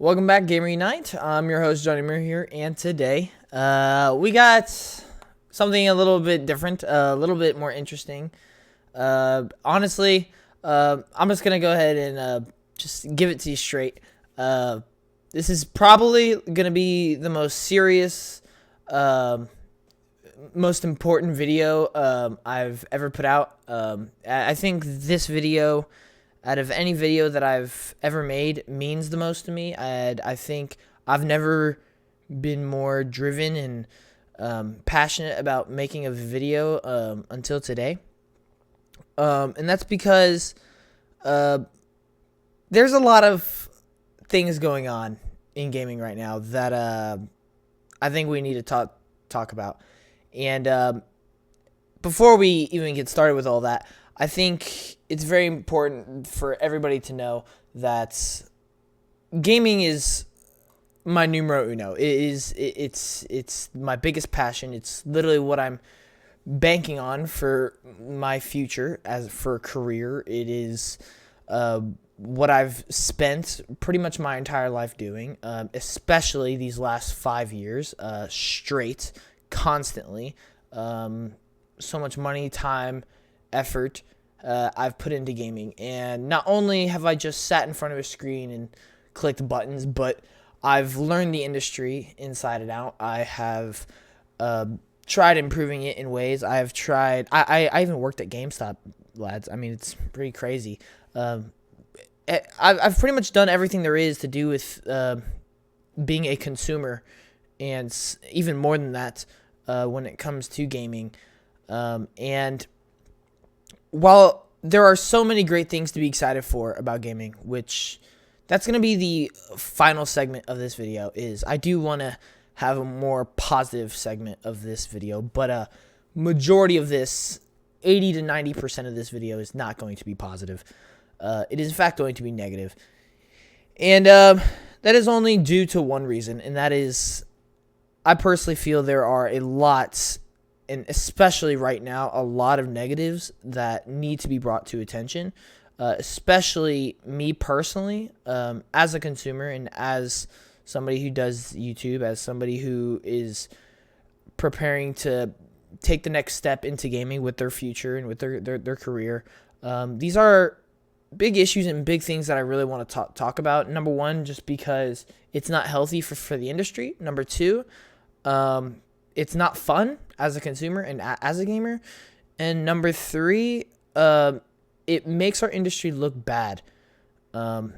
Welcome back, Gamer Unite. I'm your host, Johnny Muir here, and today we got something a little bit different, a little bit more interesting. Honestly, I'm just going to go ahead and just give it to you straight. This is probably going to be the most serious, most important video I've ever put out. I think this video, out of any video that I've ever made, means the most to me. And I think I've never been more driven and passionate about making a video until today. And that's because there's a lot of things going on in gaming right now that I think we need to talk about. And before we even get started with all that, I think it's very important for everybody to know that gaming is my numero uno. It's my biggest passion. It's literally what I'm banking on for my future as for a career. It is what I've spent pretty much my entire life doing, especially these last 5 years straight, constantly. So much money, time, effort I've put into gaming. And not only have I just sat in front of a screen and clicked buttons, but I've learned the industry inside and out. I have tried improving it in ways. I've tried. I even worked at GameStop, lads. I mean, it's pretty crazy. I've pretty much done everything there is to do with being a consumer, and even more than that when it comes to gaming. And while there are so many great things to be excited for about gaming, which that's going to be the final segment of this video, is I do want to have a more positive segment of this video, but a majority of this, 80 to 90% of this video, is not going to be positive. It is in fact going to be negative. And that is only due to one reason, and that is I personally feel there are a lot, and especially right now, a lot of negatives that need to be brought to attention, especially me personally, as a consumer and as somebody who does YouTube, as somebody who is preparing to take the next step into gaming with their future and with their career. These are big issues and big things that I really want to talk about. Number one, just because it's not healthy for the industry. Number two, it's not fun as a consumer and as a gamer. And number three, it makes our industry look bad. And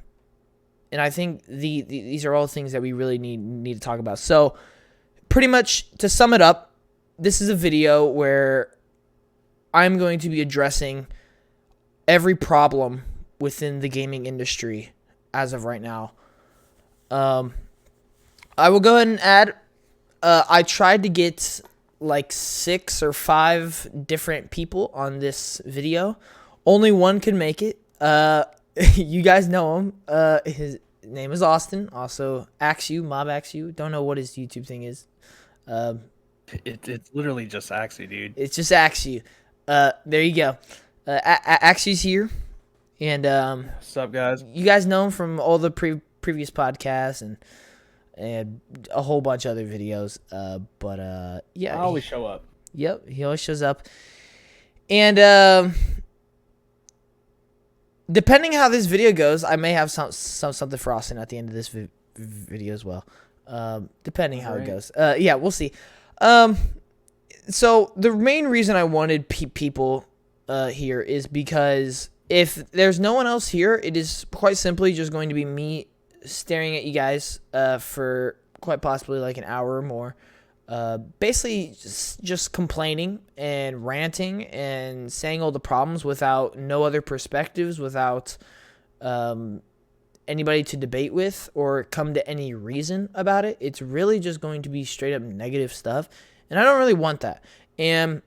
I think these are all things that we really need to talk about. So pretty much to sum it up, this is a video where I'm going to be addressing every problem within the gaming industry as of right now. I will go ahead and add, I tried to get like 6 or 5 different people on this video. Only one could make it. You guys know him. His name is Austin. Also, Mob Axu. Don't know what his YouTube thing is. It's literally just Axie, dude. It's just Axu. There you go. Axu's here. And What's up, guys? you guys know him from all the previous podcasts and a whole bunch of other videos. But yeah. I always show up. Yep, he always shows up. And depending how this video goes, I may have something for Austin at the end of this video as well. Depending how it goes. Yeah, we'll see. So the main reason I wanted people here is because if there's no one else here, it is quite simply just going to be me staring at you guys for quite possibly like an hour or more. Basically just complaining and ranting and saying all the problems without no other perspectives, without anybody to debate with or come to any reason about it. It's really just going to be straight up negative stuff, and I don't really want that. And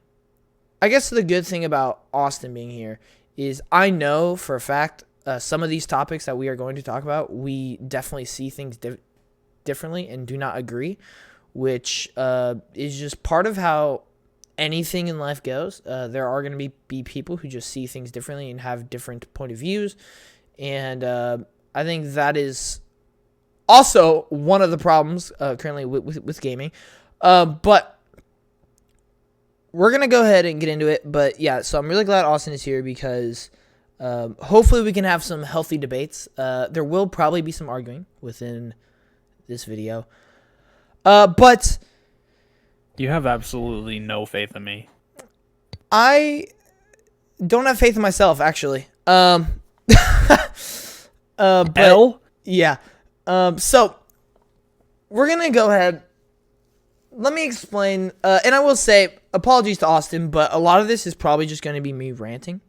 I guess the good thing about Austin being here is I know for a fact some of these topics that we are going to talk about, we definitely see things differently and do not agree, which is just part of how anything in life goes. There are going to be people who just see things differently and have different point of views. And I think that is also one of the problems currently with gaming. But we're going to go ahead and get into it. But yeah, so I'm really glad Austin is here because hopefully we can have some healthy debates. There will probably be some arguing within this video. But You have absolutely no faith in me. I don't have faith in myself, actually. But L? yeah. So we're gonna go ahead. Let me explain. And I will say, apologies to Austin, but a lot of this is probably just going to be me ranting.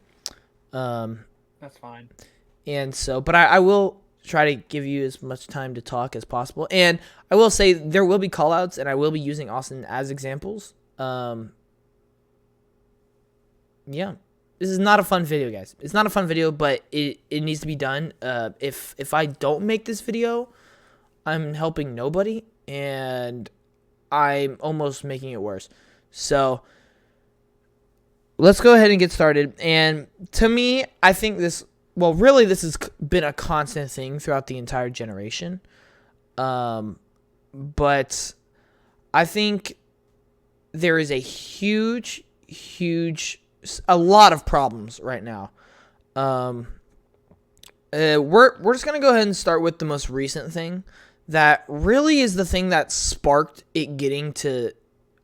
That's fine. And so, but I will try to give you as much time to talk as possible. And I will say there will be callouts, and I will be using Austin as examples. Yeah. This is not a fun video, guys. It's not a fun video, but it needs to be done. If I don't make this video, I'm helping nobody, and I'm almost making it worse. So let's go ahead and get started. And to me, I think this has been a constant thing throughout the entire generation. But I think there is a lot of problems right now. We're just gonna go ahead and start with the most recent thing that really is the thing that sparked it getting to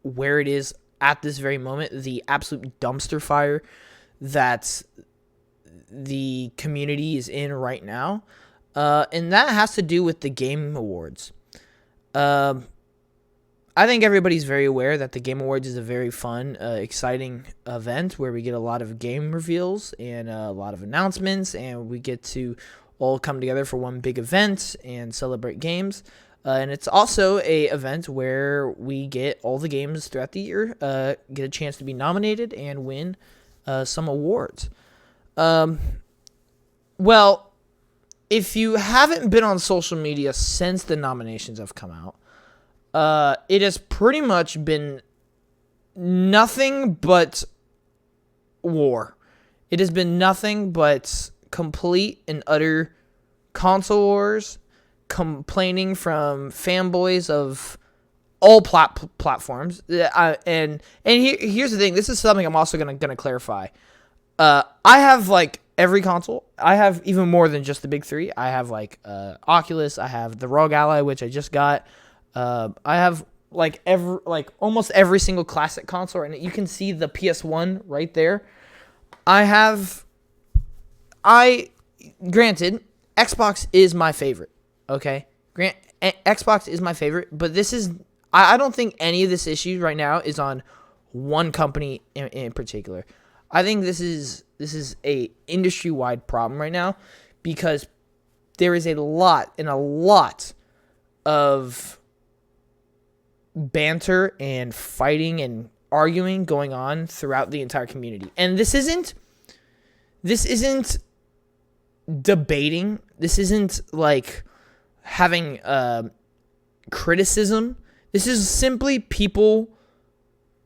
where it is at this very moment, the absolute dumpster fire that the community is in right now. And that has to do with the Game Awards. I think everybody's very aware that the Game Awards is a very fun, exciting event where we get a lot of game reveals and a lot of announcements, and we get to all come together for one big event and celebrate games. And it's also a event where we get all the games throughout the year, get a chance to be nominated and win some awards. Well, if you haven't been on social media since the nominations have come out, it has pretty much been nothing but war. It has been nothing but complete and utter console wars, complaining from fanboys of all platforms. And here's the thing. This is something I'm also gonna clarify. I have like every console. I have even more than just the big three. I have like Oculus. I have the ROG Ally, which I just got. I have almost every single classic console, and you can see the PS1 right there. Granted, Xbox is my favorite. Okay, Xbox is my favorite, but I don't think any of this issue right now is on one company in particular. I think this is a industry-wide problem right now because there is a lot of banter and fighting and arguing going on throughout the entire community. And this isn't debating. This isn't like having criticism. This is simply people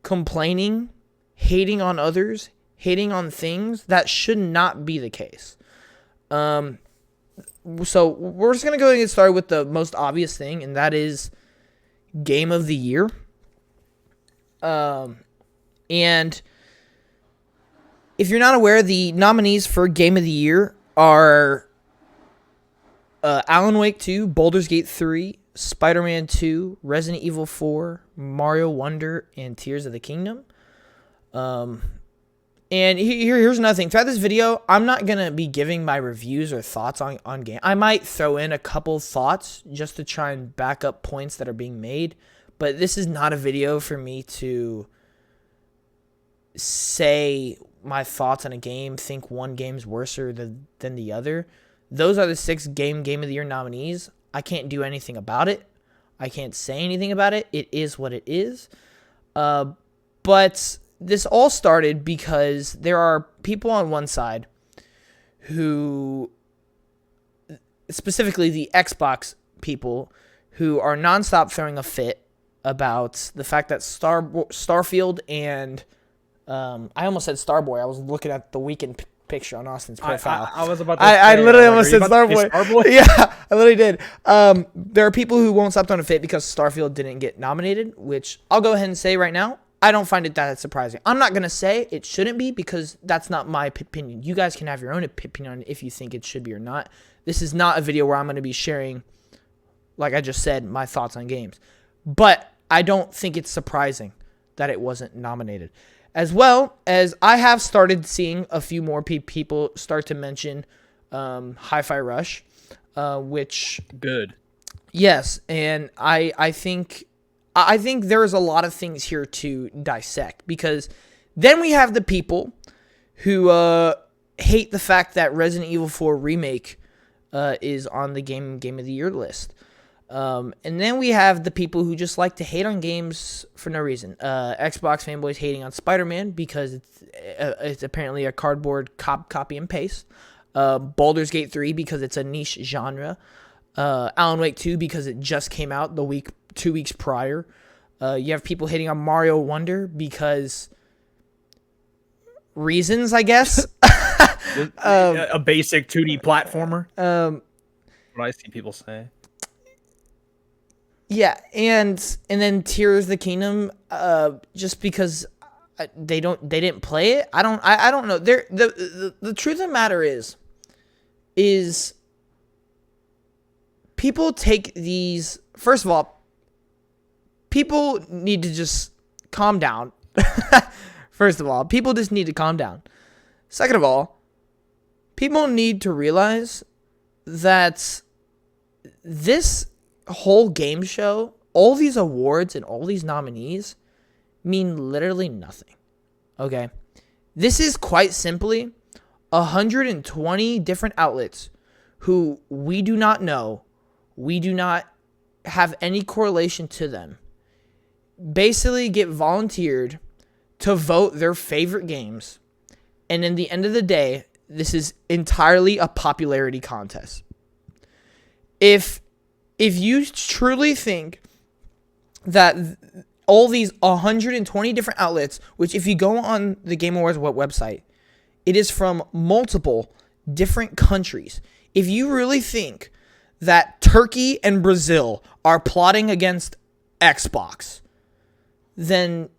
complaining, hating on others, hating on things that should not be the case. So we're just going to go ahead and get started with the most obvious thing, and that is Game of the Year. And if you're not aware, the nominees for Game of the Year are Alan Wake 2, Baldur's Gate 3, Spider-Man 2, Resident Evil 4, Mario Wonder, and Tears of the Kingdom. And here's another thing. Throughout this video, I'm not going to be giving my reviews or thoughts on game. I might throw in a couple thoughts just to try and back up points that are being made. But this is not a video for me to say my thoughts on a game, think one game's worse than the other. Those are the 6 Game of the Year nominees. I can't do anything about it. I can't say anything about it. It is what it is. But this all started because there are people on one side who, specifically the Xbox people, who are nonstop throwing a fit about the fact that Starfield and I almost said Starboy. I was looking at the weekend picture on Austin's profile. I was about to I say, literally like, almost are you said about to say Starboy. Starboy? Yeah, I literally did. There are people who won't stop throwing a fit because Starfield didn't get nominated, which I'll go ahead and say right now, I don't find it that surprising. I'm not going to say it shouldn't be because that's not my opinion. You guys can have your own opinion on if you think it should be or not. This is not a video where I'm going to be sharing, like I just said, my thoughts on games. But I don't think it's surprising that it wasn't nominated. As well as I have started seeing a few more people start to mention Hi-Fi Rush, which... Good. Yes, and I think there is a lot of things here to dissect because then we have the people who hate the fact that Resident Evil 4 Remake is on the Game of the Year list. And then we have the people who just like to hate on games for no reason. Xbox fanboys hating on Spider-Man because it's apparently a cardboard copy and paste. Baldur's Gate 3 because it's a niche genre. Alan Wake 2 because it just came out 2 weeks prior. You have people hating on Mario Wonder because reasons, I guess. A basic 2D platformer. What I see people say. Yeah, and then Tears of the Kingdom, just because they didn't play it. I don't know. The truth of the matter is people take these. First of all, people need to just calm down. First of all, people just need to calm down. Second of all, people need to realize that this whole game show, all these awards and all these nominees mean literally nothing. Okay? This is quite simply 120 different outlets who we do not know, we do not have any correlation to them, basically get volunteered to vote their favorite games. And in the end of the day, this is entirely a popularity contest. If you truly think that all these 120 different outlets, which if you go on the Game Awards website, it is from multiple different countries. If you really think that Turkey and Brazil are plotting against Xbox, then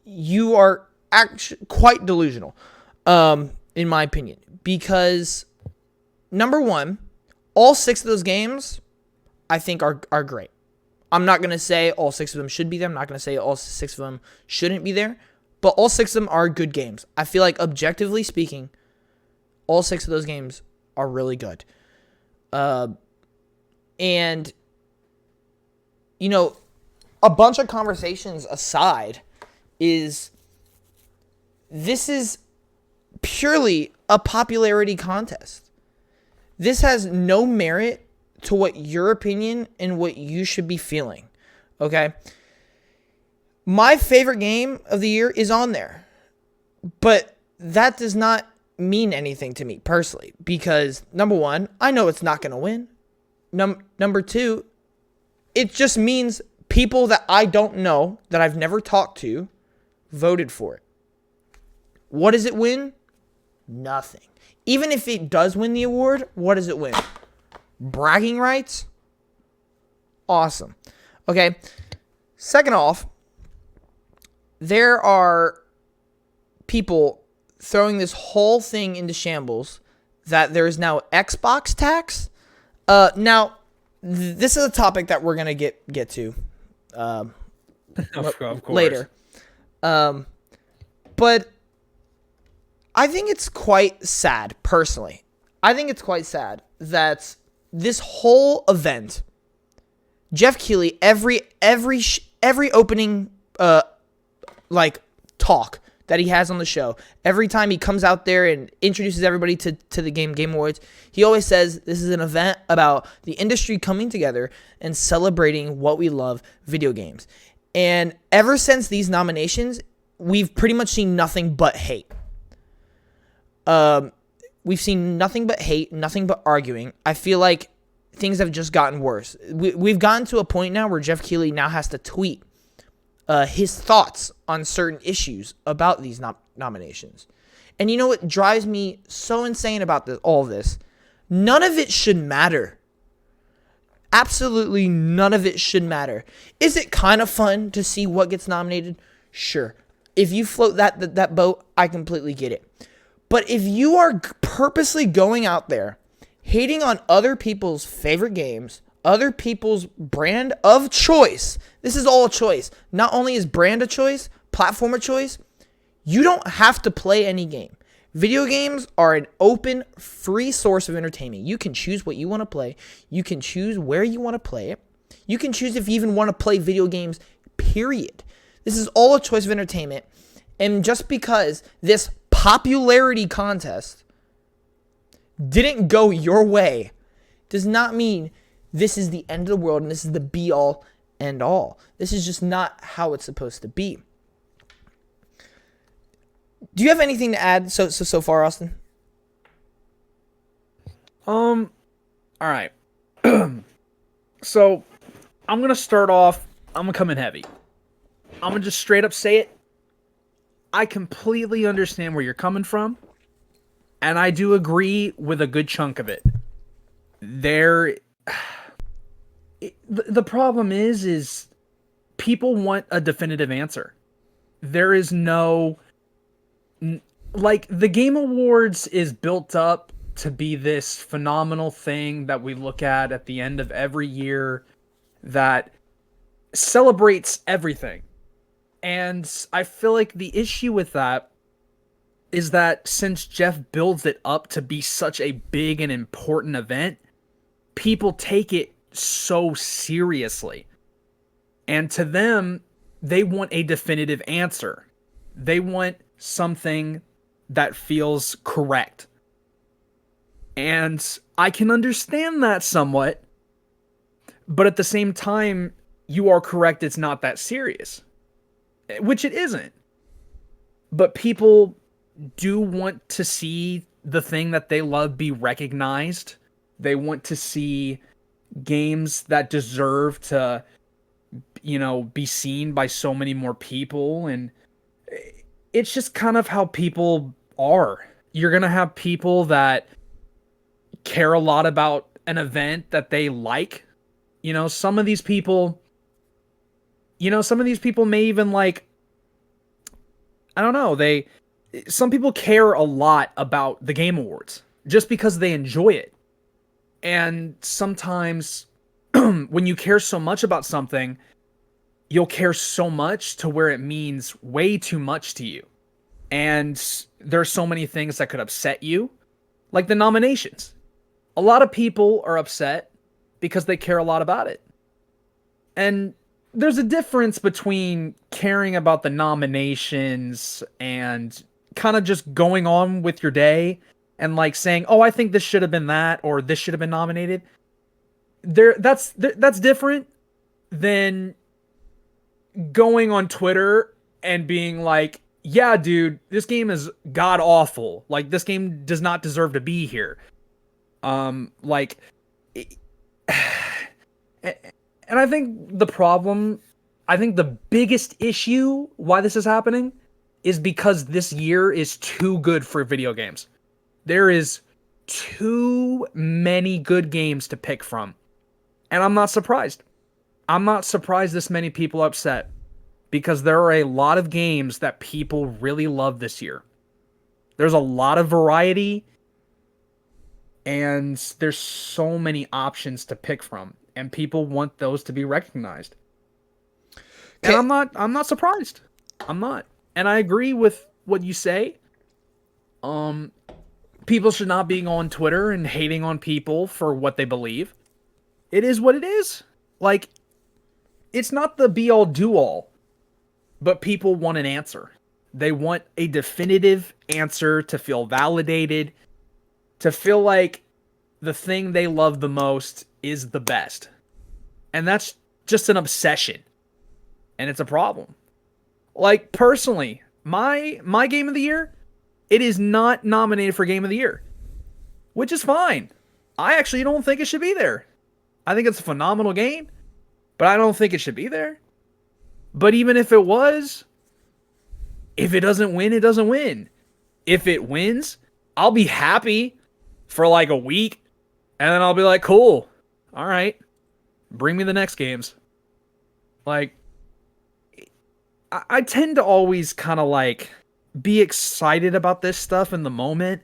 you are actually quite delusional, in my opinion. Because, number one, all 6 of those games I think are great. I'm not going to say all 6 of them should be there. I'm not going to say all 6 of them shouldn't be there. But all 6 of them are good games. I feel like, objectively speaking, all 6 of those games are really good. And, you know, a bunch of conversations aside, this is purely a popularity contest. This has no merit to what your opinion and what you should be feeling. Okay? My favorite game of the year is on there. But that does not mean anything to me personally. Because, number one, I know it's not going to win. Number two, it just means people that I don't know, that I've never talked to, voted for it. What does it win? Nothing. Even if it does win the award, what does it win? Bragging rights? Awesome. Okay. Second off, there are people throwing this whole thing into shambles that there is now Xbox tax. Now, this is a topic that we're going to get to Of course. later. But I think it's quite sad, personally. I think it's quite sad that this whole event, Jeff Keighley, every opening talk that he has on the show, every time he comes out there and introduces everybody to the Game Awards, he always says this is an event about the industry coming together and celebrating what we love, video games. And ever since these nominations, we've pretty much seen nothing but hate. We've seen nothing but hate, nothing but arguing. I feel like things have just gotten worse. We've gotten to a point now where Jeff Keighley now has to tweet his thoughts on certain issues about these nominations. And you know what drives me so insane about all this? None of it should matter. Absolutely none of it should matter. Is it kind of fun to see what gets nominated? Sure. If you float that boat, I completely get it. But if you are purposely going out there, hating on other people's favorite games, other people's brand of choice, this is all a choice. Not only is brand a choice, platform a choice, you don't have to play any game. Video games are an open, free source of entertainment. You can choose what you want to play. You can choose where you want to play it. You can choose if you even want to play video games, period. This is all a choice of entertainment. And just because this popularity contest didn't go your way does not mean this is the end of the world and this is the be-all, end-all. This is just not how it's supposed to be. Do you have anything to add so far, Austin? All right. So, I'm going to start off, I'm going to come in heavy. I'm going to just straight up say it. I completely understand where you're coming from, and I do agree with a good chunk of it. The problem is people want a definitive answer. There is no... Like, the Game Awards is built up to be this phenomenal thing that we look at the end of every year that celebrates everything. And I feel like the issue with that is that since Jeff builds it up to be such a big and important event, people take it so seriously. And to them, they want a definitive answer. They want something that feels correct. And I can understand that somewhat, but at the same time, you are correct, it's not that serious. Which it isn't. But people do want to see the thing that they love be recognized. They want to see games that deserve to, be seen by so many more people, and it's just kind of how people are. You're going to have people that care a lot about an event that they like. Some of these people may even like, I don't know, some people care a lot about the Game Awards just because they enjoy it. And sometimes when you care so much about something, you'll care so much to where it means way too much to you. And there's so many things that could upset you, like the nominations. A lot of people are upset because they care a lot about it. And there's a difference between caring about the nominations and kind of just going on with your day and like saying, oh, I think this should have been that, or this should have been nominated. That's different than going on Twitter and being like, yeah, dude, this game is god awful. Like, this game does not deserve to be here. And I think the biggest issue why this is happening is because this year is too good for video games. There is too many good games to pick from. And I'm not surprised. I'm not surprised this many people are upset, because there are a lot of games that people really love this year. There's a lot of variety, and there's so many options to pick from, and people want those to be recognized. Okay. And I'm not surprised. I'm not. And I agree with what you say. People should not be on Twitter and hating on people for what they believe. It is what it is. Like, it's not the be-all, do-all, but people want an answer. They want a definitive answer to feel validated, to feel like the thing they love the most is the best. And that's just an obsession. And it's a problem. Like, personally, my game of the year, it is not nominated for Game of the Year, which is fine. I actually don't think it should be there. I think it's a phenomenal game, but I don't think it should be there. But even if it was, if it doesn't win, it doesn't win. if it wins, I'll be happy for like a week, and then I'll be like, cool, all right, bring me the next games. Like, I tend to always kind of like be excited about this stuff in the moment,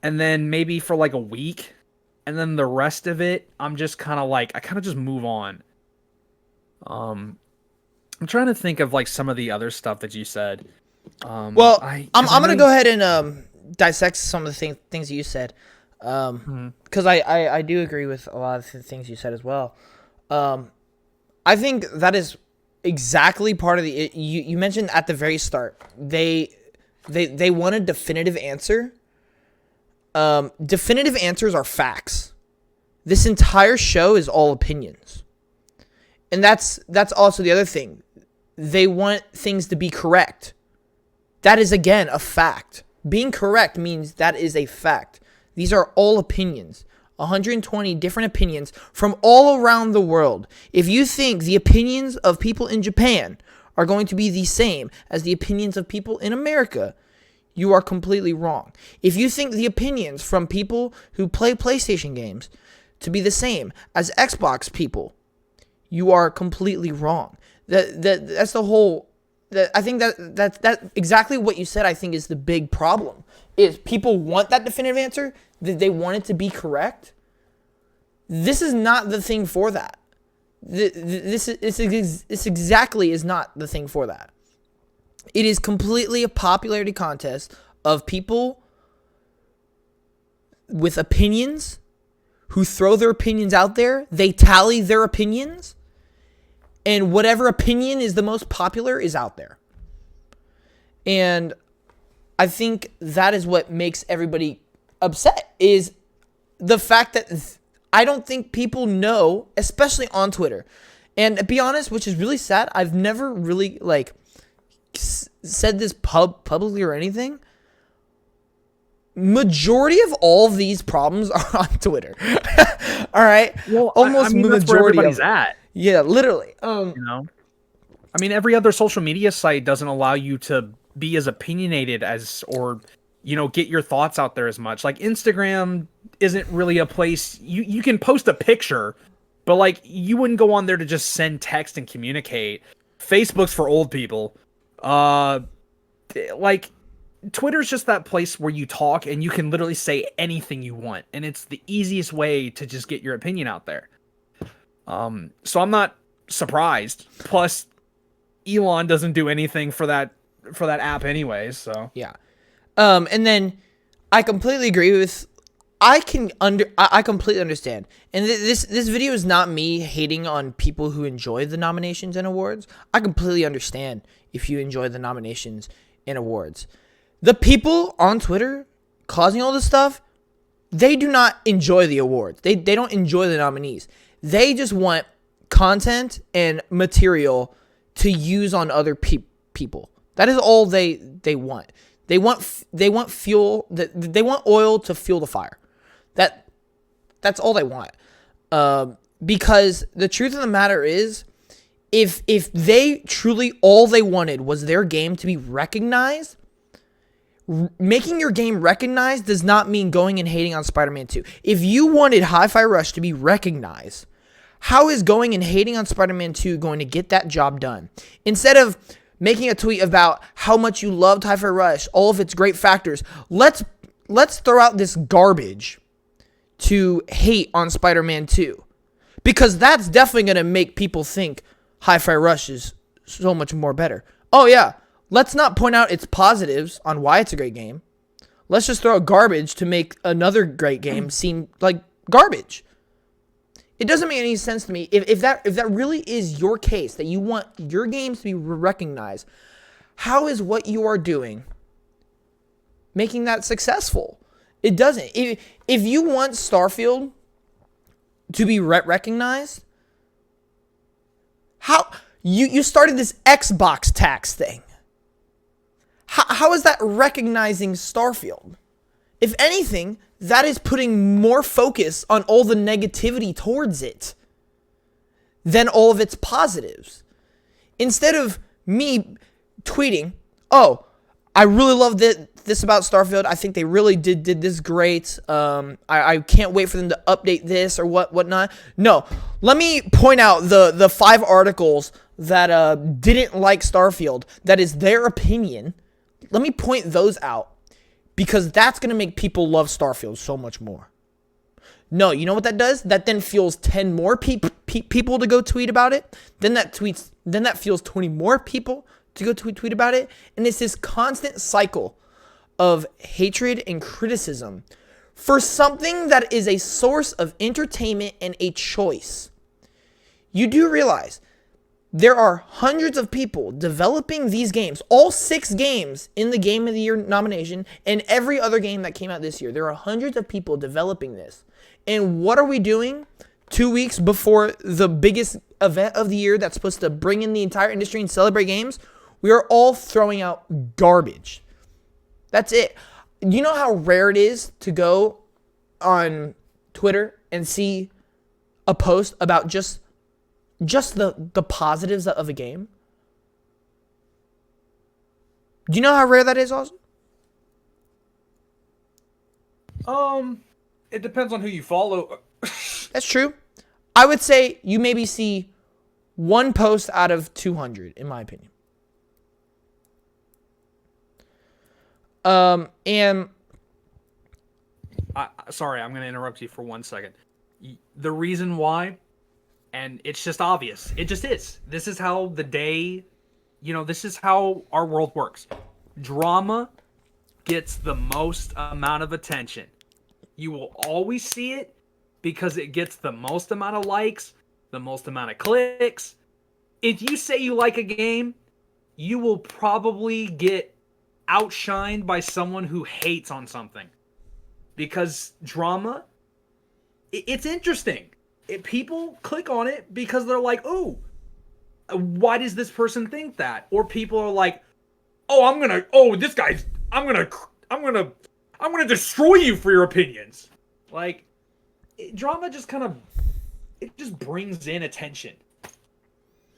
and then maybe for like a week, and then the rest of it, I'm just kind of like, I kind of just move on. I'm trying to think of like some of the other stuff that you said. Well, I'm gonna go ahead and dissect some of the things you said, because I do agree with a lot of the things you said as well. I think that is exactly part of the. You mentioned at the very start they want a definitive answer. Definitive answers are facts. This entire show is all opinions, and that's also the other thing. They want things to be correct. That is, again, a fact. Being correct means that is a fact. These are all opinions. 120 different opinions from all around the world. If you think the opinions of people in Japan are going to be the same as the opinions of people in America, you are completely wrong. If you think the opinions from people who play PlayStation games to be the same as Xbox people, you are completely wrong. That's the whole. I think that exactly what you said, I think, is the big problem. Is people want that definitive answer, that they want it to be correct. This is not the thing for that. This exactly is not the thing for that. It is completely a popularity contest of people with opinions who throw their opinions out there. They tally their opinions, and whatever opinion is the most popular is out there. And I think that is what makes everybody upset, is the fact that I don't think people know, especially on Twitter. And to be honest, which is really sad, I've never really said this publicly or anything. Majority of all of these problems are on Twitter. All right. Well, almost that's majority where everybody's of it. at. Yeah, literally. I mean, every other social media site doesn't allow you to be as opinionated as, or, get your thoughts out there as much. Like, Instagram isn't really a place you can post a picture, but like, you wouldn't go on there to just send text and communicate. Facebook's for old people. Like, Twitter's just that place where you talk and you can literally say anything you want, and it's the easiest way to just get your opinion out there. So I'm not surprised. Plus, Elon doesn't do anything for that app anyways, so. Yeah. And then I completely agree with, I completely understand. And this video is not me hating on people who enjoy the nominations and awards. I completely understand if you enjoy the nominations and awards. The people on Twitter causing all this stuff, they do not enjoy the awards. They don't enjoy the nominees. They just want content and material to use on other people. That is all they want. They want fuel. They want oil to fuel the fire. That's all they want. Because the truth of the matter is, if they truly all they wanted was their game to be recognized, making your game recognized does not mean going and hating on Spider-Man 2. If you wanted Hi-Fi Rush to be recognized, how is going and hating on Spider-Man 2 going to get that job done? Instead of making a tweet about how much you loved Hi-Fi Rush, all of its great factors, let's throw out this garbage to hate on Spider-Man 2. Because that's definitely going to make people think Hi-Fi Rush is so much more better. Oh yeah, let's not point out its positives on why it's a great game. Let's just throw out garbage to make another great game seem like garbage. It doesn't make any sense to me. If that really is your case, that you want your games to be recognized, how is what you are doing making that successful? It doesn't. If you want Starfield to be recognized, how you started this Xbox tax thing. How is that recognizing Starfield? If anything, that is putting more focus on all the negativity towards it than all of its positives. Instead of me tweeting, oh, I really love this about Starfield. I think they really did this great. I can't wait for them to update this or whatnot. No, let me point out the 5 articles that didn't like Starfield. That is their opinion. Let me point those out because that's gonna make people love Starfield so much more. No, you know what that does? That then fuels 10 more people to go tweet about it. Then that fuels 20 more people to go tweet about it. And it's this constant cycle of hatred and criticism for something that is a source of entertainment and a choice. You do realize there are hundreds of people developing these games, all 6 games in the Game of the Year nomination, and every other game that came out this year. There are hundreds of people developing this. And what are we doing 2 weeks before the biggest event of the year that's supposed to bring in the entire industry and celebrate games? We are all throwing out garbage. That's it. You know how rare it is to go on Twitter and see a post about just the positives of a game? Do you know how rare that is, Austin? It depends on who you follow. That's true. I would say you maybe see 1 post out of 200, in my opinion. And sorry, I'm going to interrupt you for 1 second. The reason why, and it's just obvious. It just is. This is how the day, this is how our world works. Drama gets the most amount of attention. You will always see it because it gets the most amount of likes, the most amount of clicks. If you say you like a game, you will probably get outshined by someone who hates on something. Because drama, it's interesting. People click on it because they're like, "Oh, why does this person think that?" Or people are like, I'm gonna destroy you for your opinions. Like, drama just kind of, it just brings in attention.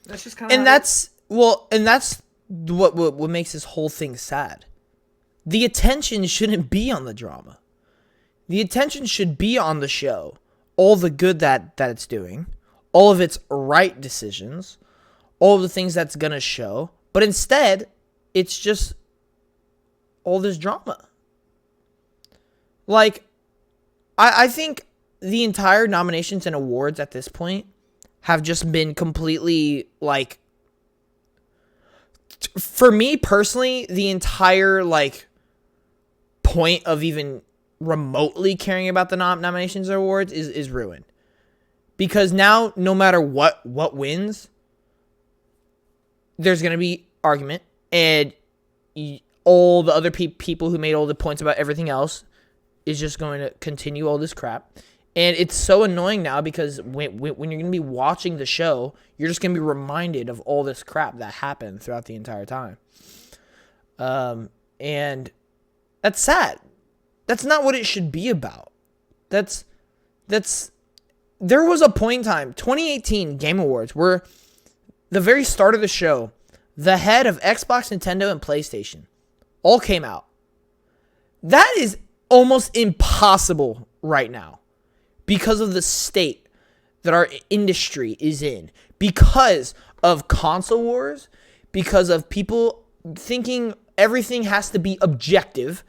That's just kind of, and that's what makes this whole thing sad. The attention shouldn't be on the drama. The attention should be on the show. All the good that it's doing, all of its right decisions, all of the things that's gonna show. But instead, it's just all this drama. Like, I think the entire nominations and awards at this point have just been completely, like, for me personally, the entire, like, point of even remotely caring about the nominations or awards is ruined. Because now, no matter what wins, there's going to be argument, and all the other people who made all the points about everything else is just going to continue all this crap. And it's so annoying now because when you're going to be watching the show, you're just going to be reminded of all this crap that happened throughout the entire time. And that's sad. That's not what it should be about. There was a point in time, 2018 Game Awards, where the very start of the show, the head of Xbox, Nintendo, and PlayStation all came out. That is almost impossible right now because of the state that our industry is in, because of console wars, because of people thinking everything has to be objective,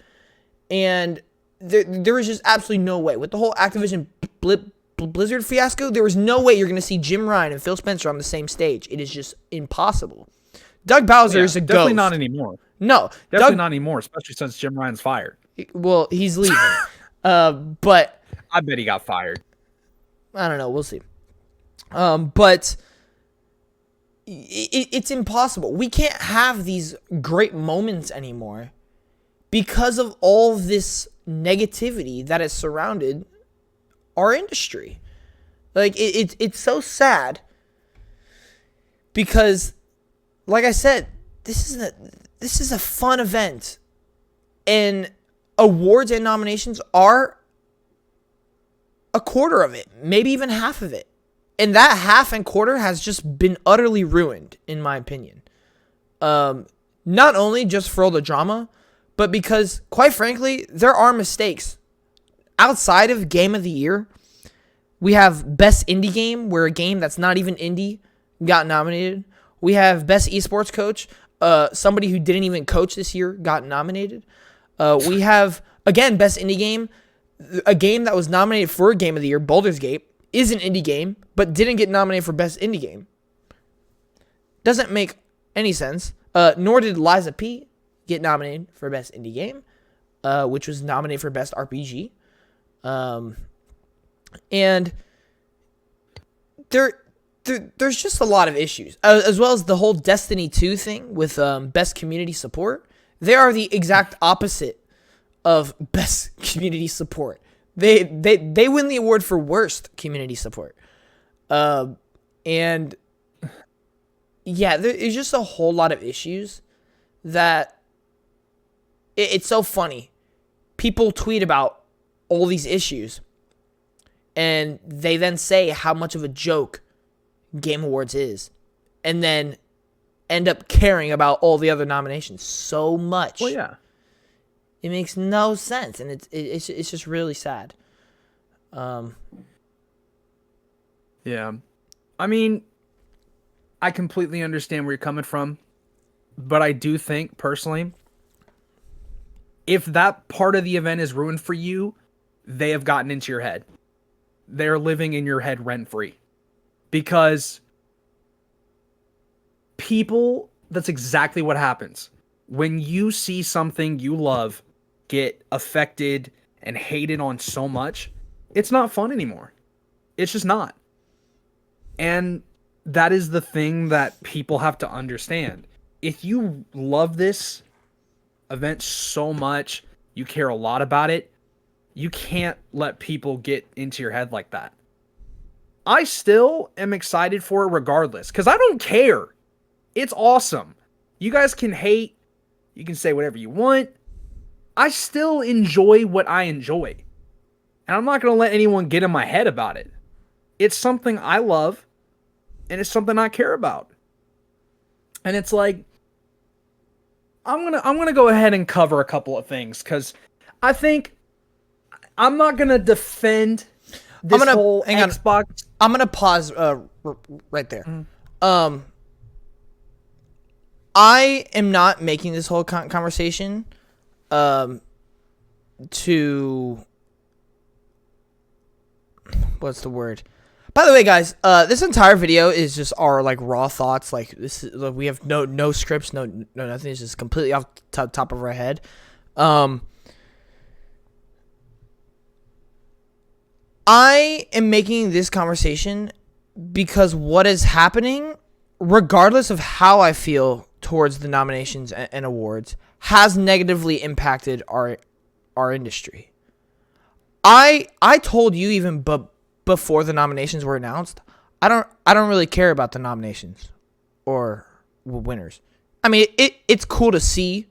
and there is just absolutely no way. With the whole Activision Blizzard fiasco, there was no way you're going to see Jim Ryan and Phil Spencer on the same stage. It is just impossible. Doug Bowser is a definitely ghost. Not anymore. No. Definitely not anymore, especially since Jim Ryan's fired. Well, he's leaving. But I bet he got fired. I don't know. We'll see. But it's impossible. We can't have these great moments anymore because of all this negativity that has surrounded our industry. Like, it's so sad because, like I said, this is a fun event, and awards and nominations are a quarter of it, maybe even half of it. And that half and quarter has just been utterly ruined, in my opinion. Not only just for all the drama, but because, quite frankly, there are mistakes. Outside of Game of the Year, we have Best Indie Game, where a game that's not even indie got nominated. We have Best Esports Coach, somebody who didn't even coach this year got nominated. We have, again, Best Indie Game, a game that was nominated for Game of the Year, Baldur's Gate, is an indie game, but didn't get nominated for Best Indie Game. Doesn't make any sense. Nor did Liza P get nominated for Best Indie Game, which was nominated for Best RPG. And there's just a lot of issues, as well as the whole Destiny 2 thing with Best Community Support. They are the exact opposite of Best Community Support. They win the award for Worst Community Support. And yeah, there's just a whole lot of issues that it's so funny. People tweet about all these issues, and they then say how much of a joke Game Awards is, and then end up caring about all the other nominations so much. Well, yeah. It makes no sense, and it's just really sad. Yeah. I mean, I completely understand where you're coming from, but I do think, personally, if that part of the event is ruined for you, they have gotten into your head. They're living in your head rent-free. Because people, that's exactly what happens. When you see something you love get affected and hated on so much, it's not fun anymore. It's just not. And that is the thing that people have to understand. If you love this event so much, you care a lot about it, you can't let people get into your head like that. I still am excited for it regardless, because I don't care. It's awesome. You guys can hate, you can say whatever you want. I still enjoy what I enjoy. And I'm not going to let anyone get in my head about it. It's something I love, and it's something I care about. And it's like, I'm gonna go ahead and cover a couple of things, because I think I'm not gonna defend this whole Xbox. I'm gonna pause right there. I am not making this whole conversation to what's the word? By the way, guys, this entire video is just our like raw thoughts. Like this, we have no scripts, no nothing. It's just completely off top of our head. I am making this conversation because what is happening, regardless of how I feel towards the nominations and awards, has negatively impacted our industry. I told you even before the nominations were announced, I don't really care about the nominations or winners. I mean, it's cool to see,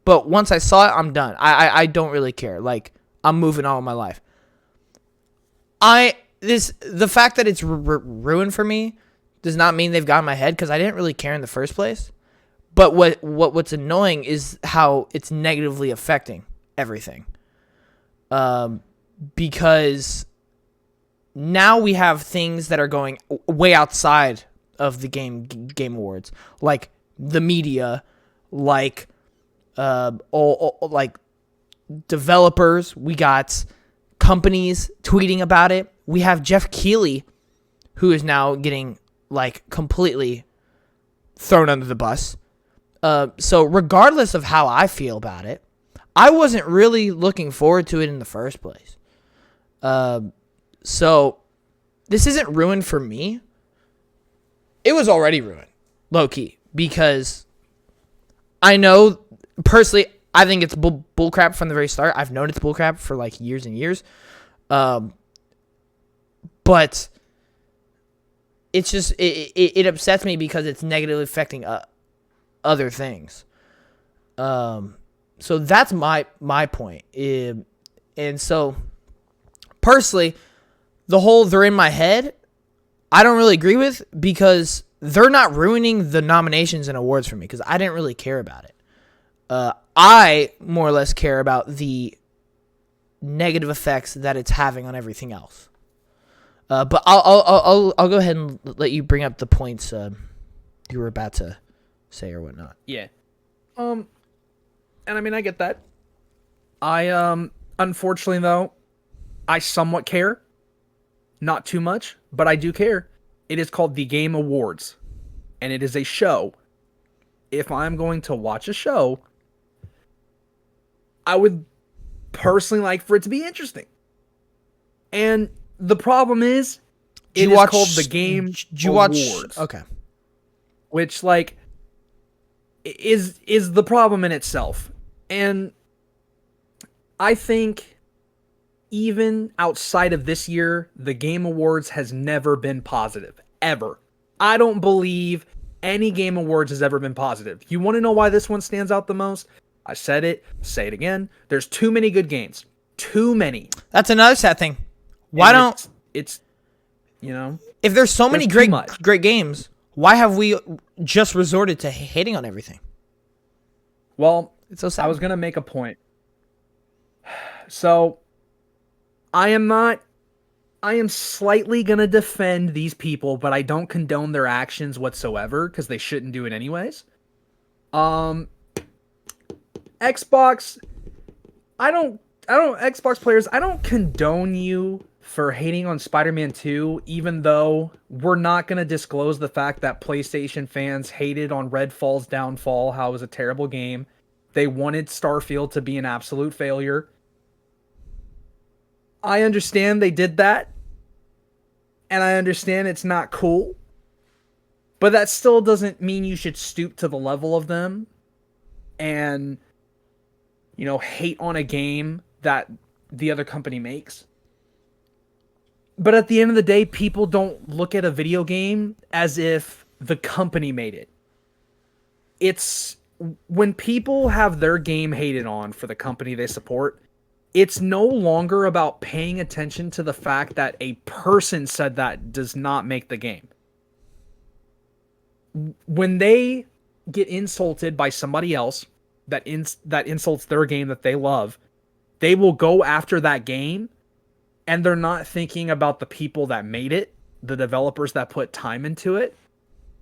but once I saw it, I'm done. I don't really care. Like, I'm moving on with my life. The fact that it's ruined for me does not mean they've got in my head, because I didn't really care in the first place. But what's annoying is how it's negatively affecting everything. Because now we have things that are going way outside of the game awards, like the media, like like developers. We got companies tweeting about it. We have Jeff Keighley, who is now getting like completely thrown under the bus. So regardless of how I feel about it, I wasn't really looking forward to it in the first place. So this isn't ruined for me. It was already ruined, low key, because I know personally, I think it's bullcrap from the very start. I've known it's bullcrap for like years and years. But it's just, it upsets me because it's negatively affecting other things. So that's my point. And so personally, the whole they're in my head, I don't really agree with, because they're not ruining the nominations and awards for me, because I didn't really care about it. I more or less care about the negative effects that it's having on everything else. But I'll go ahead and let you bring up the points you were about to say or whatnot. Yeah. And I mean, I get that. Unfortunately though, I somewhat care. Not too much, but I do care. It is called the Game Awards, and it is a show. If I'm going to watch a show, I would personally like for it to be interesting. And the problem is, it is called the Game Awards. Okay. Which, like, is the problem in itself. And I think even outside of this year, the Game Awards has never been positive. Ever. I don't believe any Game Awards has ever been positive. You want to know why this one stands out the most? I said it, say it again. There's too many good games. Too many. That's another sad thing. Why And don't... it's you know, If there's so many there's too much. great games, why have we just resorted to hating on everything? Well, It's so sad. I was going to make a point. So, I am slightly going to defend these people, but I don't condone their actions whatsoever because they shouldn't do it anyways. Xbox, Xbox players, I don't condone you for hating on Spider-Man 2, even though we're not going to disclose the fact that PlayStation fans hated on Redfall's downfall, how it was a terrible game. They wanted Starfield to be an absolute failure. I understand they did that, and I understand it's not cool, but that still doesn't mean you should stoop to the level of them and, you know, hate on a game that the other company makes. But at the end of the day, people don't look at a video game as if the company made it. It's when people have their game hated on for the company they support, it's no longer about paying attention to the fact that a person said that does not make the game. When they get insulted by somebody else that insults their game that they love, they will go after that game, and they're not thinking about the people that made it, the developers that put time into it,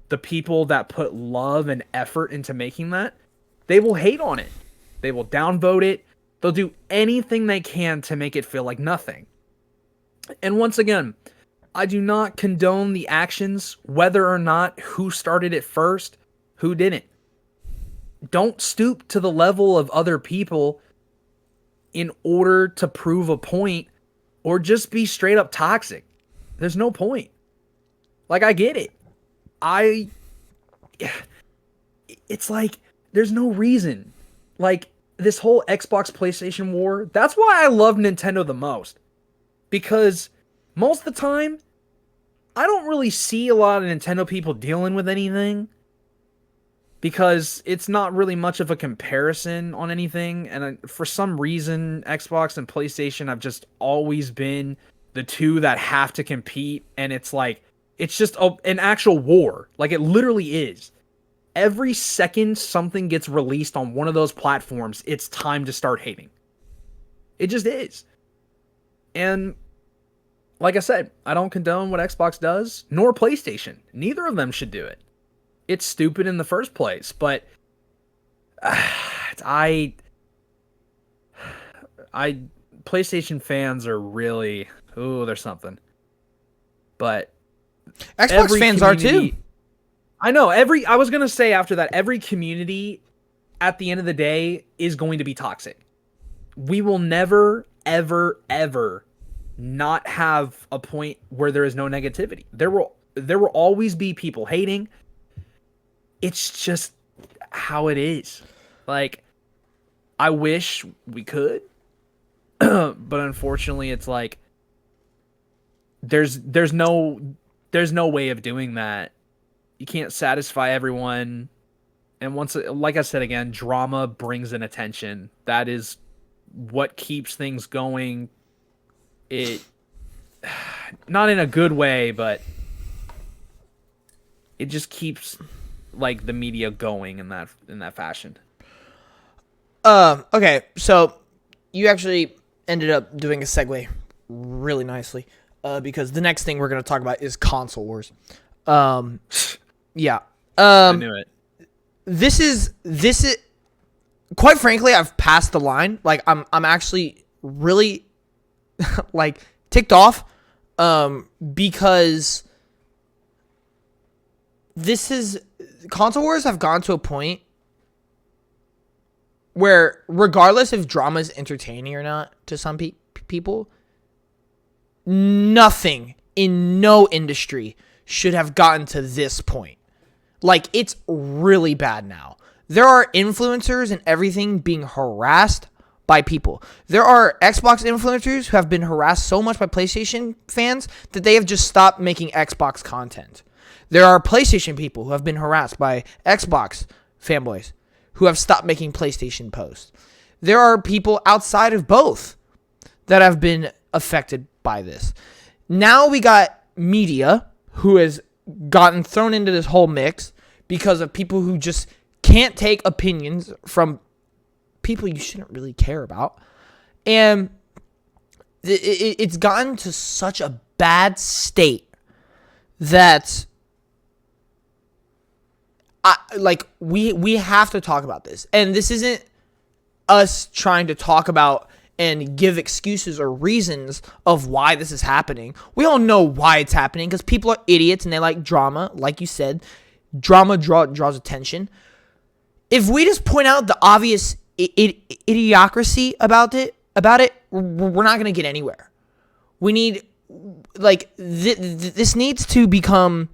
the people that put love and effort into making that. They will hate on it. They will downvote it. They'll do anything they can to make it feel like nothing. And once again, I do not condone the actions, whether or not who started it first, who didn't. Don't stoop to the level of other people in order to prove a point, or just be straight up toxic. There's no point. Like, I get it. It's like, there's no reason. Like, this whole Xbox PlayStation war, that's why I love Nintendo the most. Because most of the time, I don't really see a lot of Nintendo people dealing with anything. Because it's not really much of a comparison on anything. And for some reason, Xbox and PlayStation have just always been the two that have to compete. And it's like, it's just an actual war. Like, it literally is. Every second something gets released on one of those platforms, it's time to start hating. It just is. And like I said, I don't condone what Xbox does, nor PlayStation. Neither of them should do it. It's stupid in the first place, but PlayStation fans are really, there's something. But Xbox fans are too. I know, I was going to say after that, every community at the end of the day is going to be toxic. We will never, ever, ever not have a point where there is no negativity. There will always be people hating. It's just how it is. Like, I wish we could, but unfortunately it's like, there's no way of doing that. You can't satisfy everyone. And like I said again, drama brings in attention. That is what keeps things going. It, not in a good way, but it just keeps, like, the media going in that fashion. Okay, so you actually ended up doing a segue really nicely, because the next thing we're gonna talk about is console wars. Yeah. I knew it. This is quite frankly, I've passed the line. Like, I'm actually really like ticked off, because this is console wars have gone to a point where, regardless if drama is entertaining or not to some people, nothing in no industry should have gotten to this point. Like, it's really bad now. There are influencers and everything being harassed by people. There are Xbox influencers who have been harassed so much by PlayStation fans that they have just stopped making Xbox content. There are PlayStation people who have been harassed by Xbox fanboys who have stopped making PlayStation posts. There are people outside of both that have been affected by this. Now we got media who has gotten thrown into this whole mix because of people who just can't take opinions from people you shouldn't really care about. And it's gotten to such a bad state that we have to talk about this. And this isn't us trying to talk about and give excuses or reasons of why this is happening. We all know why it's happening, because people are idiots and they like drama. Like you said, drama draws attention. If we just point out the obvious idiocracy about it, we're not going to get anywhere. We need, this needs to become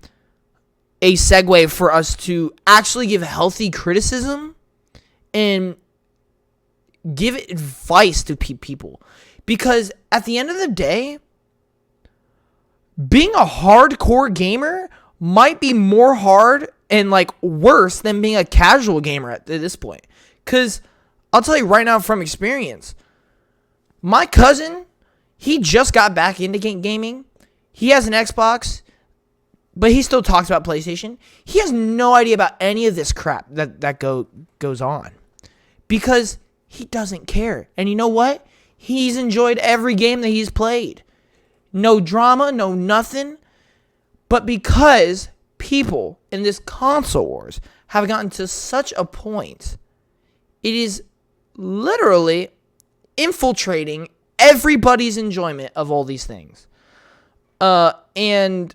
a segue for us to actually give healthy criticism and give advice to people. Because at the end of the day, being a hardcore gamer might be more hard and worse than being a casual gamer at this point. Because I'll tell you right now from experience, my cousin, he just got back into gaming. He has an Xbox, but he still talks about PlayStation. He has no idea about any of this crap that goes on, because he doesn't care. And you know what? He's enjoyed every game that he's played. No drama, no nothing. But because people in this console wars have gotten to such a point, it is literally infiltrating everybody's enjoyment of all these things. And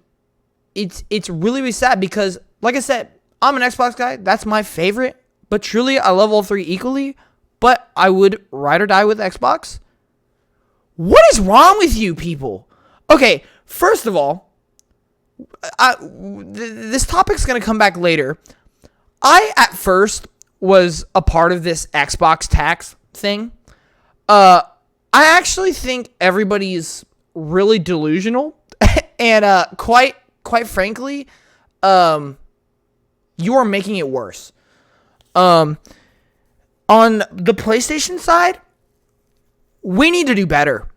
it's really, really sad because, like I said, I'm an Xbox guy. That's my favorite. But truly, I love all three equally. But I would ride or die with Xbox. What is wrong with you people? Okay, first of all, this topic's going to come back later. I, at first, was a part of this Xbox tax thing. I actually think everybody's really delusional. And quite frankly, you are making it worse. On the PlayStation side, we need to do better.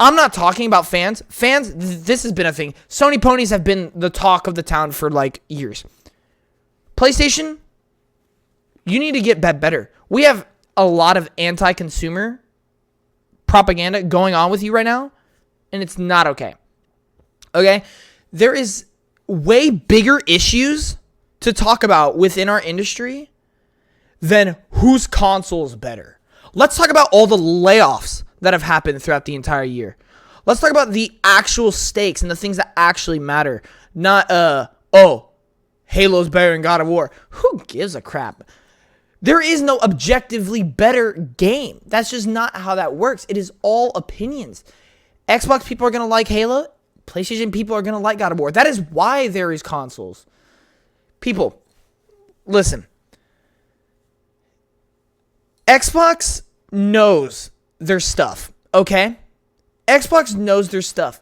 I'm not talking about fans. Fans, this has been a thing. Sony ponies have been the talk of the town for years. PlayStation, you need to get better. We have a lot of anti-consumer propaganda going on with you right now, and it's not okay. Okay? There is way bigger issues to talk about within our industry than whose console is better. Let's talk about all the layoffs that have happened throughout the entire year. Let's talk about the actual stakes and the things that actually matter. Not, Halo's better than God of War. Who gives a crap? There is no objectively better game. That's just not how that works. It is all opinions. Xbox people are going to like Halo. PlayStation people are going to like God of War. That is why there is consoles. People, listen. Xbox knows their stuff, okay? Xbox knows their stuff.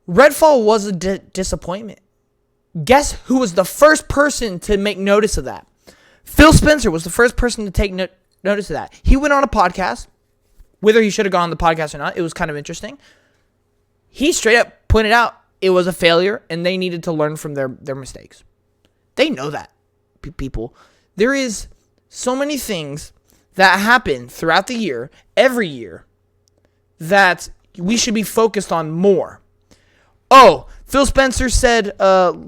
Redfall was a disappointment. Guess who was the first person to make notice of that? Phil Spencer was the first person to take notice of that. He went on a podcast. Whether he should have gone on the podcast or not, it was kind of interesting. He straight up pointed out it was a failure and they needed to learn from their mistakes. They know that, people. There is so many things that happen throughout the year, every year, that we should be focused on more. Oh, Phil Spencer said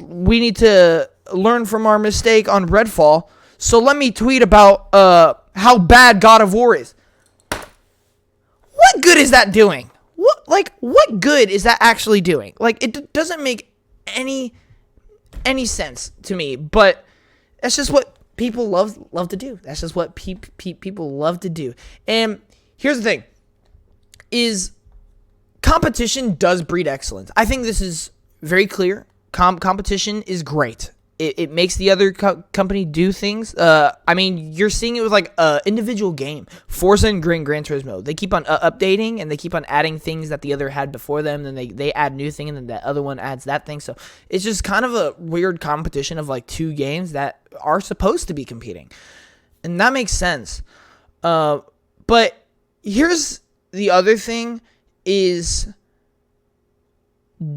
we need to learn from our mistake on Redfall, so let me tweet about how bad God of War is. What good is that doing? What good is that actually doing? Like, it doesn't make any sense to me, but that's just what people love to do. That's just what people love to do. And here's the thing, is competition does breed excellence. I think this is very clear. Competition is great. It makes the other company do things. I mean, you're seeing it with like individual game. Forza and Gran Turismo. They keep on updating and they keep on adding things that the other had before them. Then they add new thing and then that other one adds that thing. So it's just kind of a weird competition of like two games that are supposed to be competing. And that makes sense. But here's the other thing is,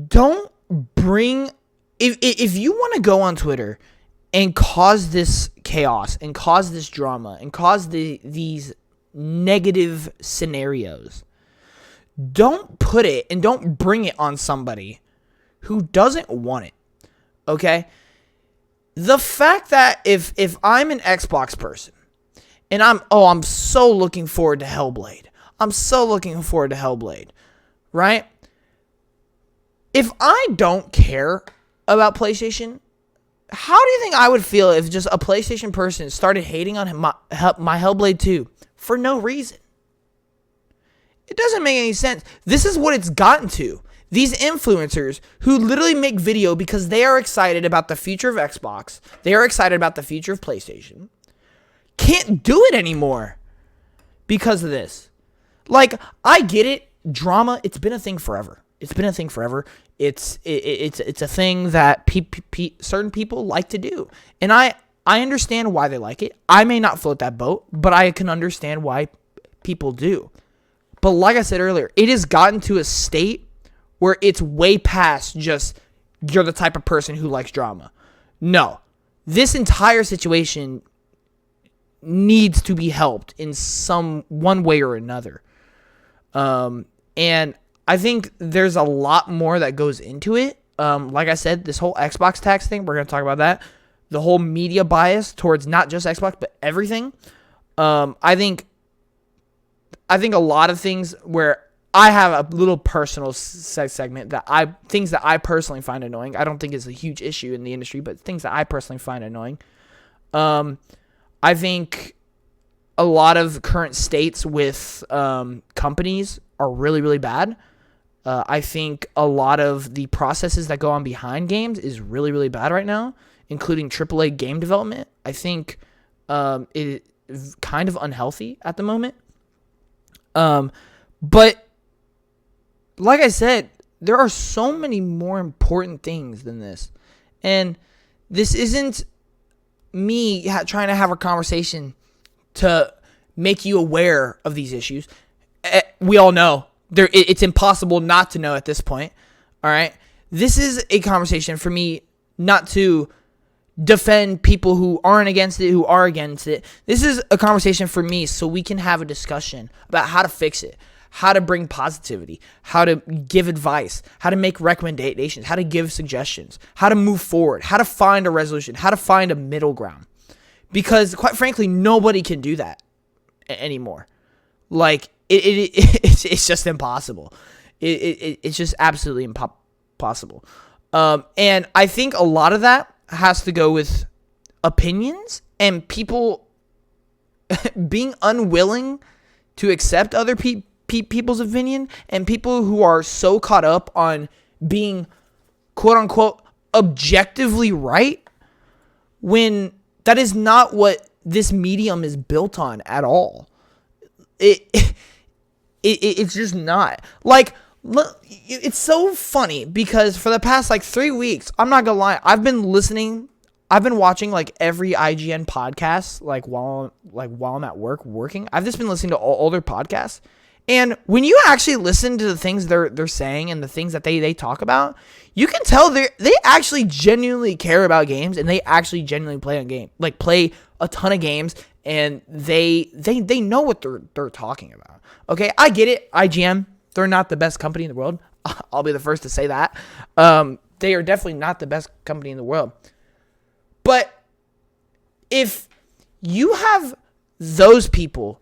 don't bring... If you want to go on Twitter and cause this chaos and cause this drama and cause these negative scenarios, don't put it and don't bring it on somebody who doesn't want it, okay? The fact that if I'm an Xbox person and I'm so looking forward to Hellblade. I'm so looking forward to Hellblade, right? If I don't care about PlayStation, how do you think I would feel if just a PlayStation person started hating on my Hellblade 2 for no reason? It doesn't make any sense. This is what it's gotten to. These influencers who literally make video because they are excited about the future of Xbox, they are excited about the future of PlayStation, can't do it anymore because of this. Like, I get it. Drama, it's been a thing forever. It's a thing that certain people like to do. And I understand why they like it. I may not float that boat, but I can understand why people do. But like I said earlier, it has gotten to a state where it's way past just you're the type of person who likes drama. No. This entire situation needs to be helped in one way or another. And I think there's a lot more that goes into it. Like I said, this whole Xbox tax thing, we're going to talk about that. The whole media bias towards not just Xbox, but everything. I think a lot of things where I have a little personal segment things that I personally find annoying. I don't think it's a huge issue in the industry, but things that I personally find annoying. I think a lot of current states with companies are really, really bad. I think a lot of the processes that go on behind games is really, really bad right now, including AAA game development. I think it is kind of unhealthy at the moment. But like I said, there are so many more important things than this. And this isn't me trying to have a conversation to make you aware of these issues. We all know. It's impossible not to know at this point. All right. This is a conversation for me not to defend people who aren't against it, who are against it. This is a conversation for me so we can have a discussion about how to fix it, how to bring positivity, how to give advice, how to make recommendations, how to give suggestions, how to move forward, how to find a resolution, how to find a middle ground. Because quite frankly, nobody can do that anymore. Like, it's just impossible. It's just absolutely impossible. And I think a lot of that has to go with opinions and people being unwilling to accept other people's opinion, and people who are so caught up on being quote unquote objectively right when that is not what this medium is built on at all. It's just not. Like, look, it's so funny because for the past 3 weeks, I'm not gonna lie, I've been watching every IGN podcast while I'm at work working. I've just been listening to all their podcasts. And when you actually listen to the things they're saying and the things that they talk about, you can tell they actually genuinely care about games, and they actually genuinely play a ton of games, and they know what they're talking about. Okay, I get it. IGM, they're not the best company in the world. I'll be the first to say that. They are definitely not the best company in the world. But if you have those people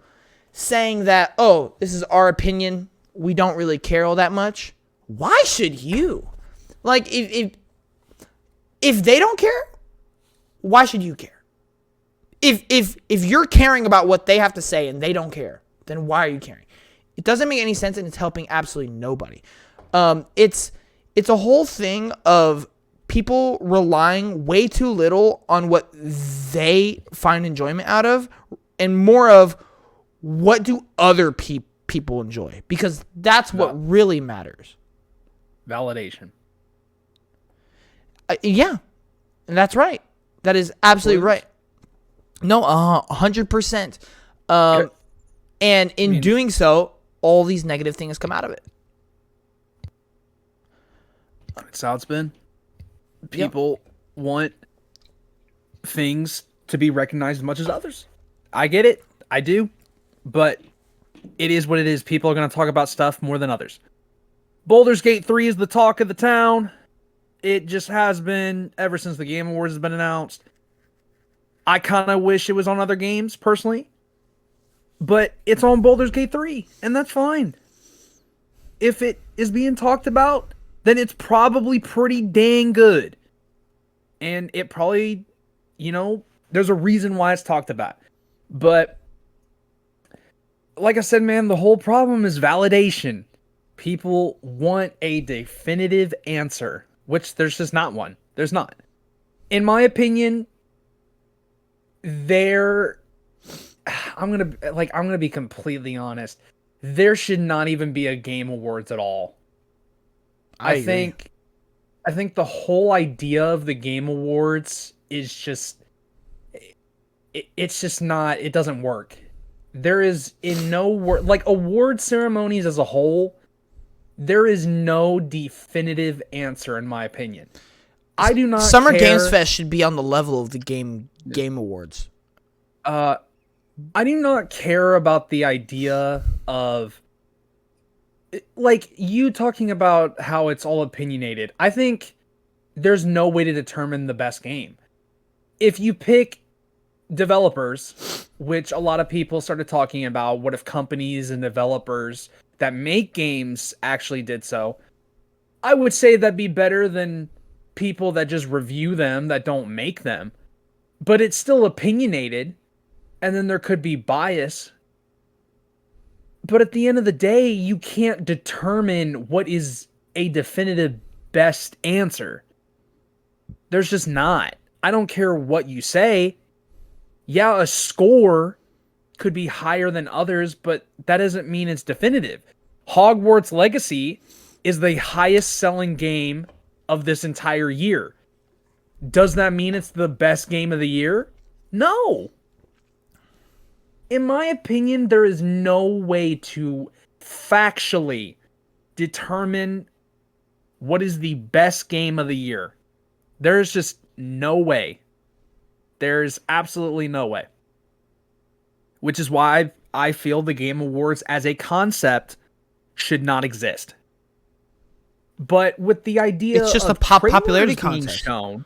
saying that, oh, this is our opinion, we don't really care all that much, why should you? Like, if they don't care, why should you care? If you're caring about what they have to say and they don't care, then why are you caring? It doesn't make any sense, and it's helping absolutely nobody. It's a whole thing of people relying way too little on what they find enjoyment out of, and more of what do other people enjoy, because that's what really matters. Validation. Yeah, and that's right. That is absolutely right. No, 100%. And in doing so, all these negative things come out of it. That's how it's been. People want things to be recognized as much as others. I get it. I do. But it is what it is. People are going to talk about stuff more than others. Baldur's Gate 3 is the talk of the town. It just has been ever since the Game Awards has been announced. I kind of wish it was on other games, personally. But it's on Baldur's Gate 3, and that's fine. If it is being talked about, then it's probably pretty dang good. And it probably, there's a reason why it's talked about. But, like I said, man, the whole problem is validation. People want a definitive answer, which there's just not one. There's not. In my opinion, I'm gonna be completely honest. There should not even be a Game Awards at all. I think the whole idea of the Game Awards is just it's just not, it doesn't work. There is award ceremonies as a whole, there is no definitive answer in my opinion. I do not Summer care. Games Fest should be on the level of the Game Awards. I do not care about the idea of, like, you talking about how it's all opinionated. I think there's no way to determine the best game. If you pick developers, which a lot of people started talking about, what if companies and developers that make games actually did so? I would say that'd be better than people that just review them that don't make them. But it's still opinionated, and then there could be bias. But at the end of the day, you can't determine what is a definitive best answer. There's just not. I don't care what you say. Yeah, a score could be higher than others, but that doesn't mean it's definitive. Hogwarts Legacy is the highest selling game of this entire year. Does that mean it's the best game of the year? No. In my opinion, there is no way to factually determine what is the best game of the year. There's just no way. There's absolutely no way. Which is why I feel the Game Awards as a concept should not exist. But with the idea it's just of a popularity contest shown,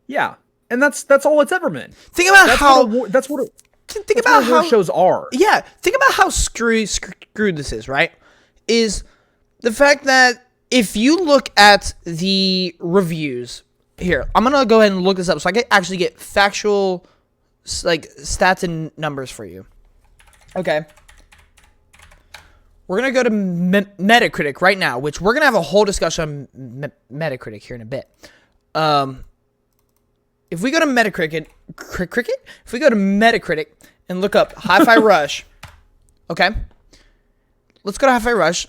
yeah, and that's all it's ever been. Think about how shows are. Yeah, think about how screwed this is, right? Is the fact that if you look at the reviews here, I'm gonna go ahead and look this up so I can actually get factual, like, stats and numbers for you. Okay. We're going to go to Metacritic right now, which we're going to have a whole discussion on Metacritic here in a bit. If we go to Metacritic, and look up Hi-Fi Rush, okay? Let's go to Hi-Fi Rush.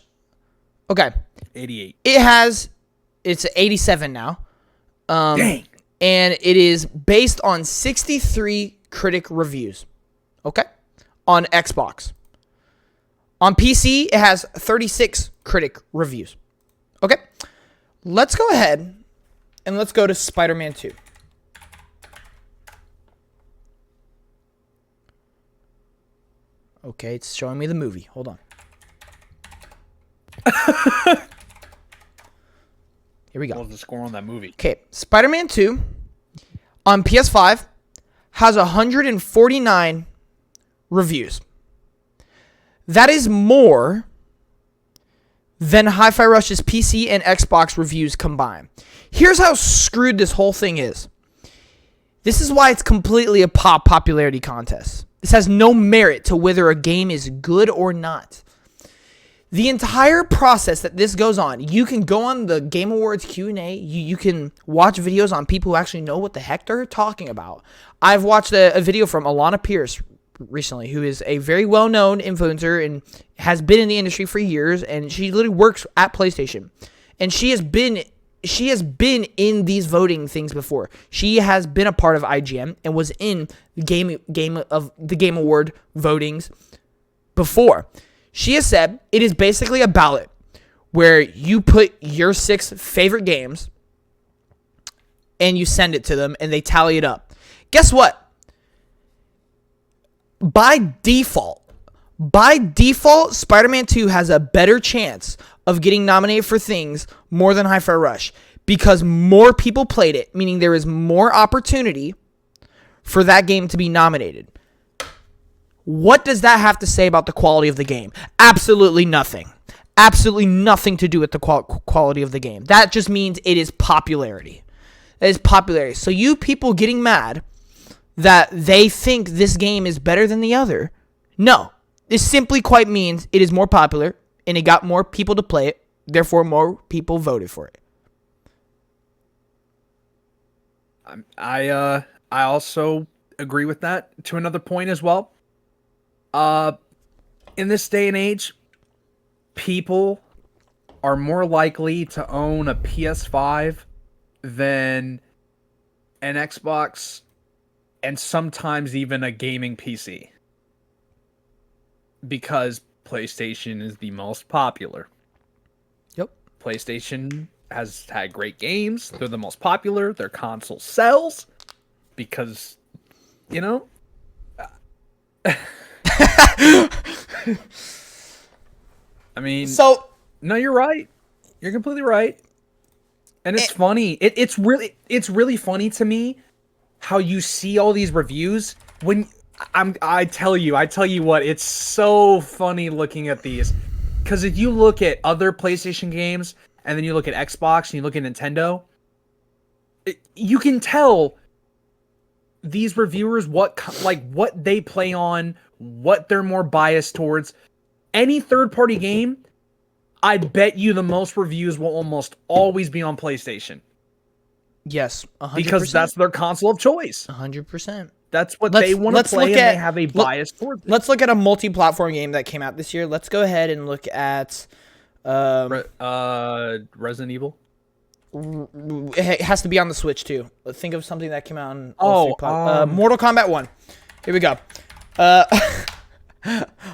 Okay. 88. It's 87 now. Dang. And it is based on 63 critic reviews, okay? On Xbox. On PC, it has 36 critic reviews. Okay? Let's go ahead and let's go to Spider-Man 2. Okay, it's showing me the movie. Hold on. Here we go. What was the score on that movie? Okay, Spider-Man 2 on PS5 has 149 reviews. That is more than Hi-Fi Rush's PC and Xbox reviews combined. Here's how screwed this whole thing is. This is why it's completely a popularity contest. This has no merit to whether a game is good or not. The entire process that this goes on, you can go on the Game Awards Q&A, you can watch videos on people who actually know what the heck they're talking about. I've watched a video from Alana Pierce recently, who is a very well-known influencer and has been in the industry for years, and she literally works at PlayStation. And she has been in these voting things before. She has been a part of IGN and was in the Game Award votings before. She has said it is basically a ballot where you put your 6 favorite games and you send it to them and they tally it up. Guess what? By default, Spider-Man 2 has a better chance of getting nominated for things more than Hi-Fi Rush because more people played it, meaning there is more opportunity for that game to be nominated. What does that have to say about the quality of the game? Absolutely nothing. Absolutely nothing to do with the quality of the game. That just means it is popularity. It is popularity. So you people getting mad that they think this game is better than the other, no. This simply quite means it is more popular and it got more people to play it. Therefore, more people voted for it. I also agree with that to another point as well. In this day and age, people are more likely to own a PS5 than an Xbox and sometimes even a gaming PC. Because PlayStation is the most popular. Yep. PlayStation has had great games. They're the most popular. Their console sells because, you know... I mean, so no, you're right. You're completely right. And it's funny. It's really funny to me how you see all these reviews when I tell you what, it's so funny looking at these. Because if you look at other PlayStation games and then you look at Xbox and you look at Nintendo, you can tell these reviewers what they play on, what they're more biased towards. Any third-party game, I bet you the most reviews will almost always be on PlayStation. Yes, 100%. Because that's their console of choice. 100%. That's what they want to play, and they have a bias towards it. Let's look at a multi-platform game that came out this year. Let's go ahead and look at... Resident Evil? It has to be on the Switch, too. Think of something that came out on all 3 platforms. Mortal Kombat 1. Here we go.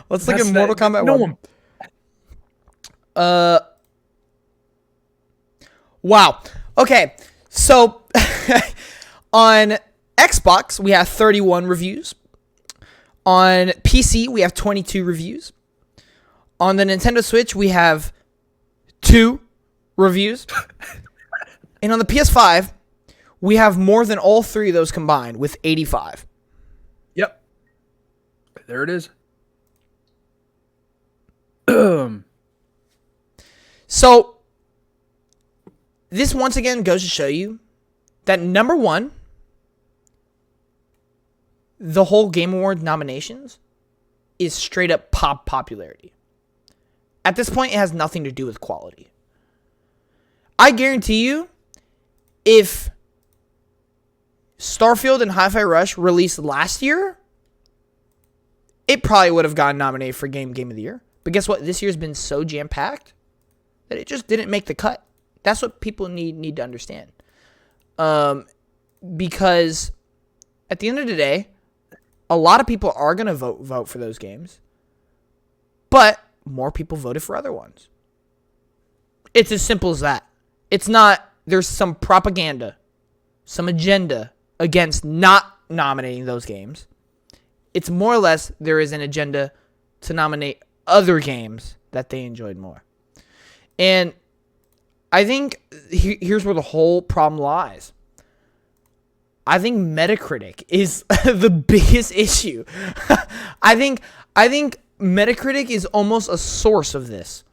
Let's look at Mortal Kombat 1. Wow. Okay. So on Xbox, we have 31 reviews. On PC, we have 22 reviews. On the Nintendo Switch, we have 2 reviews. And on the PS5, we have more than all 3 of those combined with 85. Yep. There it is. So, this once again goes to show you that number one, the whole Game Award nominations is straight up popularity. At this point, it has nothing to do with quality. I guarantee you, if Starfield and Hi-Fi Rush released last year, it probably would have gotten nominated for Game of the Year. But guess what? This year's been so jam-packed that it just didn't make the cut. That's what people need to understand. Because at the end of the day, a lot of people are going to vote for those games. But more people voted for other ones. It's as simple as that. It's not, there's some propaganda, some agenda against not nominating those games. It's more or less there is an agenda to nominate other games that they enjoyed more. And I think here's where the whole problem lies. I think Metacritic is the biggest issue. I think Metacritic is almost a source of this.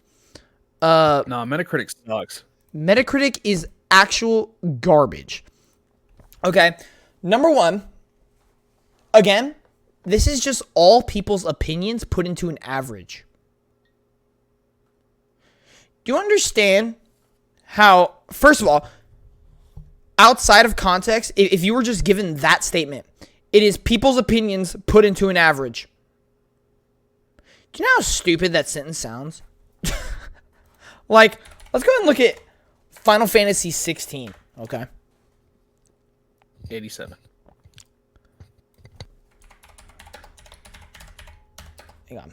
No, Metacritic sucks. Metacritic is actual garbage. Okay, number one, again, this is just all people's opinions put into an average. Do you understand how, first of all, outside of context, if you were just given that statement, it is people's opinions put into an average. Do you know how stupid that sentence sounds? Like, let's go ahead and look at Final Fantasy 16, okay? 87. Hang on.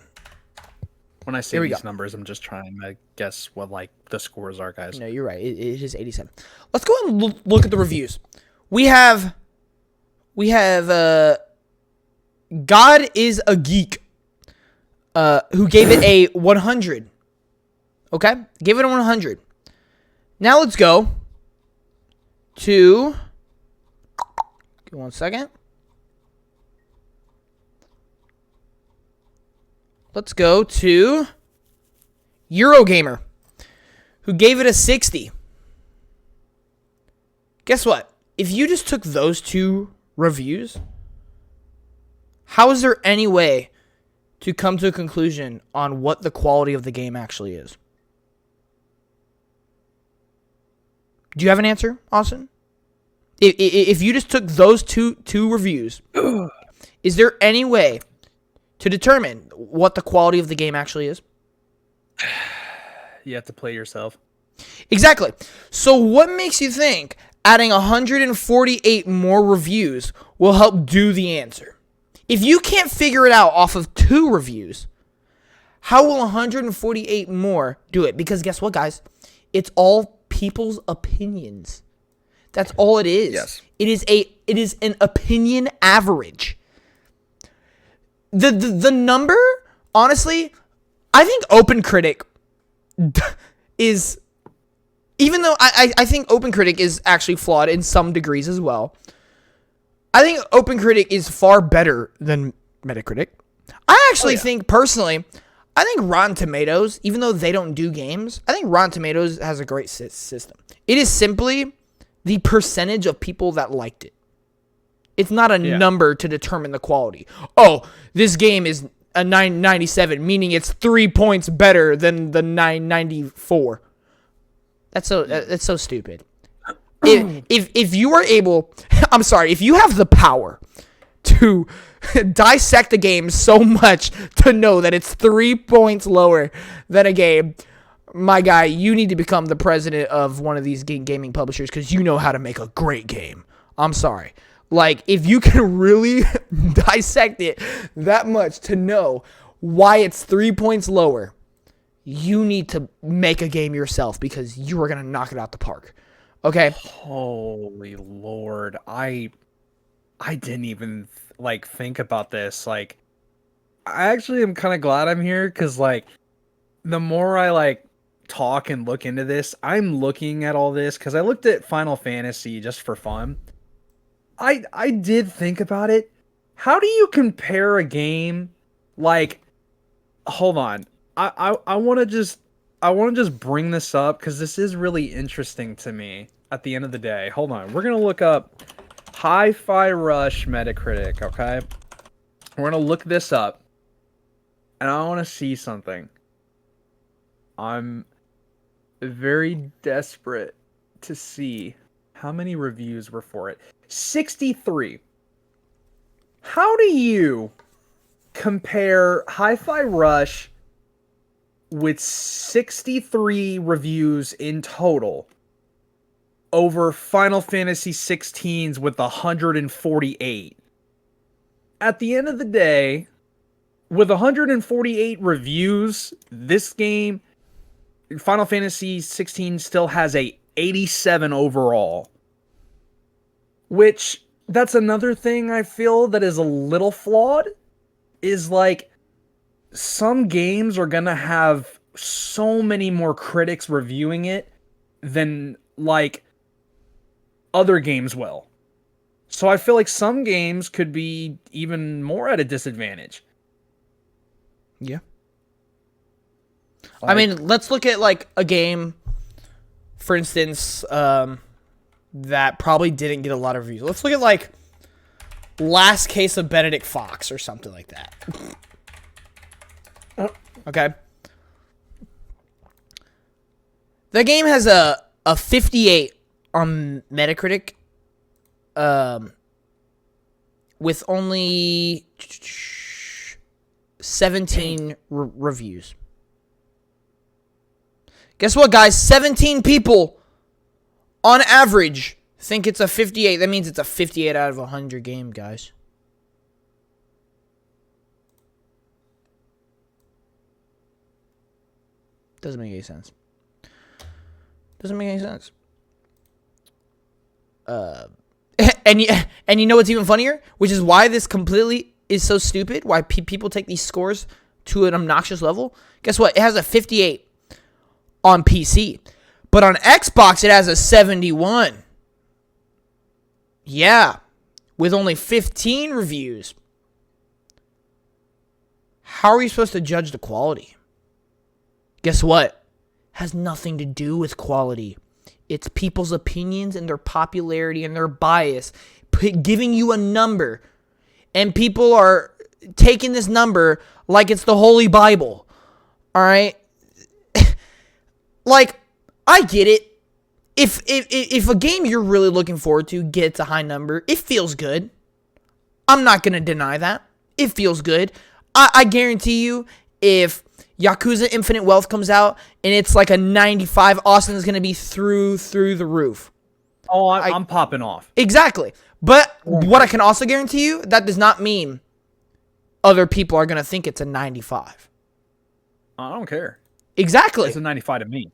When I say these numbers, I'm just trying to guess what like the scores are, guys. No, you're right. It is 87. Let's go ahead and look at the reviews. We have God is a Geek, who gave it a 100. Okay? Gave it a 100. Now let's go to... Give me 1 second. Let's go to Eurogamer, who gave it a 60. Guess what? If you just took those two reviews, how is there any way to come to a conclusion on what the quality of the game actually is? Do you have an answer, Austin? If you just took those two reviews, is there any way to determine what the quality of the game actually is? You have to play yourself. Exactly. So what makes you think adding 148 more reviews will help do the answer? If you can't figure it out off of 2 reviews, how will 148 more do it? Because guess what, guys? It's all people's opinions. That's all it is. Yes. It is an opinion average. The number, honestly, I think OpenCritic is, even though I think OpenCritic is actually flawed in some degrees as well, I think OpenCritic is far better than Metacritic. I actually think, personally, I think Rotten Tomatoes, even though they don't do games, I think Rotten Tomatoes has a great system. It is simply the percentage of people that liked it. It's not a number to determine the quality. Oh, this game is a 997, meaning it's 3 points better than the 994. That's so stupid. If you are able, I'm sorry, if you have the power to dissect a game so much to know that it's 3 points lower than a game, my guy, you need to become the president of one of these gaming publishers because you know how to make a great game. I'm sorry. Like, if you can really dissect it that much to know why it's 3 points lower, you need to make a game yourself because you are going to knock it out the park. Okay? Holy Lord. I didn't even, think about this. I actually am kind of glad I'm here because, the more I, talk and look into this, I'm looking at all this because I looked at Final Fantasy just for fun. I did think about it. How do you compare a game hold on. I want to just bring this up because this is really interesting to me at the end of the day. Hold on. We're going to look up Hi-Fi Rush Metacritic, okay? We're going to look this up. And I want to see something. I'm very desperate to see how many reviews were for it. 63. How do you compare Hi-Fi Rush with 63 reviews in total over Final Fantasy 16's with 148? At the end of the day, with 148 reviews, this game, Final Fantasy 16, still has a 87 overall. Which, that's another thing I feel that is a little flawed. Is some games are gonna have so many more critics reviewing it than like other games will. So I feel like some games could be even more at a disadvantage. Yeah. I mean, let's look at like a game, for instance, that probably didn't get a lot of reviews. Let's look at like Last Case of Benedict Fox or something like that. Okay. The game has a 58 on Metacritic, with only 17 reviews. Guess what, guys? 17 people on average think it's a 58. That means it's a 58 out of 100 game, guys. Doesn't make any sense. Doesn't make any sense. And you know what's even funnier? Which is why this completely is so stupid. Why people take these scores to an obnoxious level. Guess what? It has a 58 on PC. But on Xbox, it has a 71. Yeah. With only 15 reviews. How are you supposed to judge the quality? Guess what? Has nothing to do with quality. It's people's opinions and their popularity and their bias giving you a number. And people are taking this number like it's the Holy Bible. All right? Like, I get it. If a game you're really looking forward to gets a high number, it feels good. I'm not going to deny that. It feels good. I guarantee you, if Yakuza Infinite Wealth comes out and it's like a 95, Austin's going to be through the roof. Oh, I'm popping off. Exactly. But what I can also guarantee you, that does not mean other people are going to think it's a 95. I don't care. Exactly. It's a 95 to me.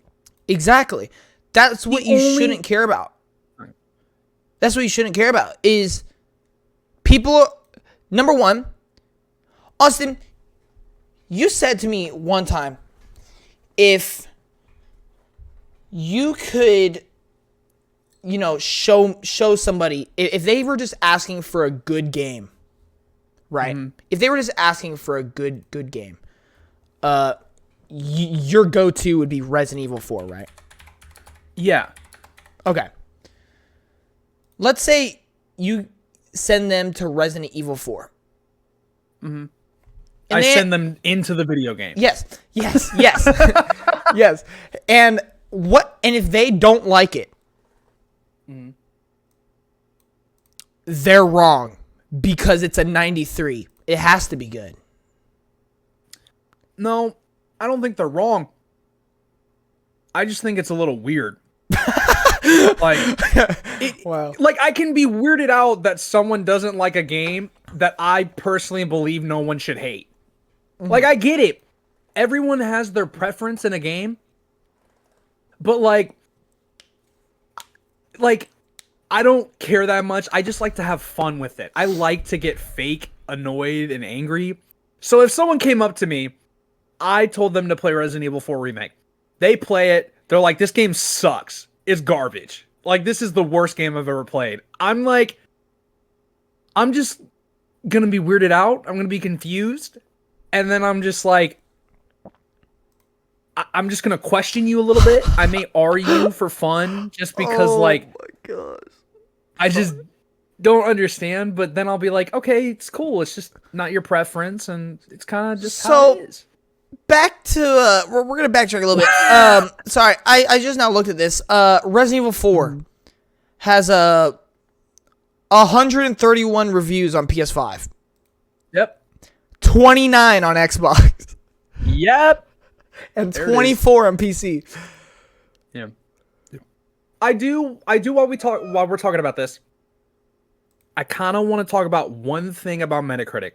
Exactly. That's what you shouldn't care about. That's what you shouldn't care about is people. Number one, Austin, you said to me one time, if you could, show somebody, if they were just asking for a good game, right? Mm-hmm. If they were just asking for a good game, your go-to would be Resident Evil 4, right? Yeah. Okay. Let's say you send them to Resident Evil 4. Mm-hmm. I send them into the video game. Yes. Yes. And if they don't like it, mm-hmm, they're wrong because it's a 93. It has to be good. No, I don't think they're wrong. I just think it's a little weird. Wow. Like, I can be weirded out that someone doesn't like a game that I personally believe no one should hate. Mm-hmm. Like, I get it. Everyone has their preference in a game. But, like, I don't care that much. I just like to have fun with it. I like to get fake annoyed and angry. So if someone came up to me, I told them to play Resident Evil 4 Remake. They play it. They're like, this game sucks. It's garbage. Like, this is the worst game I've ever played. I'm like, I'm just gonna be weirded out. I'm gonna be confused. And then I'm just like, I'm just gonna question you a little bit. I may argue for fun just because, my gosh, I just don't understand. But then I'll be like, okay, it's cool. It's just not your preference, and it's kind of just how it is. Back to we're gonna backtrack a little bit. Sorry, I just now looked at this. Resident Evil 4 has 131 reviews on PS5. Yep. 29 on Xbox. Yep. And 24 on PC. Yeah. I do while we're talking about this. I kind of want to talk about one thing about Metacritic.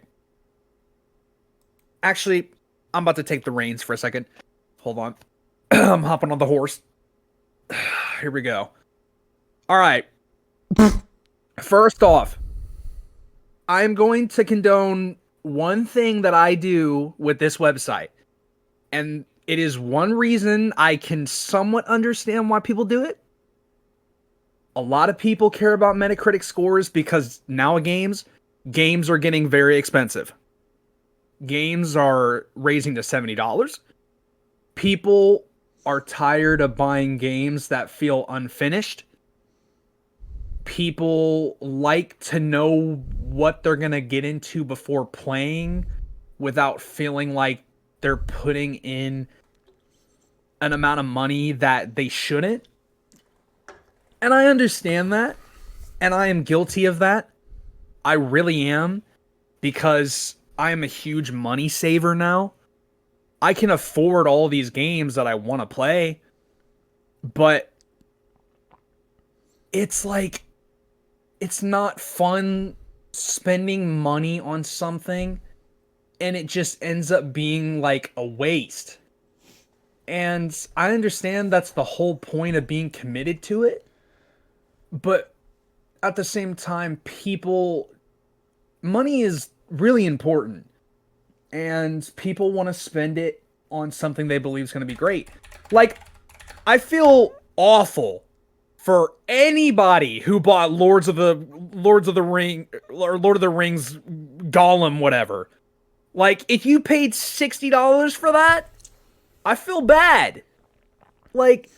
Actually, I'm about to take the reins for a second. Hold on. I'm hopping on the horse. Here we go. All right. First off, I'm going to condone one thing that I do with this website, and it is one reason I can somewhat understand why people do it. A lot of people care about Metacritic scores because games are getting very expensive. Games are raising to $70. People are tired of buying games that feel unfinished. People like to know what they're going to get into before playing without feeling like they're putting in an amount of money that they shouldn't. And I understand that. And I am guilty of that. I really am. Because I am a huge money saver now. I can afford all these games that I want to play. But it's like, it's not fun spending money on something and it just ends up being like a waste. And I understand that's the whole point of being committed to it. But at the same time, money is really important. And people want to spend it on something they believe is going to be great. Like, I feel awful for anybody who bought Lord of the Rings Gollum, whatever. Like, if you paid $60 for that, I feel bad. Like,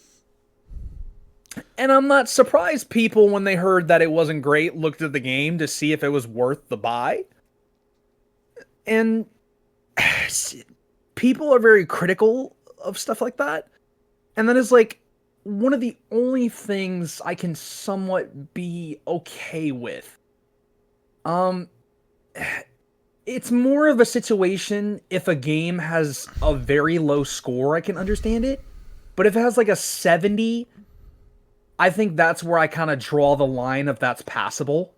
and I'm not surprised people, when they heard that it wasn't great, looked at the game to see if it was worth the buy. And people are very critical of stuff like that. And that is like one of the only things I can somewhat be okay with. It's more of a situation if a game has a very low score, I can understand it. But if it has like a 70, I think that's where I kind of draw the line of that's passable.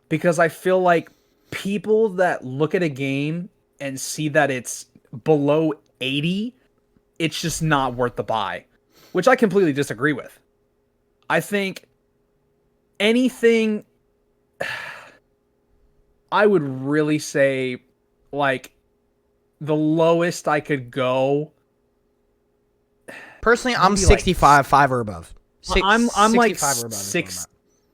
Because I feel like people that look at a game and see that it's below 80, it's just not worth the buy. Which I completely disagree with. I think anything, I would really say, like, the lowest I could go. Personally, I'm 65, 5 or above. I'm like 6.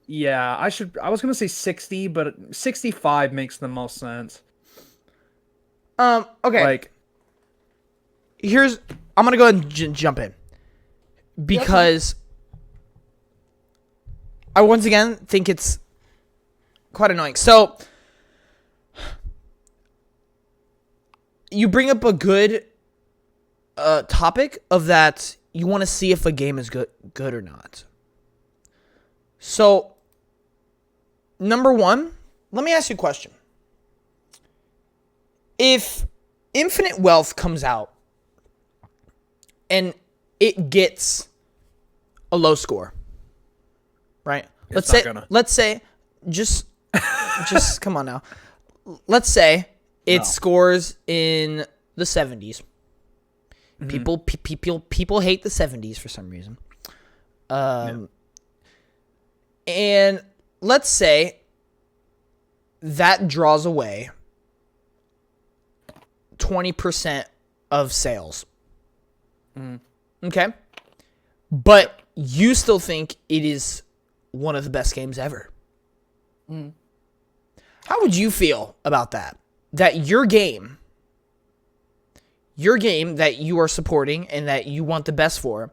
Yeah, I was gonna say 60, but 65 makes the most sense. Okay. Like, I'm gonna go ahead and jump in. Because I once again think it's quite annoying. So you bring up a good topic of that you want to see if a game is good or not. So number one, let me ask you a question. If Infinite Wealth comes out and it gets a low score, right? Let's say just come on now. Let's say it scores in the 70s. Mm-hmm. People hate the 70s for some reason. And let's say that draws away 20% of sales. Mm. Okay? But you still think it is one of the best games ever. Mm. How would you feel about that? That your game that you are supporting and that you want the best for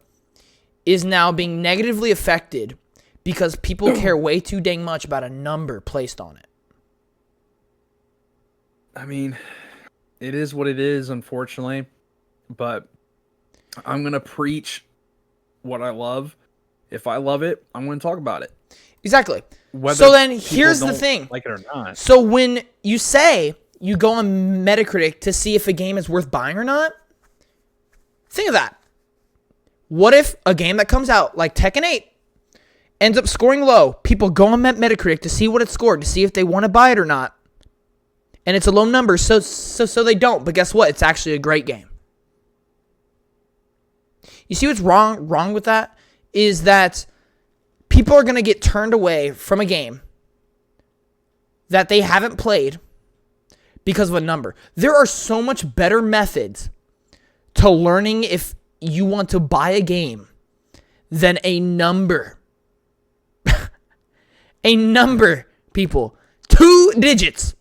is now being negatively affected because people care way too dang much about a number placed on it. I mean, it is what it is, unfortunately. But I'm going to preach what I love. If I love it, I'm going to talk about it. Exactly. So then here's the thing. Like it or not. So when you say you go on Metacritic to see if a game is worth buying or not, think of that. What if a game that comes out like Tekken 8 ends up scoring low? People go on Metacritic to see what it scored, to see if they want to buy it or not. And it's a low number, so they don't. But guess what? It's actually a great game. You see what's wrong with that? Is that people are going to get turned away from a game that they haven't played because of a number. There are so much better methods to learning if you want to buy a game than a number. A number, people. 2 digits.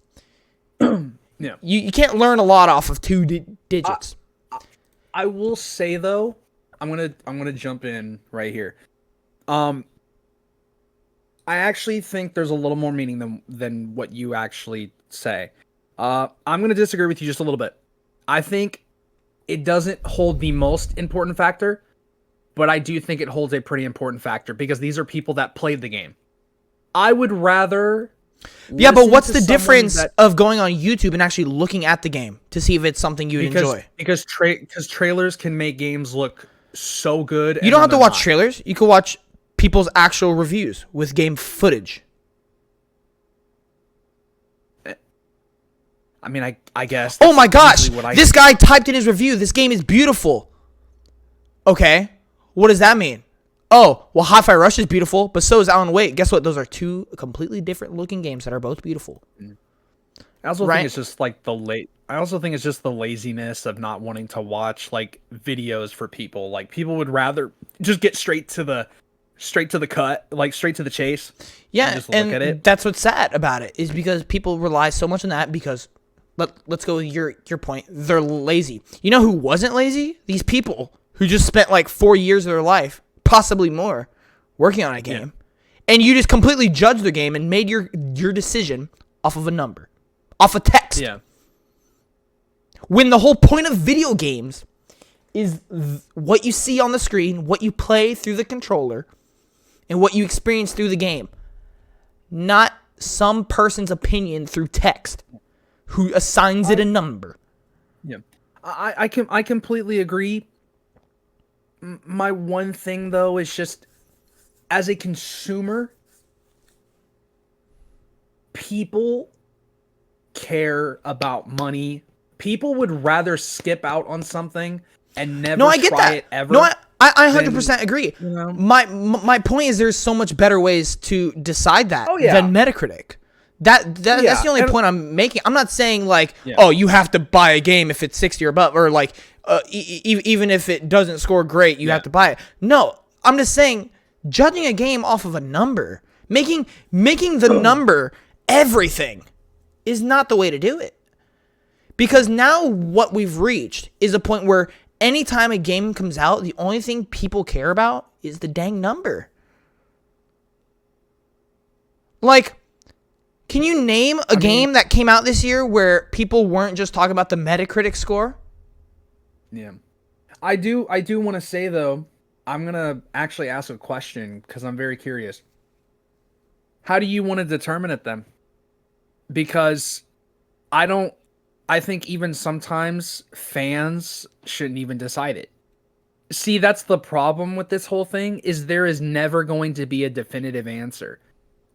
Yeah. You can't learn a lot off of 2 digits. I will say though, I'm gonna jump in right here. I actually think there's a little more meaning than what you actually say. I'm gonna disagree with you just a little bit. I think it doesn't hold the most important factor, but I do think it holds a pretty important factor because these are people that played the game. I would rather. Yeah, but what's the difference of going on YouTube and actually looking at the game to see if it's something you enjoy? Because trailers can make games look so good. You don't have to watch trailers. You can watch people's actual reviews with game footage. I mean, I guess. Oh my gosh! This guy typed in his review, this game is beautiful. Okay, what does that mean? Oh, well, Hi-Fi Rush is beautiful, but so is Alan Wake. Guess what? Those are 2 completely different looking games that are both beautiful. I also think it's just like I also think it's just the laziness of not wanting to watch like videos for people. Like people would rather just get straight to the cut, like straight to the chase. Yeah, just look at it. That's what's sad about it is because people rely so much on that because let's go with your point. They're lazy. You know who wasn't lazy? These people who just spent like 4 years of their life, possibly more, working on a game, and you just completely judged the game and made your decision off of a number, off of text. Yeah. When the whole point of video games is what you see on the screen, what you play through the controller, and what you experience through the game, not some person's opinion through text who assigns it a number. Yeah. I completely agree. My one thing though is just as a consumer, people care about money. People would rather skip out on something and never try it ever. No, I 100% agree. You know? My point is there's so much better ways to decide that than Metacritic. That's the only point I'm making. I'm not saying like, oh, you have to buy a game if it's 60 or above, or like even if it doesn't score great, you have to buy it. No, I'm just saying judging a game off of a number, making the number everything is not the way to do it. Because now what we've reached is a point where anytime a game comes out, the only thing people care about is the dang number. Like, can you name a game that came out this year where people weren't just talking about the Metacritic score? Yeah. I do want to say, though, I'm going to actually ask a question because I'm very curious. How do you want to determine it then? Because I think even sometimes fans shouldn't even decide it. See, that's the problem with this whole thing is there is never going to be a definitive answer.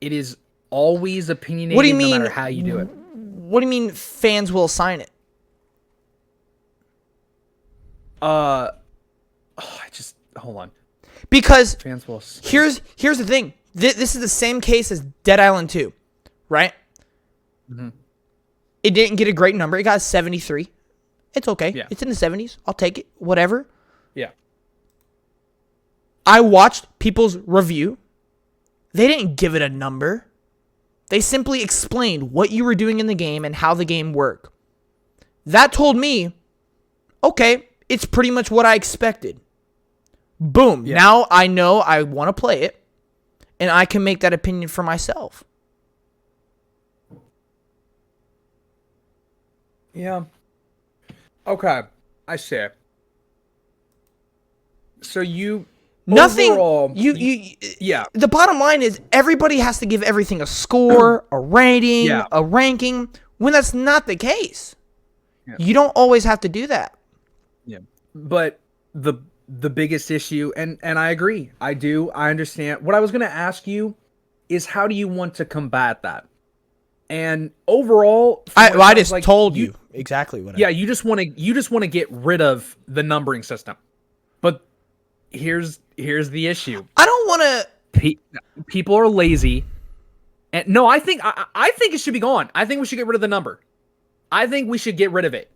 It is always opinionated. What do you mean? No matter how you do it. What do you mean fans will assign it? Hold on. Because fans will. Here's the thing. This is the same case as Dead Island 2, right? Mm-hmm. It didn't get a great number. It got a 73. It's okay. Yeah. It's in the 70s. I'll take it. Whatever. Yeah. I watched people's review. They didn't give it a number. They simply explained what you were doing in the game and how the game worked. That told me, okay, it's pretty much what I expected. Boom. Yeah. Now I know I want to play it, and I can make that opinion for myself. Yeah. Okay. I see it. So nothing. Overall, yeah. The bottom line is everybody has to give everything a score, a rating, a ranking. When that's not the case, you don't always have to do that. Yeah. But the biggest issue, and I agree. I understand. What I was going to ask you is how do you want to combat that? And overall, I just told you exactly what. You just want to get rid of the numbering system. But here's the issue. I don't want to. People are lazy, and no, I think it should be gone. I think we should get rid of the number. I think we should get rid of it.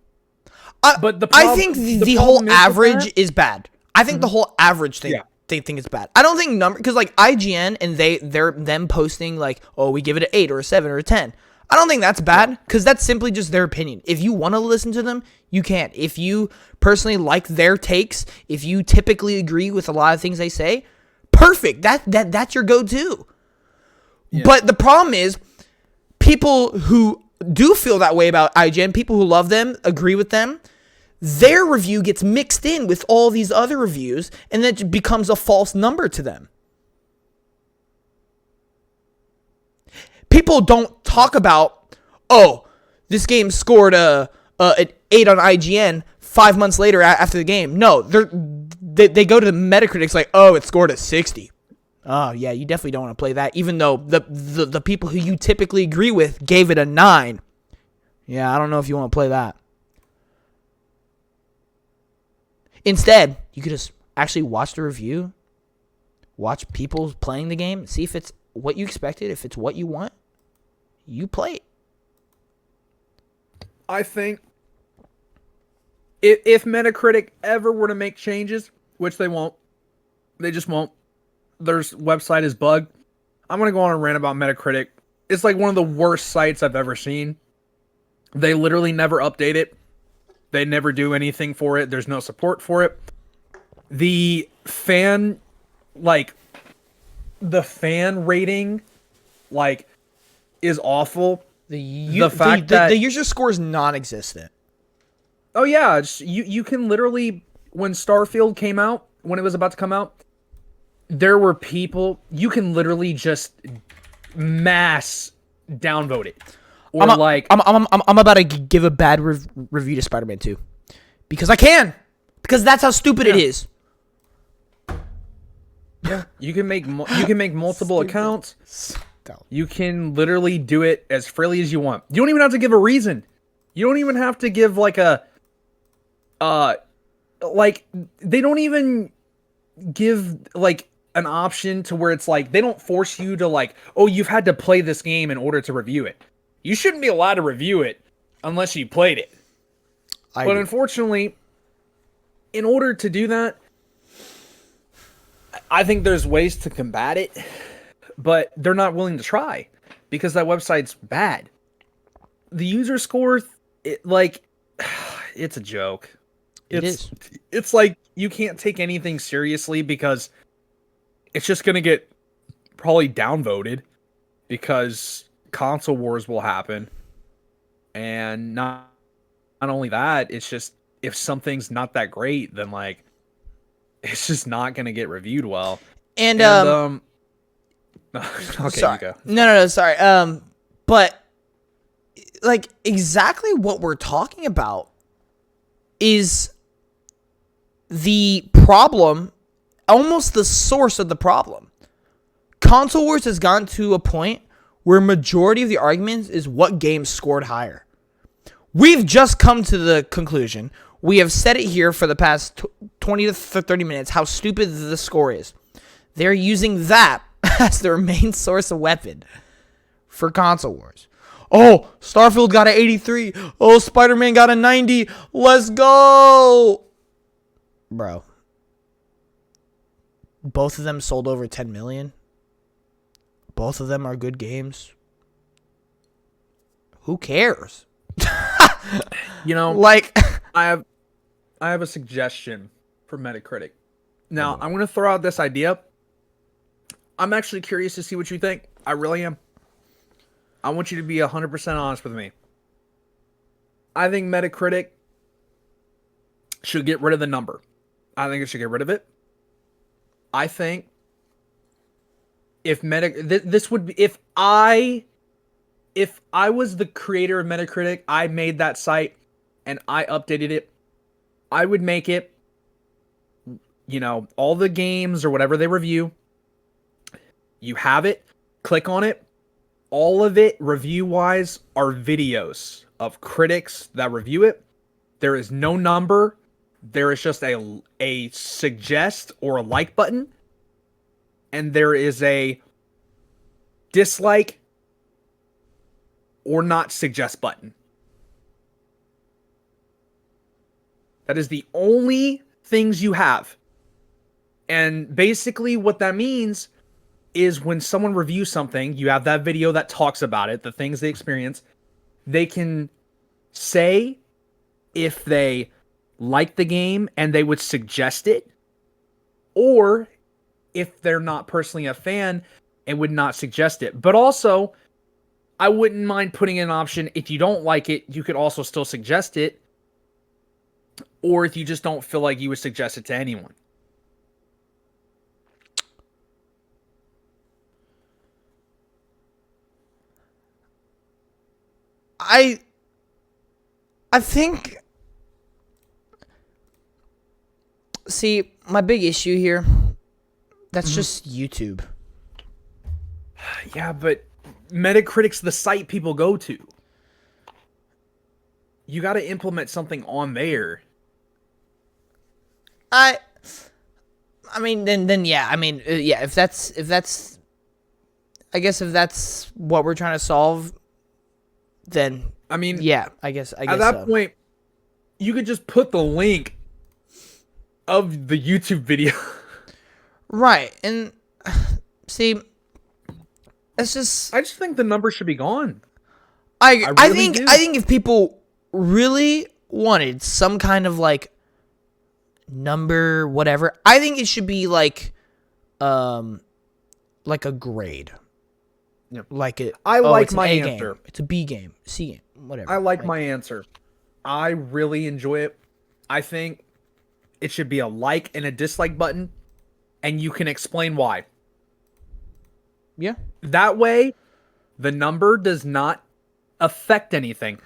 But I think the whole problem is with average that- is bad. I think the whole average thing Yeah. they think is bad. I don't think number because like IGN and they're them posting like, oh, we give it an 8 or a 7 or a 10. I don't think that's bad because that's simply just their opinion. If you want to listen to them, you can. If you personally like their takes, if you typically agree with a lot of things they say, perfect. That's your go-to. But the problem is people who do feel that way about IGN, people who love them, agree with them, their review gets mixed in with all these other reviews and then it becomes a false number to them. People don't talk about, oh, this game scored an 8 on IGN 5 months later after the game. No, they go to the Metacritic's like, oh, it scored a 60. Oh, yeah, you definitely don't want to play that, even though the people who you typically agree with gave it a 9. Yeah, I don't know if you want to play that. Instead, you could just actually watch the review, watch people playing the game, see if it's what you expected, if it's what you want, you play it. I think if Metacritic ever were to make changes, which they won't, they just won't. Their website is bugged. I'm going to go on a rant about Metacritic. It's like one of the worst sites I've ever seen. They literally never update it. They never do anything for it. There's no support for it. The fan rating, is awful. The user score is non-existent. Oh yeah, you can literally, when Starfield came out, when it was about to come out, there were people, you can literally just mass downvote it. Or I'm about to give a bad review to Spider-Man 2 because I can, because that's how stupid it is. Yeah, you can make multiple accounts. You can literally do it as freely as you want. You don't even have to give a reason. You don't even have to give they don't even give an option to where it's like they don't force you to oh, you've had to play this game in order to review it. You shouldn't be allowed to review it unless you played it. But unfortunately, in order to do that, I think there's ways to combat it, but they're not willing to try because that website's bad. The user score, it's a joke. It's like you can't take anything seriously because it's just going to get probably downvoted because console wars will happen. And not only that, it's just if something's not that great, then it's just not going to get reviewed well. And okay, sorry. you go. No, sorry. But exactly what we're talking about is the problem, almost the source of the problem. Console Wars has gotten to a point where majority of the arguments is what games scored higher. We've just come to the conclusion. We have said it here for the past 20 to 30 minutes how stupid the score is. They're using that as their main source of weapon for Console Wars. Oh, Starfield got an 83. Oh, Spider-Man got a 90. Let's go. Bro. Both of them sold over 10 million. Both of them are good games. Who cares? I have a suggestion for Metacritic. Now, I'm going to throw out this idea. I'm actually curious to see what you think. I really am. I want you to be 100% honest with me. I think Metacritic should get rid of the number. I think it should get rid of it. I think if this would be if I was the creator of Metacritic, I made that site and I updated it, I would make it, all the games or whatever they review, you have it, click on it, all of it review-wise are videos of critics that review it. There is no number. There is just a suggest or a like button. And there is a dislike or not suggest button. That is the only things you have. And basically what that means is when someone reviews something, you have that video that talks about it, the things they experience. They can say if they like the game and they would suggest it, or if they're not personally a fan and would not suggest it. But also, I wouldn't mind putting in an option, if you don't like it, you could also still suggest it, or if you just don't feel like you would suggest it to anyone. I think, see, my big issue here, that's just YouTube. Yeah, but Metacritic's the site people go to. You got to implement something on there. I mean, then yeah. I mean, yeah. If that's, I guess if that's what we're trying to solve, then I mean, yeah. I guess at that point, you could just put the link of the YouTube video. Right, and see, it's just I just think the number should be gone. I really think do. I think if people really wanted some kind of like number, whatever, I think it should be like a grade. Yep. Like it. I like it's an my A answer. Game. It's a B game, C game, whatever. I like my answer. I really enjoy it. I think it should be a like and a dislike button, and you can explain why. Yeah. That way, the number does not affect anything.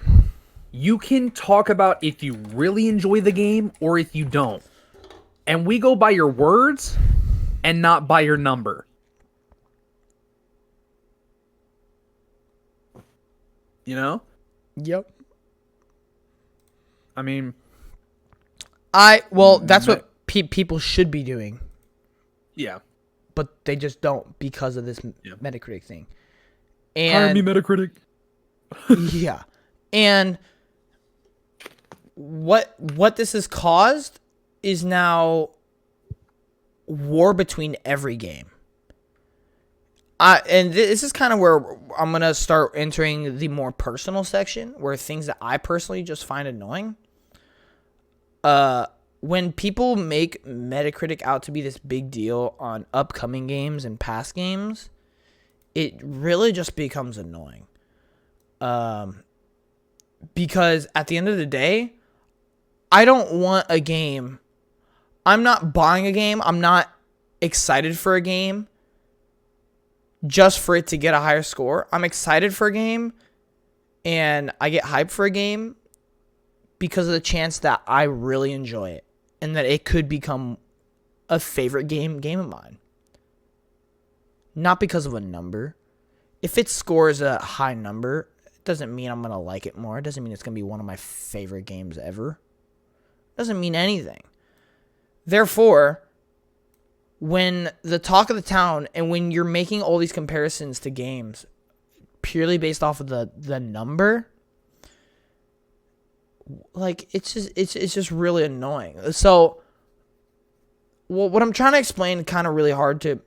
You can talk about if you really enjoy the game or if you don't. And we go by your words and not by your number. You know? Yep. I mean, that's what people should be doing, yeah. but they just don't because of this Metacritic thing. Hire me, And Metacritic. yeah, and what this has caused is now war between every game. And this is kind of where I'm gonna start entering the more personal section, where things that I personally just find annoying. When people make Metacritic out to be this big deal on upcoming games and past games, it really just becomes annoying. Because at the end of the day, I don't want a game. I'm not buying a game. I'm not excited for a game just for it to get a higher score. I'm excited for a game and I get hyped for a game because of the chance that I really enjoy it and that it could become a favorite game of mine. Not because of a number. If it scores a high number, it doesn't mean I'm going to like it more. It doesn't mean it's going to be one of my favorite games ever. It doesn't mean anything. Therefore, when the talk of the town and when you're making all these comparisons to games purely based off of the number, like it's just really annoying. So what I'm trying to explain, kind of really hard to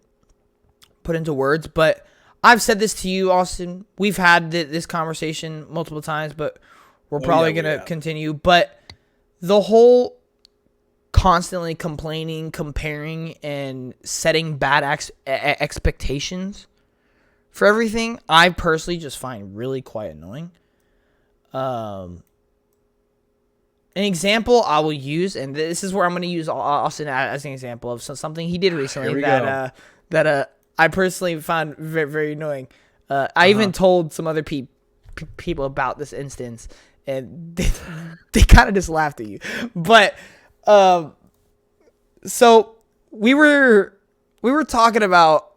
put into words, but I've said this to you, Austin. We've had this conversation multiple times, but we're probably going to continue. But the whole constantly complaining, comparing, and setting bad expectations for everything, I personally just find really quite annoying. An example I will use, and this is where I'm going to use Austin as an example of something he did recently that I personally found very, very annoying. I even told some other people about this instance, and they kind of just laughed at you. But so we were talking about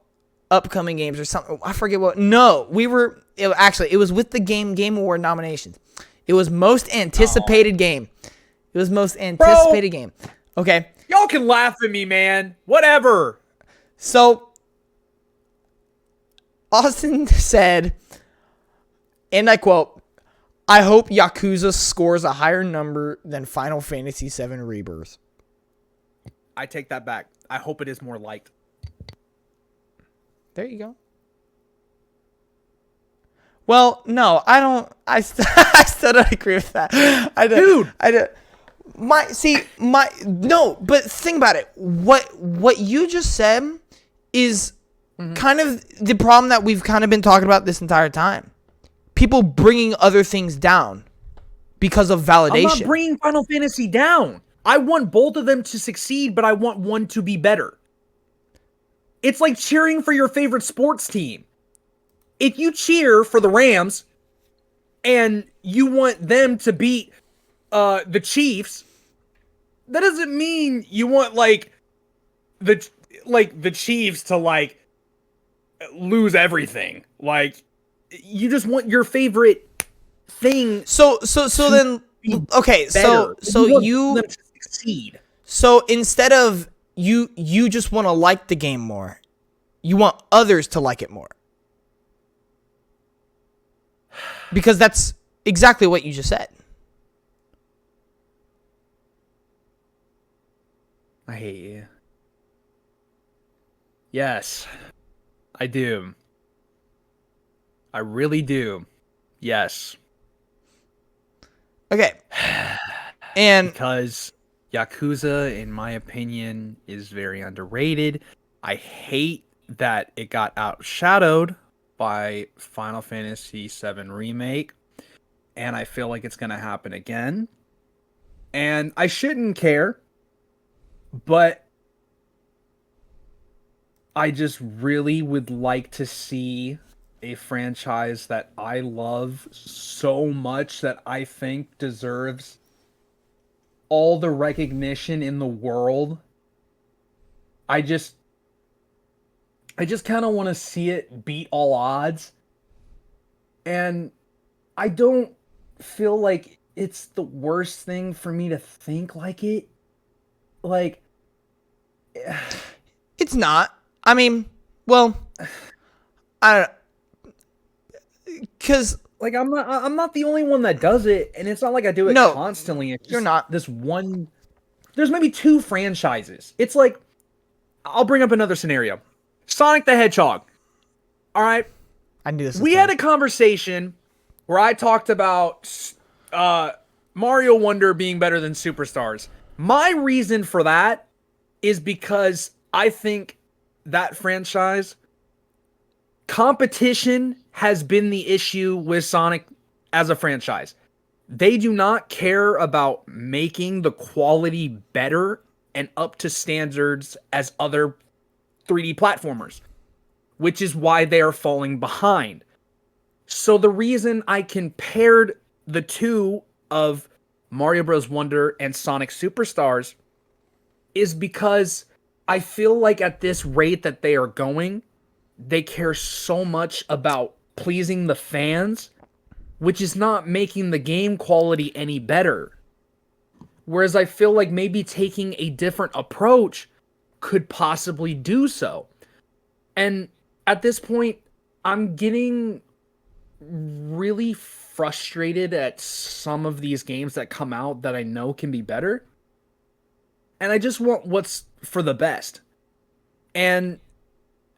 upcoming games or something. I forget what. No, it was with the Game Award nominations. It was most anticipated game. It was most anticipated game. Okay. Y'all can laugh at me, man. Whatever. So Austin said, and I quote, I hope Yakuza scores a higher number than Final Fantasy VII Rebirth. I take that back. I hope it is more liked. There you go. Well, no, I don't. I still don't agree with that. Dude! No, but think about it. What you just said is kind of the problem that we've kind of been talking about this entire time. People bringing other things down because of validation. I'm not bringing Final Fantasy down. I want both of them to succeed, but I want one to be better. It's like cheering for your favorite sports team. If you cheer for the Rams and you want them to beat the Chiefs, that doesn't mean you want the Chiefs to lose everything. You just want your favorite thing. So then okay, better. so you want them to succeed. So instead of you just want to like the game more, you want others to like it more. Because that's exactly what you just said. I hate you. Yes, I do. I really do. Yes. Okay. And because Yakuza, in my opinion, is very underrated. I hate that it got outshadowed by Final Fantasy VII Remake. And I feel like it's going to happen again. And I shouldn't care. But I just really would like to see a franchise that I love so much that I think deserves all the recognition in the world. I just kind of want to see it beat all odds. And I don't feel like it's the worst thing for me to think like it. It's not. I mean, well, I don't. Because I'm not the only one that does it, and it's not like I do it constantly. It's you're not. This one. There's maybe two franchises. It's like, I'll bring up another scenario. Sonic the Hedgehog. All right. I knew this. We had a conversation where I talked about Mario Wonder being better than Superstars. My reason for that is because I think that franchise competition has been the issue with Sonic as a franchise. They do not care about making the quality better and up to standards as other 3D platformers, which is why they are falling behind. So the reason I compared the two of Mario Bros. Wonder and Sonic Superstars is because I feel like at this rate that they are going, they care so much about pleasing the fans, which is not making the game quality any better. Whereas I feel like maybe taking a different approach could possibly do so. And at this point, I'm getting really frustrated at some of these games that come out that I know can be better. And I just want what's for the best. And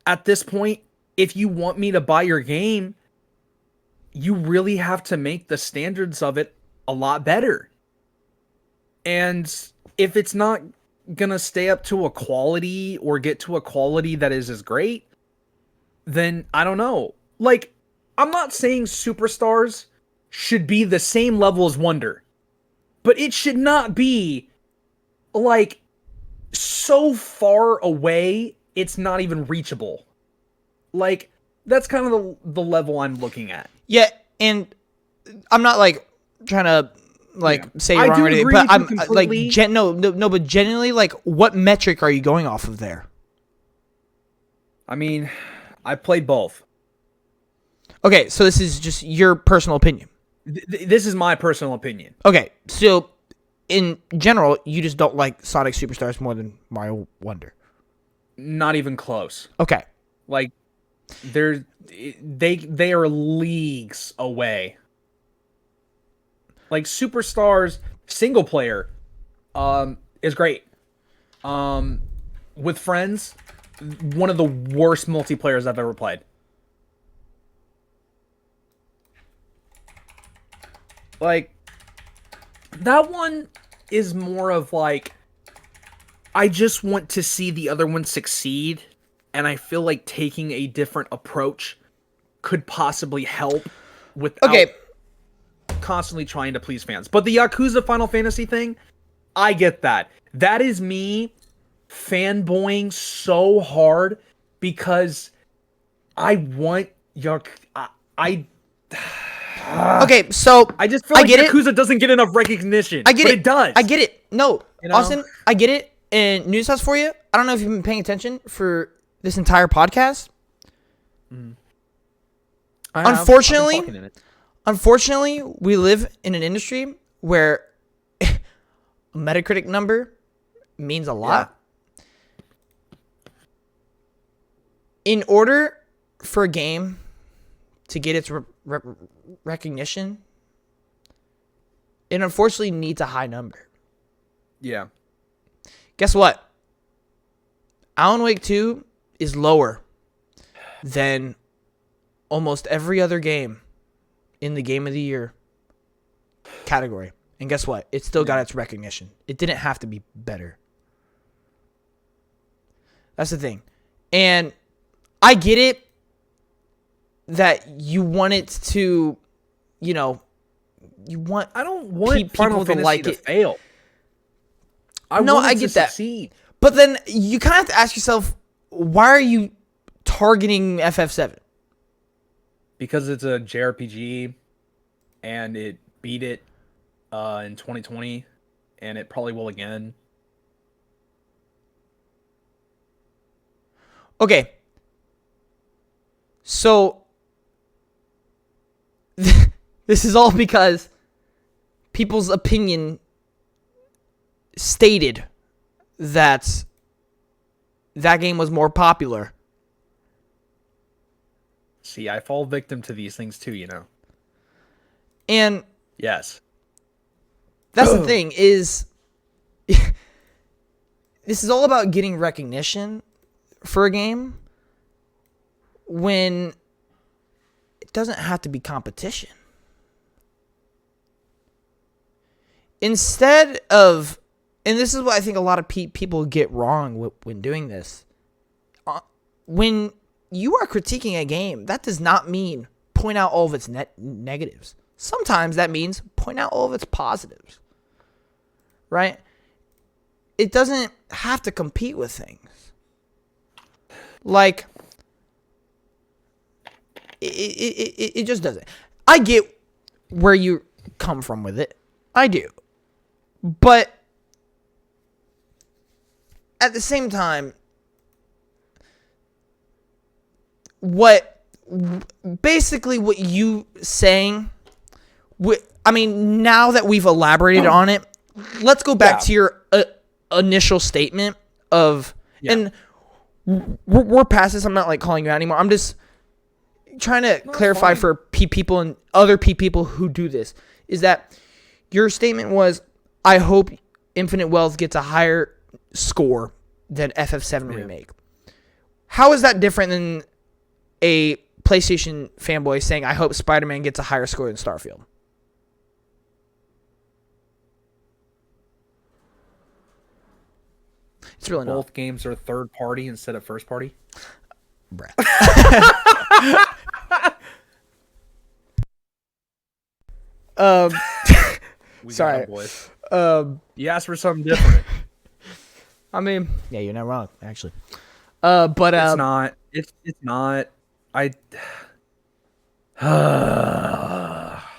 at this point, if you want me to buy your game, you really have to make the standards of it a lot better. And if it's not gonna stay up to a quality or get to a quality that is as great, then I don't know. I'm not saying Superstars should be the same level as Wonder, but it should not be so far away it's not even reachable. That's kind of the level I'm looking at. Yeah, and I'm not trying to say you're wrong or anything, but I'm but genuinely, what metric are you going off of there? I mean, I played both. Okay, so this is just your personal opinion. This is my personal opinion. Okay, so in general, you just don't like Sonic Superstars more than Mario Wonder. Not even close. Okay. They are leagues away. Like Superstars single player is great. With friends, one of the worst multiplayers I've ever played. Like, that one is more of like, I just want to see the other one succeed, and I feel like taking a different approach could possibly help without constantly trying to please fans. But the Yakuza Final Fantasy thing, I get that. That is me fanboying so hard because I want Okay, so I just feel like Yakuza doesn't get enough recognition. I get but it. It does. I get it. No, you know? Austin, I get it. And news house for you. I don't know if you've been paying attention for this entire podcast. Unfortunately, we live in an industry where a Metacritic number means a lot. Yeah. In order for a game to get its recognition, it unfortunately needs a high number. Yeah. Guess what? Alan Wake 2 is lower than almost every other game in the Game of the Year category. And guess what? It still got its recognition. It didn't have to be better. That's the thing. And I get it that you want it to, you know, I don't want people to like it. Fail. I get that. Succeed. But then you kind of have to ask yourself, why are you targeting FF7? Because it's a JRPG, and it beat it in 2020, and it probably will again. Okay. So this is all because people's opinion stated that game was more popular. See, I fall victim to these things too, you know. And yes. That's the thing is this is all about getting recognition for a game when it doesn't have to be competition. Instead of, and this is what I think a lot of people get wrong when doing this. When you are critiquing a game, that does not mean point out all of its negatives. Sometimes that means point out all of its positives. Right? It doesn't have to compete with things. Like, it just doesn't. I get where you come from with it. I do. But at the same time, what you saying, I mean, now that we've elaborated on it, let's go back to your initial statement of, and we're past this. I'm not like calling you out anymore. I'm just trying to clarify for people and other people who do this, is that your statement was, I hope Infinite Wealth gets a higher score than FF7 Remake. How is that different than a PlayStation fanboy saying, I hope Spider-Man gets a higher score than Starfield? It's really both games are third party instead of first party. Bruh. Sorry. Boys. You asked for something different. I mean, yeah, you're not wrong, actually. But it's not. It's not.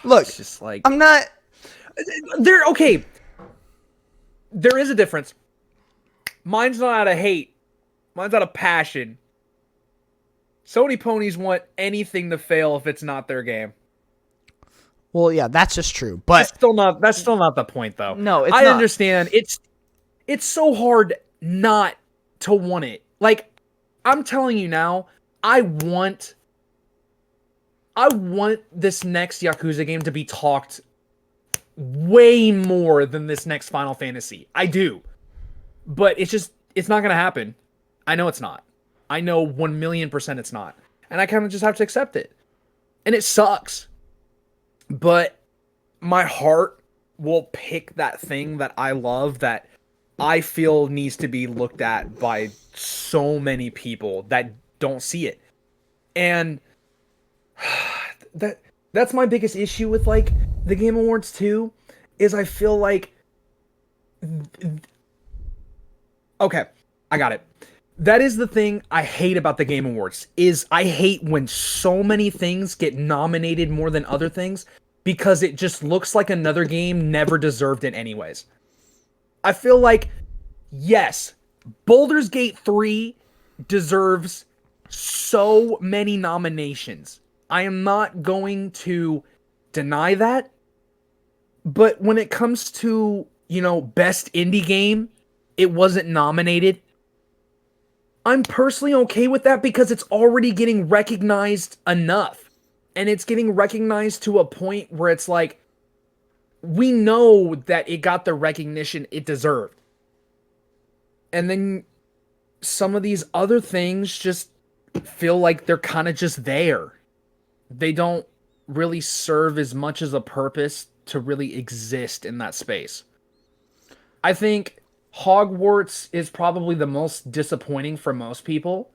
Look, it's just like, I'm not. Okay. There is a difference. Mine's not out of hate. Mine's out of passion. Sony ponies want anything to fail if it's not their game. Well, yeah, that's just true. But that's still not the point, though. No, it's I not. understand. It's so hard not to want it. Like, I'm telling you now, I want this next Yakuza game to be talked way more than this next Final Fantasy. I do. But it's not going to happen. I know it's not. I know 1,000,000% it's not. And I kind of just have to accept it. And it sucks. But my heart will pick that thing that I love that I feel needs to be looked at by so many people that don't see it. And that's my biggest issue with like the Game Awards too, is I feel like okay, I got it. That is the thing I hate about the Game Awards, is I hate when so many things get nominated more than other things because it just looks like another game never deserved it anyways. I feel like, yes, Baldur's Gate 3 deserves so many nominations. I am not going to deny that. But when it comes to, best indie game, it wasn't nominated. I'm personally okay with that because it's already getting recognized enough. And it's getting recognized to a point where it's like, we know that it got the recognition it deserved. And then some of these other things just feel like they're kind of just there. They don't really serve as much as a purpose to really exist in that space. I think Hogwarts is probably the most disappointing for most people.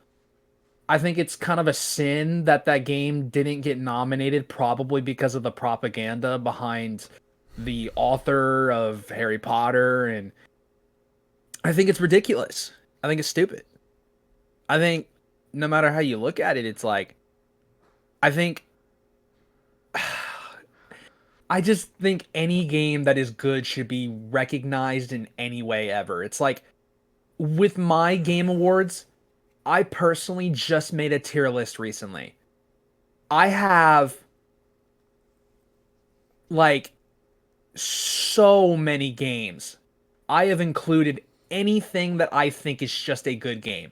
I think it's kind of a sin that game didn't get nominated, probably because of the propaganda behind the author of Harry Potter, and I think it's ridiculous. I think it's stupid. I think no matter how you look at it, it's like, I just think any game that is good should be recognized in any way ever. It's like, with my Game Awards, I personally just made a tier list recently. I have, like, so many games. I have included anything that I think is just a good game.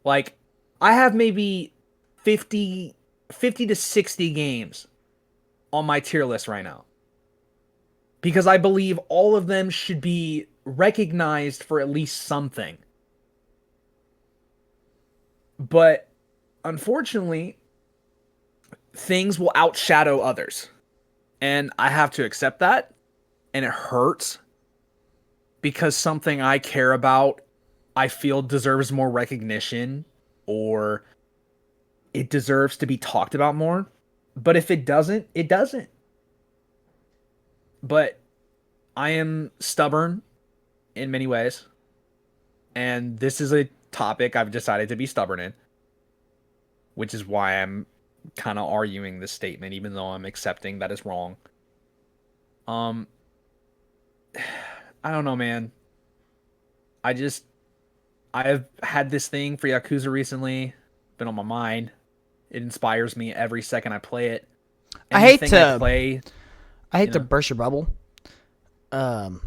Like, I have maybe 50 to 60 games on my tier list right now, because I believe all of them should be recognized for at least something. But unfortunately, things will outshadow others, and I have to accept that, and it hurts because something I care about, I feel deserves more recognition, or it deserves to be talked about more. But if it doesn't, it doesn't. But I am stubborn in many ways. And this is a topic I've decided to be stubborn in, which is why I'm kind of arguing this statement, even though I'm accepting that it's wrong. I don't know, man. I have had this thing for Yakuza recently, been on my mind. It inspires me every second I play it. I hate to burst your bubble. You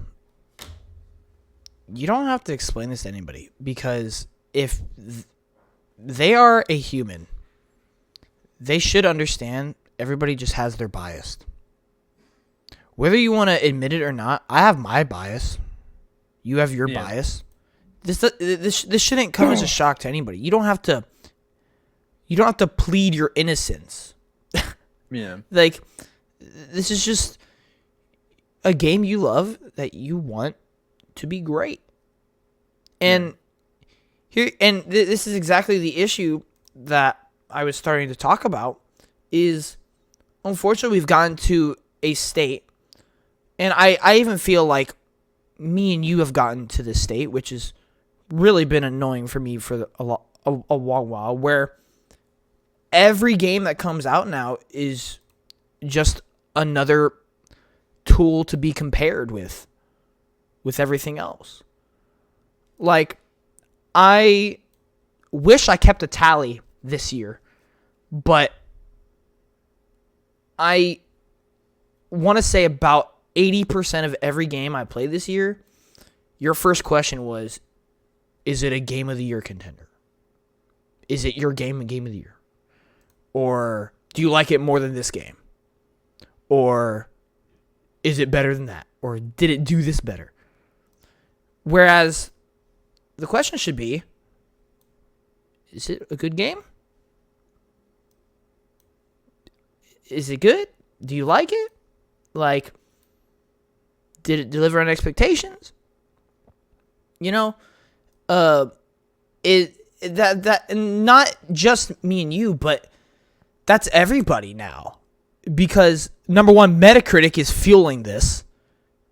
don't have to explain this to anybody, because if they are a human, they should understand everybody just has their bias. Whether you want to admit it or not, I have my bias. You have your bias. This shouldn't come as a shock to anybody. You don't have to plead your innocence. Yeah. Like, this is just a game you love that you want to be great. And this is exactly the issue that I was starting to talk about, is unfortunately we've gotten to a state, and I even feel like me and you have gotten to this state, which has really been annoying for me for a long while, where every game that comes out now is just another tool to be compared with everything else. Like, I wish I kept a tally this year, but I want to say about 80% of every game I played this year, your first question was, is it a Game of the Year contender? Is it your game of the year? Or do you like it more than this game? Or is it better than that? Or did it do this better? Whereas the question should be, is it a good game? Is it good? Do you like it? Like, did it deliver on expectations? You know, that not just me and you, but that's everybody now. Because number one, Metacritic is fueling this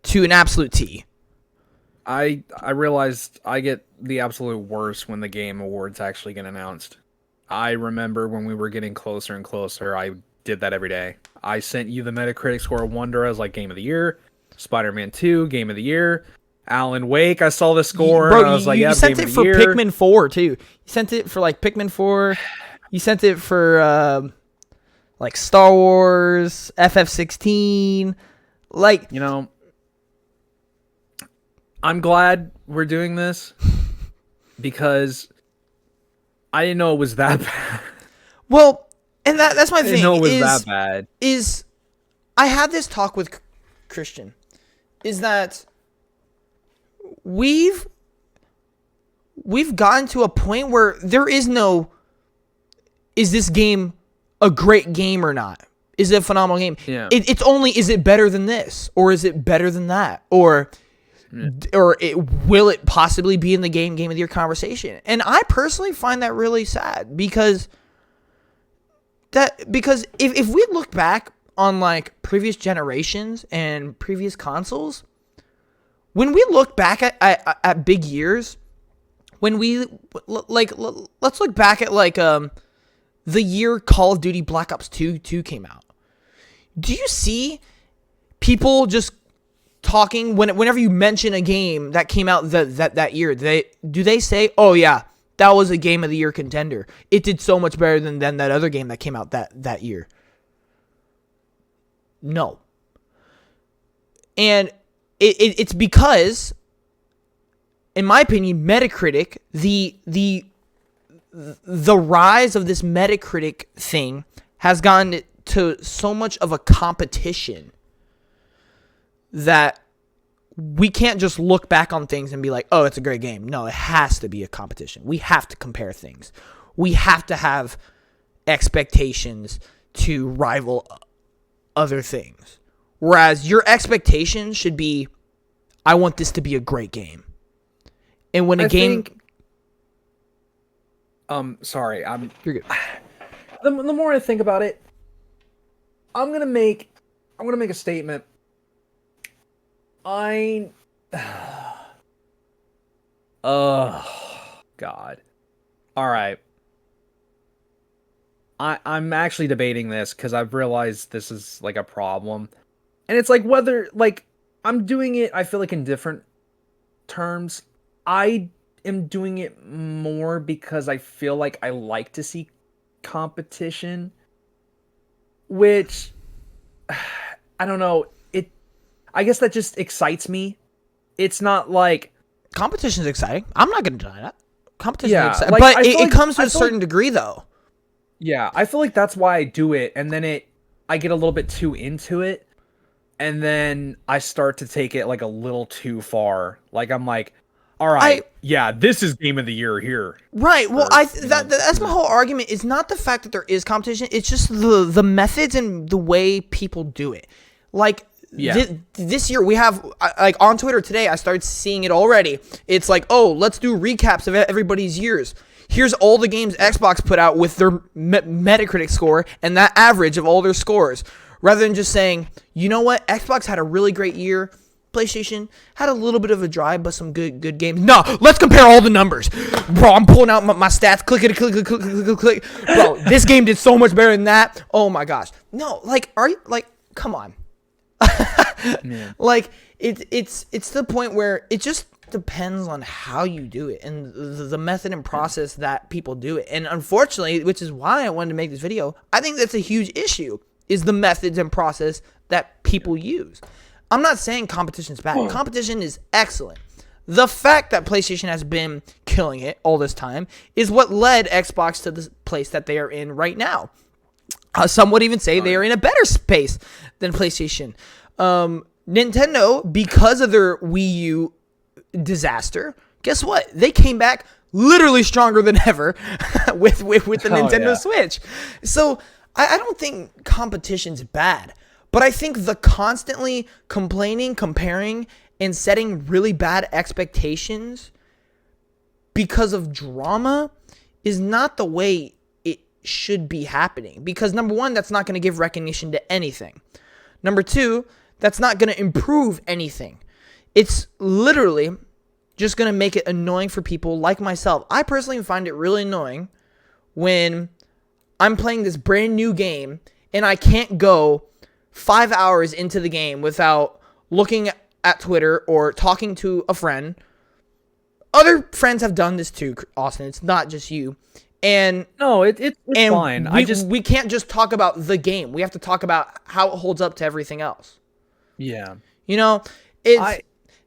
to an absolute T. I realized I get the absolute worst when the Game Awards actually get announced. I remember when we were getting closer and closer, I did that every day. I sent you the Metacritic score of Wonder as like Game of the Year, Spider-Man 2, Game of the Year, Alan Wake, I saw the score, Bro, and I was like, yeah, you sent Game it of for the Year. Pikmin 4 too. You sent it for like Pikmin 4. You sent it for like Star Wars, FF16. Like, You know, I'm glad we're doing this because I didn't know it was that bad. well, and that's my I didn't thing. know it was that bad. Is I had this talk with Christian. Is that we've gotten to a point where there is no, is this game a great game or not? Is it a phenomenal game? Yeah. It's only, is it better than this? Or is it better than that? Or will it possibly be in the game of the year conversation? And I personally find that really sad because if we look back on like previous generations and previous consoles, when we look back at big years, when we like, let's look back at like the year Call of Duty Black Ops 2 came out. Do you see people just talking whenever you mention a game that came out that year? Do they say, "Oh yeah, that was a Game of the Year contender. It did so much better than that other game that came out that year"? No. And it's because, in my opinion, Metacritic, the rise of this Metacritic thing has gone to so much of a competition that we can't just look back on things and be like, oh, it's a great game. No, it has to be a competition. We have to compare things. We have to have expectations to rival other things. Whereas your expectations should be, I want this to be a great game. And when a game... Sorry, You're good. The more I think about it, I'm gonna make a statement. Oh God. All right. I'm actually debating this because I've realized this is like a problem, and it's like whether like I'm doing it. I feel like in different terms. I am doing it more because I feel like I like to see competition, which I don't know. I guess that just excites me. It's not like Competition is exciting. I'm not going to deny that. Competition is exciting. like, but I feel it like- comes to I a feel certain like- degree, though. Yeah, I feel like that's why I do it, and then I get a little bit too into it, and then I start to take it like a little too far. Like I'm like, all right, yeah, this is Game of the Year here. Right. Well, Or, that's my whole argument. It's not the fact that there is competition. It's just the methods and the way people do it. Like, Yeah. this year we have, like on Twitter today, I started seeing it already. It's like, oh, let's do recaps of everybody's years. Here's all the games Xbox put out with their Metacritic score and that average of all their scores. Rather than just saying, you know what, Xbox had a really great year. PlayStation had a little bit of a drive, but some good games. No, let's compare all the numbers. Bro, I'm pulling out my stats. Click. Bro, this game did so much better than that. Oh my gosh. No, like, are you, like, come on. Yeah. Like, it's to the point where it just depends on how you do it and the method and process that people do it. And unfortunately, which is why I wanted to make this video, I think that's a huge issue, is the methods and process that people use. I'm not saying competition is bad. Competition is excellent. The fact that PlayStation has been killing it all this time is what led Xbox to the place that they are in right now. Some would even say they are in a better space than PlayStation. Nintendo, because of their Wii U disaster, guess what? They came back literally stronger than ever with the Nintendo Switch. So I don't think competition's bad, but I think the constantly complaining, comparing, and setting really bad expectations because of drama is not the way it should be happening. Because number one, that's not going to give recognition to anything. Number two, that's not going to improve anything. It's literally just going to make it annoying for people like myself. I personally find it really annoying when I'm playing this brand new game and I can't go 5 hours into the game without looking at Twitter or talking to a friend. Other friends have done this too, Austin. It's not just you. And no, it's fine. We can't just talk about the game. We have to talk about how it holds up to everything else. Yeah. You know, it's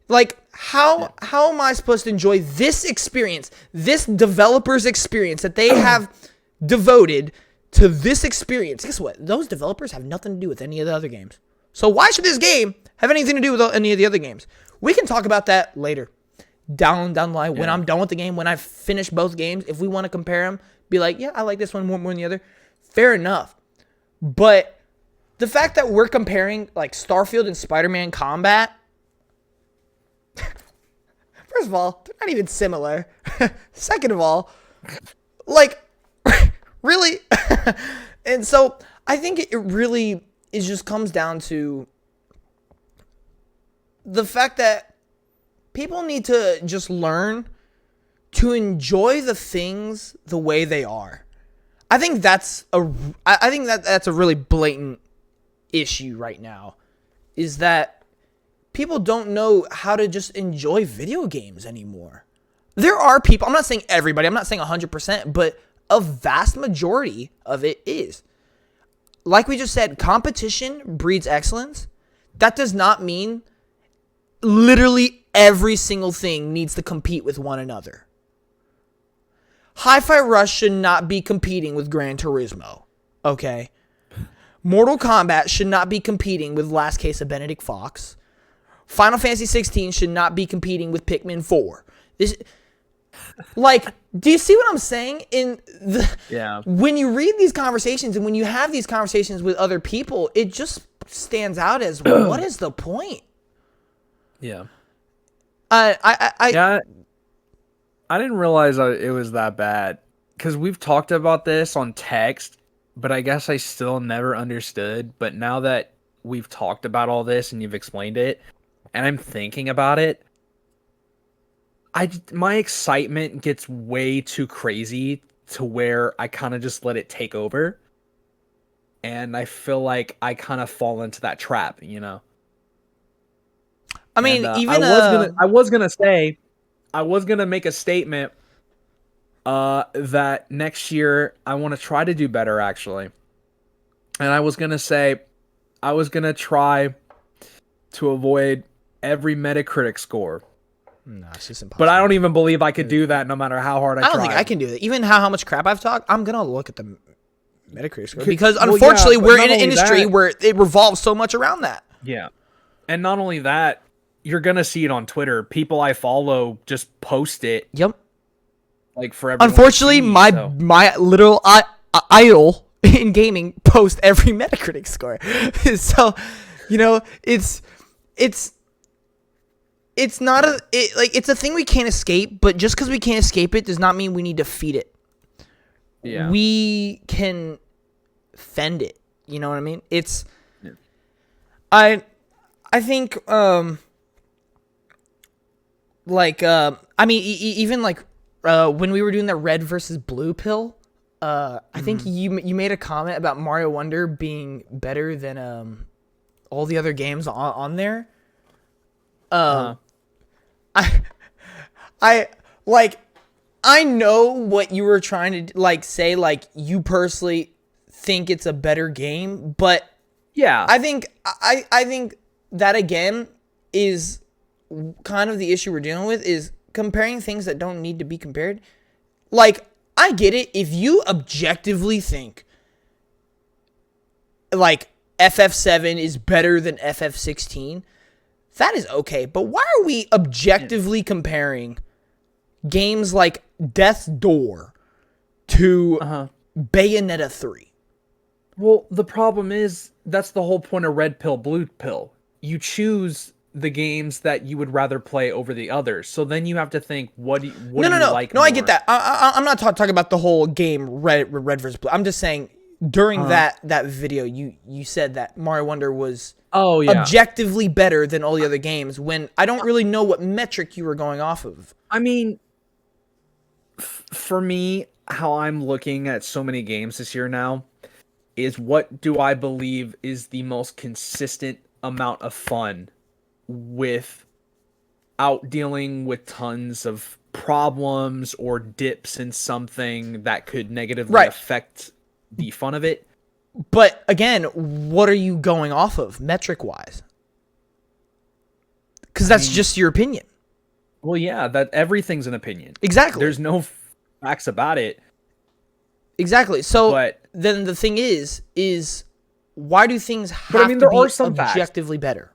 like how am I supposed to enjoy this experience, this developer's experience that they have devoted to this experience? Guess what? Those developers have nothing to do with any of the other games. So why should this game have anything to do with any of the other games? We can talk about that later. Down the line, when I'm done with the game, when I've finished both games, if we want to compare them, be like, yeah, I like this one more than the other. Fair enough. But the fact that we're comparing like Starfield and Spider-Man combat, first of all, they're not even similar. Second of all, like, really? And so I think it really just comes down to the fact that people need to just learn to enjoy the things the way they are. I think that's a really blatant issue right now, is that people don't know how to just enjoy video games anymore. There are people, I'm not saying everybody, I'm not saying 100%, but a vast majority of it is. Like we just said, competition breeds excellence. That does not mean literally every single thing needs to compete with one another. Hi-Fi Rush should not be competing with Gran Turismo, okay? Mortal Kombat should not be competing with Last Case of Benedict Fox. Final Fantasy 16 should not be competing with Pikmin 4. Like, do you see what I'm saying? When you read these conversations and when you have these conversations with other people, it just stands out as, what is the point? Yeah. I didn't realize it was that bad, because we've talked about this on text, but I guess I still never understood. But now that we've talked about all this and you've explained it, and I'm thinking about it, my excitement gets way too crazy to where I kind of just let it take over, and I feel like I kind of fall into that trap, you know. I mean, even I was gonna make a statement that next year I want to try to do better, actually. And I was gonna try to avoid every Metacritic score. No, it's just impossible. But I don't even believe I could do that, no matter how hard I try. I don't think I can do that. Even how much crap I've talked, I'm gonna look at the Metacritic score, because unfortunately we're in an industry where it revolves so much around that. Yeah, and not only that, you're gonna see it on Twitter. People I follow just post it. Yep. Like for everyone. Unfortunately, my literal idol in gaming post every Metacritic score. So, you know, it's not it's a thing we can't escape. But just because we can't escape it does not mean we need to feed it. Yeah. We can fend it. You know what I mean? It's. Yeah. I think even when we were doing the red versus blue pill, I think you made a comment about Mario Wonder being better than all the other games on there. I know what you were trying to say, you personally think it's a better game, but yeah, I think that again is kind of the issue we're dealing with, is comparing things that don't need to be compared. Like, I get it if you objectively think like FF7 is better than FF16, that is okay. But why are we objectively comparing games like Death's Door to Bayonetta 3? Well, the problem is that's the whole point of red pill, blue pill. You choose the games that you would rather play over the others. So then you have to think, what do you like? No, more? I get that. I'm not talking about the whole game red versus blue. I'm just saying during that video, you said that Mario Wonder was objectively better than all the other games. When I don't really know what metric you were going off of. I mean, for me, how I'm looking at so many games this year now is what do I believe is the most consistent amount of fun without dealing with tons of problems or dips in something that could negatively affect the fun of it. But again, what are you going off of metric wise? Because that's just your opinion. Well, yeah, that everything's an opinion. Exactly. There's no facts about it. Exactly. So then the thing is why do things have to be objectively better?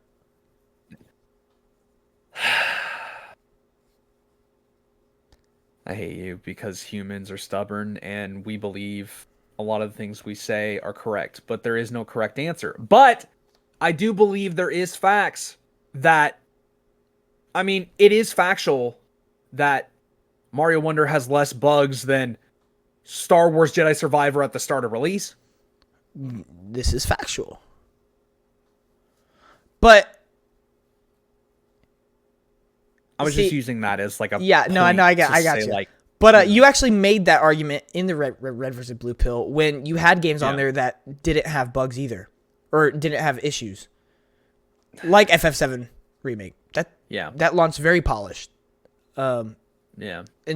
I hate you because humans are stubborn and we believe a lot of the things we say are correct, but there is no correct answer. But I do believe there is facts that, I mean, it is factual that Mario Wonder has less bugs than Star Wars Jedi Survivor at the start of release. This is factual. But I was just using that as like a I got you. But you actually made that argument in the red versus blue pill when you had games on there that didn't have bugs either, or didn't have issues, like FF7 remake. That launched very polished. And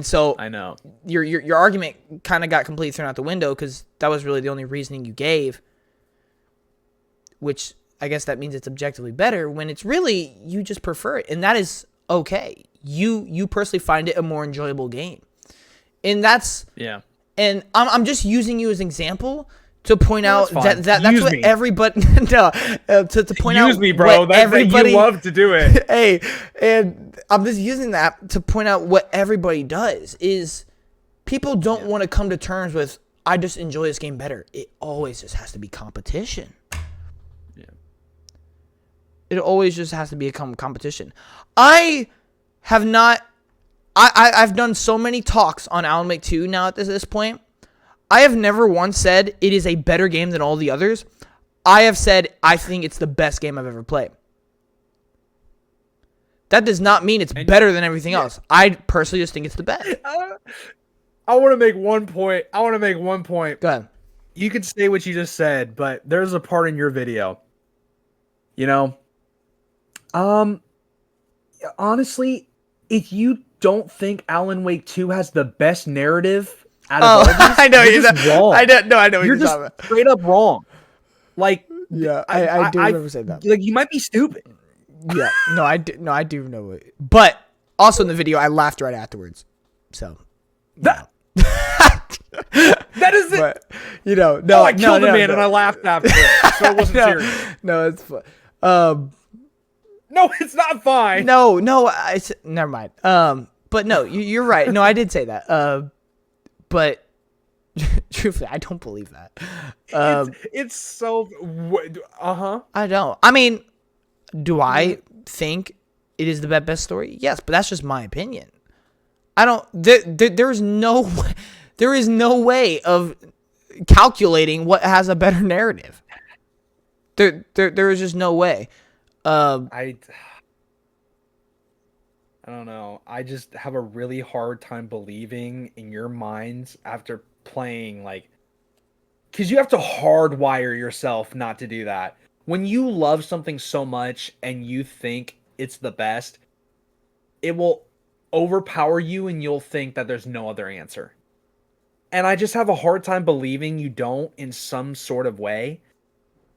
so I know your argument kind of got completely thrown out the window because that was really the only reasoning you gave, which I guess that means it's objectively better when it's really you just prefer it, and that is okay. You personally find it a more enjoyable game, and that's And I'm just using you as an example to point out that's what everybody to point out. Use me, bro. Everybody you love to do it. Hey, and I'm just using that to point out what everybody does is people don't want to come to terms with I just enjoy this game better. It always just has to be competition. Yeah. It always just has to be a competition. I have not. I've done so many talks on Alan Wake 2 now at this point. I have never once said it is a better game than all the others. I have said I think it's the best game I've ever played. That does not mean it's better than everything else. I personally just think it's the best. I want to make one point. Go ahead. You could say what you just said, but there's a part in your video. You know, honestly, if you don't think Alan Wake 2 has the best narrative out of all these, I know you're just wrong. I know you're just straight up wrong. Like, yeah, I do remember saying that. Like, you might be stupid. Yeah, no, I do know it. But also in the video, I laughed right afterwards. So that is it. But, no, I killed a man and I laughed after it, so it wasn't serious. No, it's fun. No, it's not fine. No, it's never mind. But no, you're right. No, I did say that. But truthfully, I don't believe that. It's so. I don't. I mean, do I think it is the best story? Yes, but that's just my opinion. I don't. There is no way of calculating what has a better narrative. There is just no way. I don't know. I just have a really hard time believing in your minds after playing, like, because you have to hardwire yourself not to do that. When you love something so much and you think it's the best, it will overpower you and you'll think that there's no other answer. And I just have a hard time believing you don't in some sort of way.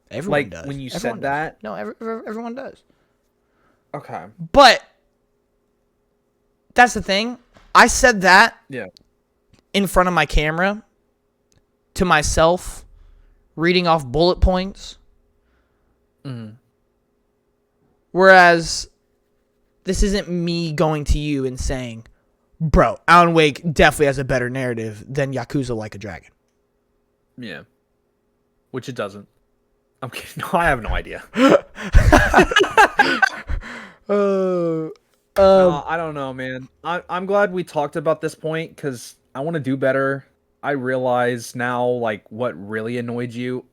Everyone does. When you everyone said does. that. No, everyone does. Okay. But that's the thing. I said that in front of my camera to myself, reading off bullet points. Mm. Whereas me going to you and saying, bro, Alan Wake definitely has a better narrative than Yakuza Like a Dragon. Yeah. Which it doesn't. I'm kidding. No, I have no idea. No, I don't know, man. I'm glad we talked about this point because I want to do better. I realize now, like, what really annoyed you.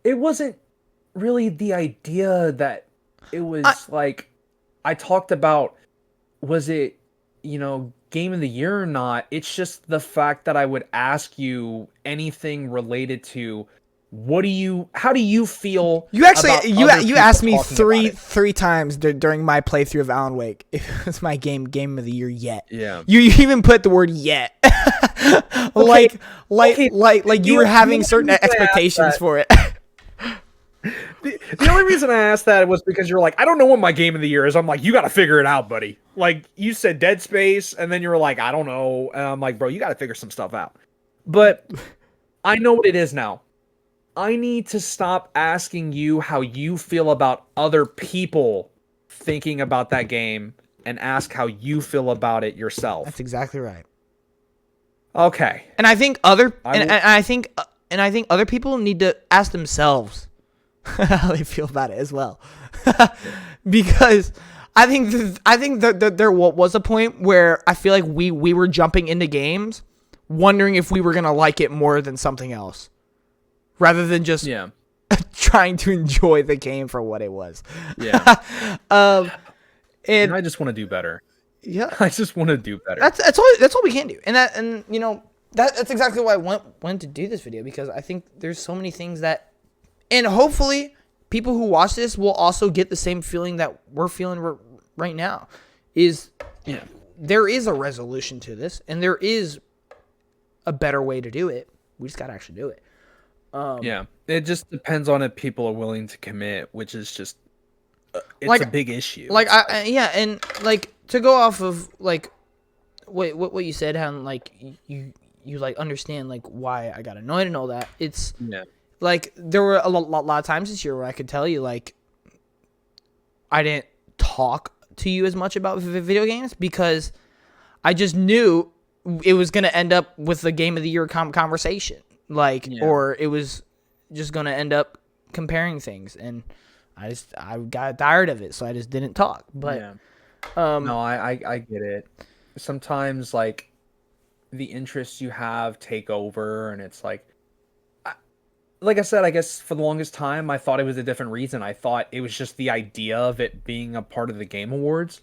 It wasn't really the idea that it was like I talked about. Was it, game of the year or not? It's just the fact that I would ask you anything related to how do you feel? You actually about you other you people asked me talking about it? three times during my playthrough of Alan Wake. It was my game of the year yet. Yeah. You even put the word yet. like you were having certain expectations for it. The only reason I asked that was because you're like, I don't know what my game of the year is. I'm like, you got to figure it out, buddy. Like, you said Dead Space, and then you were like, I don't know. And I'm like, bro, you got to figure some stuff out. But I know what it is now. I need to stop asking you how you feel about other people thinking about that game and ask how you feel about it yourself. That's exactly right. Okay. And I think I think other people need to ask themselves how they feel about it as well. Because I think that there was a point where I feel like we were jumping into games wondering if we were going to like it more than something else, rather than just trying to enjoy the game for what it was. Yeah. And I just want to do better. Yeah. I just want to do better. That's all we can do. And that's exactly why I wanted to do this video, because I think there's so many things that, and hopefully people who watch this will also get the same feeling that we're feeling right now. There is a resolution to this, and there is a better way to do it. We just got to actually do it. It just depends on if people are willing to commit, which is just it's a big issue. Like and like to go off of like what you said, how like you like understand like why I got annoyed and all that. It's like there were a lot of times this year where I could tell you like I didn't talk to you as much about video games because I just knew it was gonna end up with the game of the year conversation. Or it was just gonna end up comparing things, and I got tired of it, so I just didn't talk. But no, I get it. Sometimes like the interests you have take over, and it's like I said, I guess for the longest time I thought it was a different reason. I thought it was just the idea of it being a part of the Game Awards.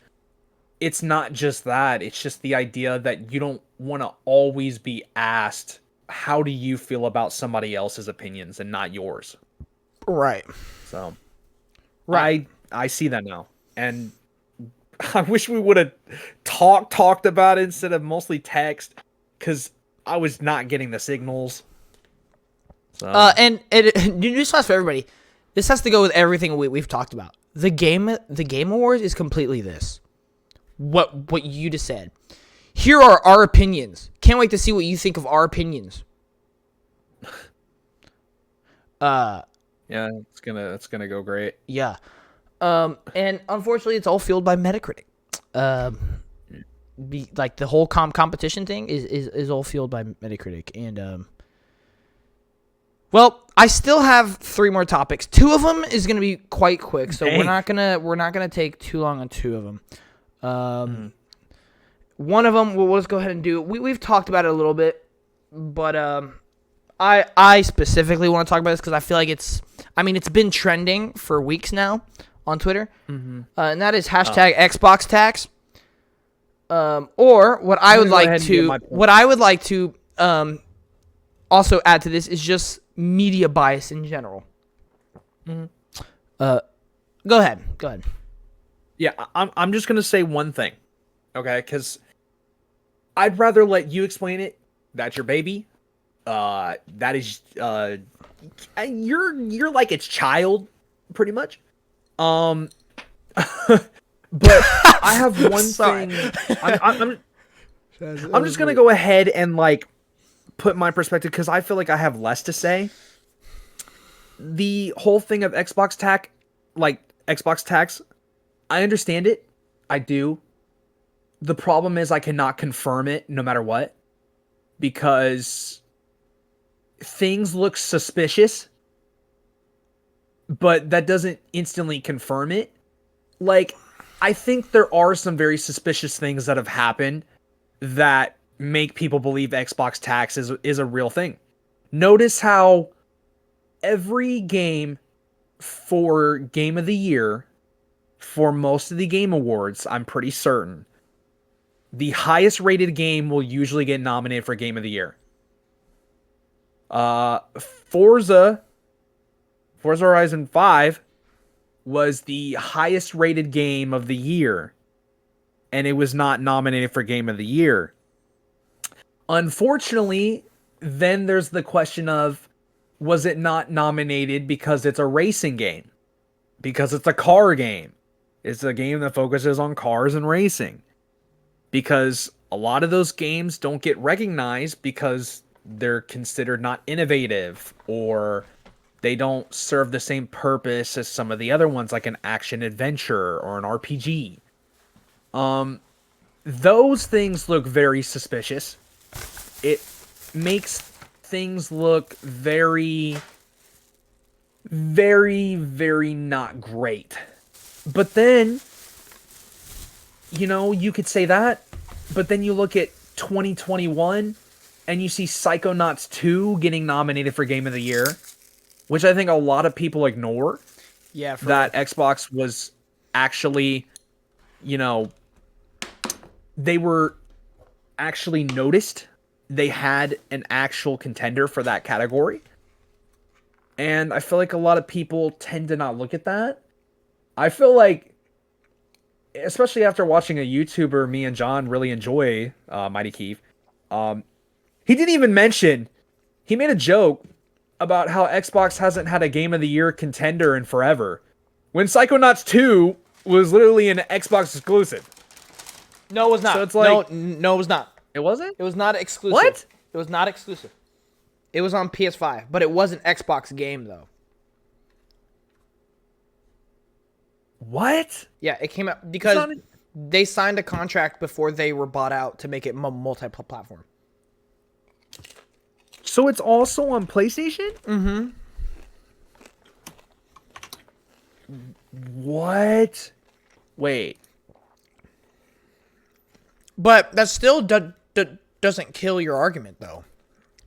It's not just that. It's just the idea that you don't want to always be asked, how do you feel about somebody else's opinions and not yours? Right. So, right. I see that now. And I wish we would have talked about it instead of mostly text, because I was not getting the signals. So. And newsflash for everybody, this has to go with everything we've talked about. The Game Awards is completely this. What you just said. Here are our opinions. Can't wait to see what you think of our opinions. Yeah, it's gonna go great. Yeah. And unfortunately it's all fueled by Metacritic. Like the whole competition thing is all fueled by Metacritic. And well, I still have 3 more topics. 2 of them is gonna be quite quick, so we're not gonna take too long on 2 of them. One of them, we'll just go ahead and do. We've talked about it a little bit, but I specifically want to talk about this because I feel like it's been trending for weeks now on Twitter, and that is hashtag Xbox tax. Or what I would like to also add to this is just media bias in general. Go ahead. Yeah, I'm just gonna say one thing, okay? Because I'd rather let you explain it. That's your baby. That is you're like its child, pretty much. But I have one thing. I'm just gonna go ahead and like put my perspective because I feel like I have less to say. The whole thing of Xbox tax, like Xbox tax, I understand it. I do. The problem is I cannot confirm it no matter what because things look suspicious, but that doesn't instantly confirm it. Like, I think there are some very suspicious things that have happened that make people believe Xbox tax is a real thing. Notice how every game for Game of the Year, for most of the Game Awards, I'm pretty certain, the highest rated game will usually get nominated for Game of the Year. Forza Horizon 5 was the highest rated game of the year, and it was not nominated for Game of the Year. Unfortunately, then there's the question of, was it not nominated because it's a racing game? Because it's a car game. It's a game that focuses on cars and racing. Because a lot of those games don't get recognized because they're considered not innovative, or they don't serve the same purpose as some of the other ones, like an action adventure or an RPG. Those things look very suspicious. It makes things look very, very, very not great. But then, you could say that, but then you look at 2021 and you see Psychonauts 2 getting nominated for Game of the Year, which I think a lot of people ignore. Yeah, that Xbox was actually, they were actually noticed. They had an actual contender for that category. And I feel like a lot of people tend to not look at that. I feel like, especially after watching a YouTuber me and John really enjoy, Mighty Keith, he didn't even mention, he made a joke about how Xbox hasn't had a Game of the Year contender in forever, when Psychonauts 2 was literally an Xbox exclusive. No, it was not. So it's like, no, it was not. It wasn't? It was not exclusive. What? It was not exclusive. It was on PS5, but it was an Xbox game, though. What? Yeah, it came out because they signed a contract before they were bought out to make it multi-platform. So it's also on PlayStation? Mm-hmm. What? Wait. But that still doesn't kill your argument, though.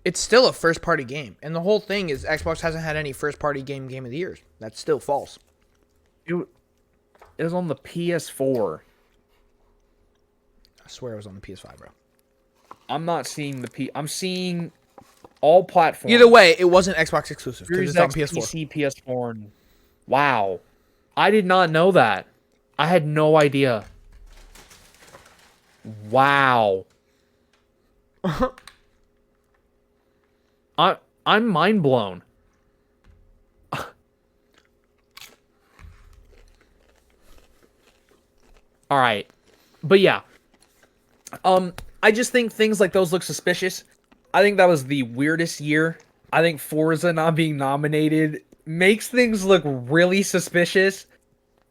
It's still a first-party game. And the whole thing is Xbox hasn't had any first-party Game of the Years. That's still false. It was on the PS4. I swear it was on the PS5, bro. I'm not seeing I'm seeing all platforms. Either way, it wasn't Xbox exclusive because Series it's on X, PS4. PC, PS4. And... Wow. I did not know that. I had no idea. Wow. I'm mind blown. All right. But yeah. I just think things like those look suspicious. I think that was the weirdest year. I think Forza not being nominated makes things look really suspicious.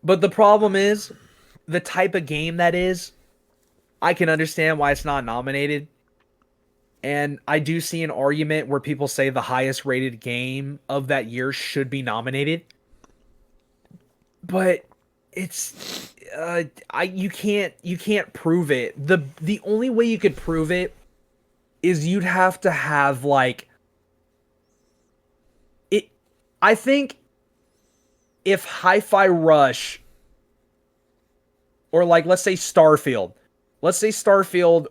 But the problem is, the type of game that is, I can understand why it's not nominated. And I do see an argument where people say the highest rated game of that year should be nominated. But it's you can't prove it. The only way you could prove it is you'd have to have like it. I think if Hi-Fi Rush or like let's say Starfield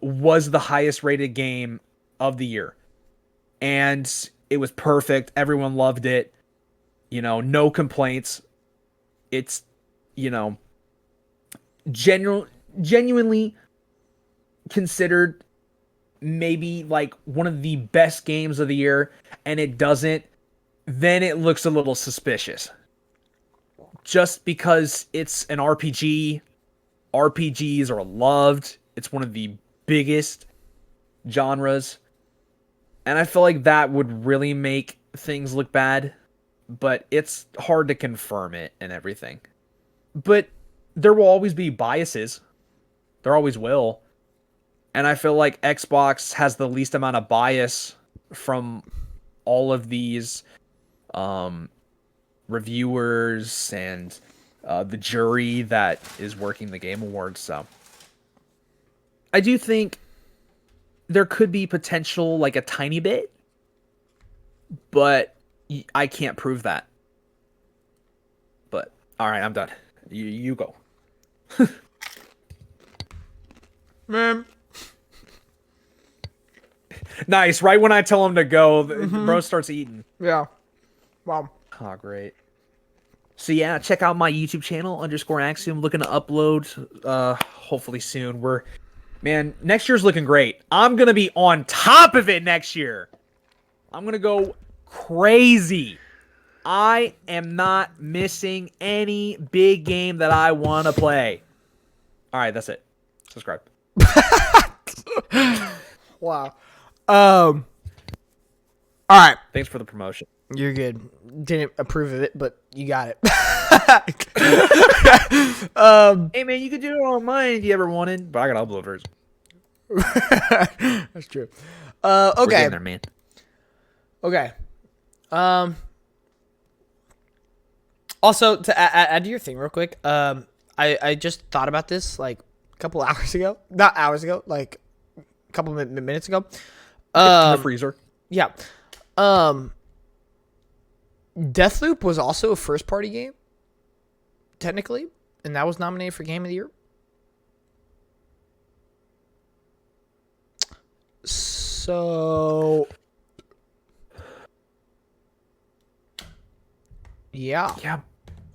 was the highest rated game of the year and it was perfect, everyone loved it, no complaints. It's genuinely considered maybe like one of the best games of the year, and it doesn't, then it looks a little suspicious. Just because it's an RPG, RPGs are loved. It's one of the biggest genres. And I feel like that would really make things look bad. But it's hard to confirm it and everything. but there will always be biases. There always will. And I feel like Xbox has the least amount of bias from all of these reviewers and the jury that is working the Game Awards. So I do think there could be potential, like a tiny bit, but I can't prove that. But all right, I'm done. You go. Man. Nice. Right when I tell him to go, bro starts eating. Yeah. Wow. Oh, great. So yeah, check out my YouTube channel _Axiom. Looking to upload hopefully soon. Next year's looking great. I'm gonna be on top of it next year. I'm gonna go crazy. I am not missing any big game that I want to play. All right, that's it. Subscribe. Wow. All right. Thanks for the promotion. You're good. Didn't approve of it, but you got it. Hey man, you could do it on mine if you ever wanted, but I gotta upload first. That's true. We're Okay. getting there, man. Okay. Also, to add to your thing real quick, I just thought about this like a couple hours ago. Not hours ago, like a couple minutes ago. In the freezer. Yeah. Deathloop was also a first party game, technically, and that was nominated for Game of the Year. So yeah. Yeah,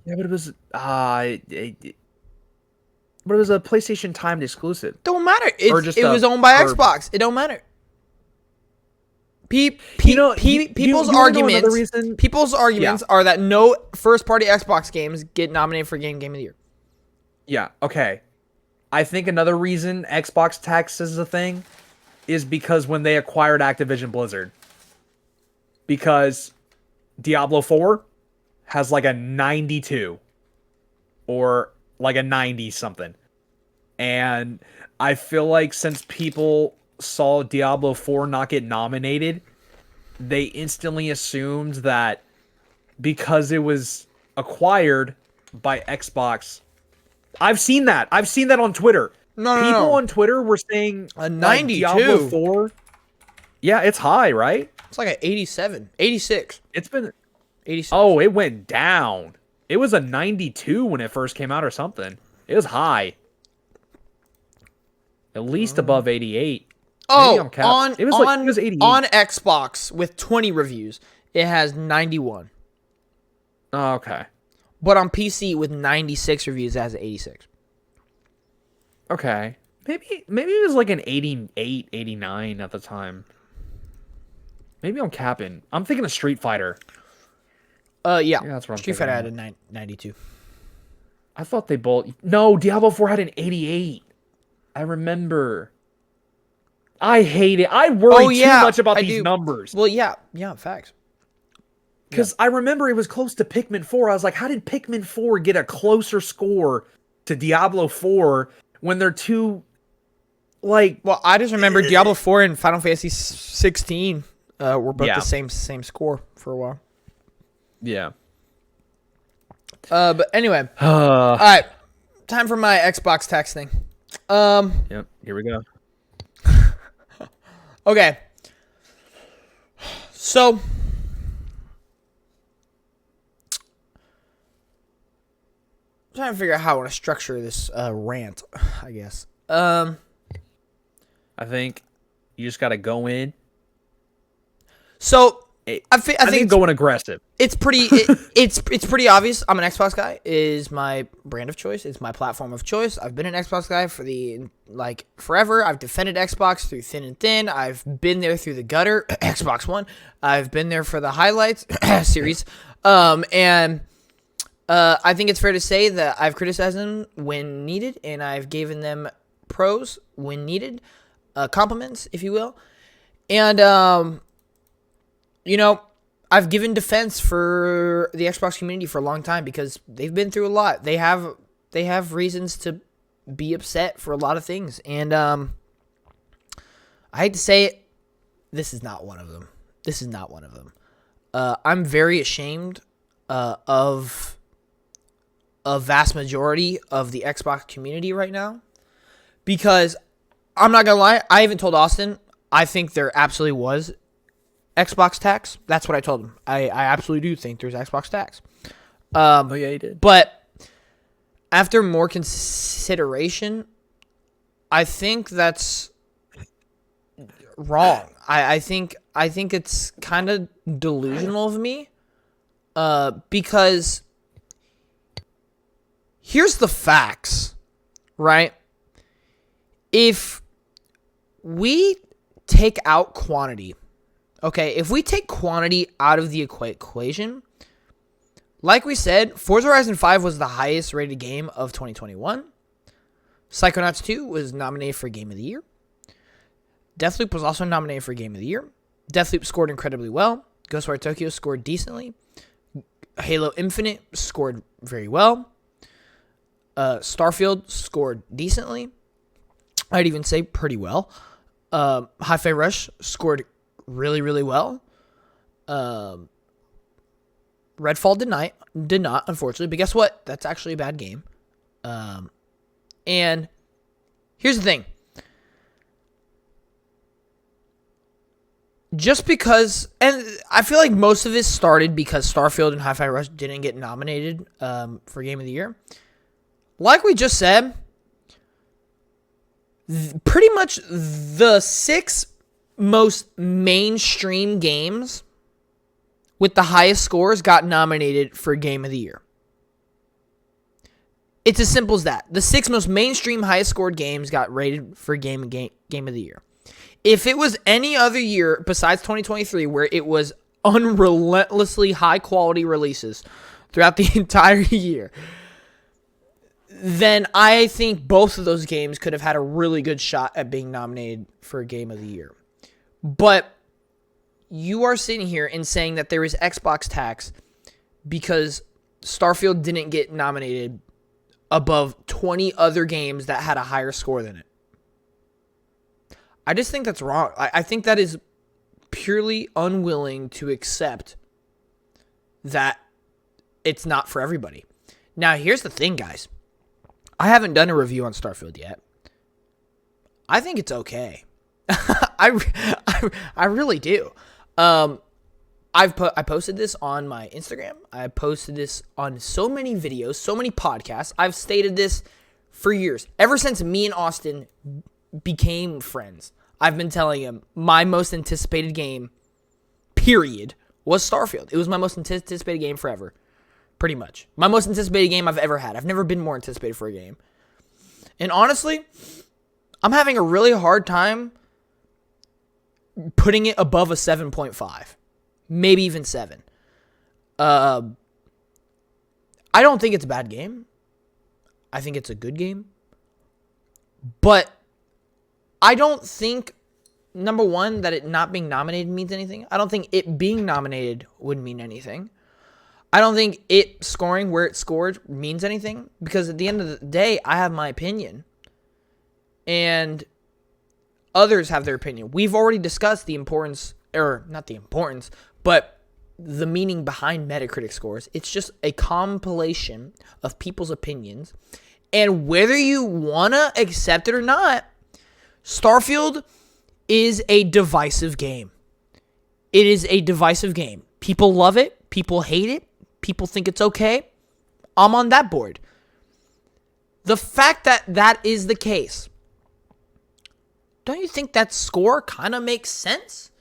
but it was but it was a PlayStation timed exclusive. Don't matter. Or It just was a- owned by or- Xbox. It don't matter. People's you wanna know another arguments. reason? People's arguments are that no first-party Xbox games get nominated for Game of the Year. Yeah, okay. I think another reason Xbox tax is a thing is because when they acquired Activision Blizzard. Because Diablo 4 has like a 92 or like a 90 something. And I feel like since people saw Diablo 4 not get nominated, they instantly assumed that because it was acquired by Xbox. I've seen that on Twitter. No. People on Twitter were saying A like, 92. Diablo 4. Yeah, it's high, right? It's like an 87, 86, It's been 86. Oh, it went down. It was a 92 when it first came out or something. It was high. At least above 88. Maybe I'm capping. It was 88. On Xbox with 20 reviews, it has 91. Oh, okay. But on PC with 96 reviews, it has 86. Okay. Maybe it was like an 88, 89 at the time. Maybe I'm capping. I'm thinking of Street Fighter. Yeah. That's what I'm Street Fighter had thinking. a 92. I thought they both... No, Diablo 4 had an 88. I remember. I hate it. I worry too much about these numbers. Well, yeah, facts. Because I remember it was close to Pikmin 4. I was like, how did Pikmin 4 get a closer score to Diablo 4 when they're two, like... Well, I just remember Diablo 4 and Final Fantasy 16 were both Yeah. the same score for a while. Yeah. But anyway, all right, time for my Xbox tax thing. Yep, here we go. Okay. So, I'm trying to figure out how I want to structure this rant, I guess. I think you just got to go in. So, I I think think going aggressive. it's pretty it's pretty obvious. I'm an Xbox guy. It is my brand of choice. It's my platform of choice. I've been an Xbox guy for forever. I've defended Xbox through thin and thin. I've been there through the gutter. Xbox One. I've been there for the highlights series. And I think it's fair to say that I've criticized them when needed, and I've given them pros when needed, compliments, if you will. And you know, I've given defense for the Xbox community for a long time because they've been through a lot. They have they have reasons to be upset for a lot of things. And I hate to say it, this is not one of them. This is not one of them. I'm very ashamed of a vast majority of the Xbox community right now, because I'm not going to lie, I even told Austin, I think there absolutely was Xbox tax. That's what I told him. I absolutely do think there's Xbox tax. Oh, yeah, he did. But after more consideration, I think that's wrong. I think it's kind of delusional of me, because here's the facts, right? If we take out quantity, okay, if we take quantity out of the equation, like we said, Forza Horizon 5 was the highest rated game of 2021. Psychonauts 2 was nominated for Game of the Year. Deathloop was also nominated for Game of the Year. Deathloop scored incredibly well. Ghostwire Tokyo scored decently. Halo Infinite scored very well. Starfield scored decently. I'd even say pretty well. Hi-Fi Rush scored really, really well. Redfall did not, unfortunately. But guess what? That's actually a bad game. And here's the thing. Just because, and I feel like most of this started because Starfield and Hi-Fi Rush didn't get nominated for Game of the Year. Like we just said, pretty much the 6 most mainstream games with the highest scores got nominated for Game of the Year. It's as simple as that. The 6 most mainstream highest scored games got rated for Game of the Year. If it was any other year besides 2023 where it was unrelentlessly high quality releases throughout the entire year, then I think both of those games could have had a really good shot at being nominated for Game of the Year. But you are sitting here and saying that there is Xbox tax because Starfield didn't get nominated above 20 other games that had a higher score than it. I just think that's wrong. I think that is purely unwilling to accept that it's not for everybody. Now, here's the thing, guys. I haven't done a review on Starfield yet. I think it's okay. I really do. I posted this on my Instagram. I posted this on so many videos, so many podcasts. I've stated this for years. Ever since me and Austin became friends, I've been telling him my most anticipated game, period, was Starfield. It was my most anticipated game forever. Pretty much. My most anticipated game I've ever had. I've never been more anticipated for a game. And honestly, I'm having a really hard time putting it above a 7.5. Maybe even 7. I don't think it's a bad game. I think it's a good game. But I don't think, number one, that it not being nominated means anything. I don't think it being nominated would mean anything. I don't think it scoring where it scored means anything. Because at the end of the day, I have my opinion. And others have their opinion. We've already discussed the importance, or not the importance, but the meaning behind Metacritic scores. It's just a compilation of people's opinions. And whether you want to accept it or not, Starfield is a divisive game. It is a divisive game. People love it. People hate it. People think it's okay. I'm on that board. The fact that that is the case, don't you think that score kind of makes sense?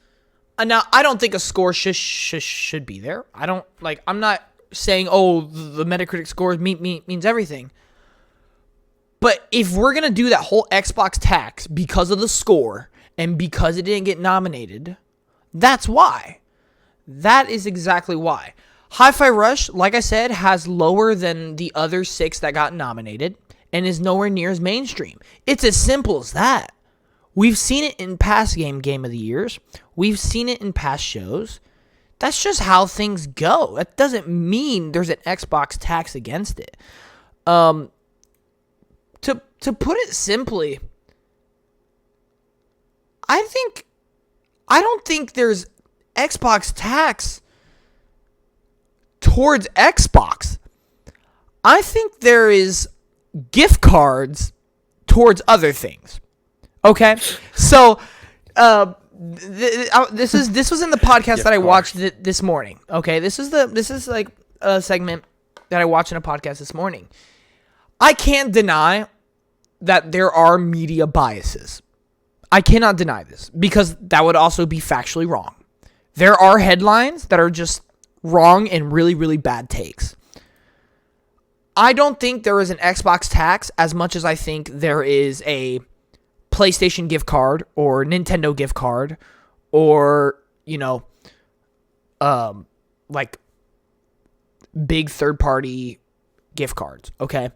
Now, I don't think a score should be there. I'm not saying, oh, the Metacritic score means everything. But if we're going to do that whole Xbox tax because of the score and because it didn't get nominated, that's why. That is exactly why. Hi-Fi Rush, like I said, has lower than the other 6 that got nominated and is nowhere near as mainstream. It's as simple as that. We've seen it in past Game of the Years. We've seen it in past shows. That's just how things go. That doesn't mean there's an Xbox tax against it. to put it simply, I don't think there's Xbox tax towards Xbox. I think there is gift cards towards other things. Okay? So, this was in the podcast that I watched this morning. Okay? This is like a segment that I watched in a podcast this morning. I can't deny that there are media biases. I cannot deny this because that would also be factually wrong. There are headlines that are just wrong and really, really bad takes. I don't think there is an Xbox tax as much as I think there is a PlayStation gift card or Nintendo gift card or, like big third-party gift cards, okay?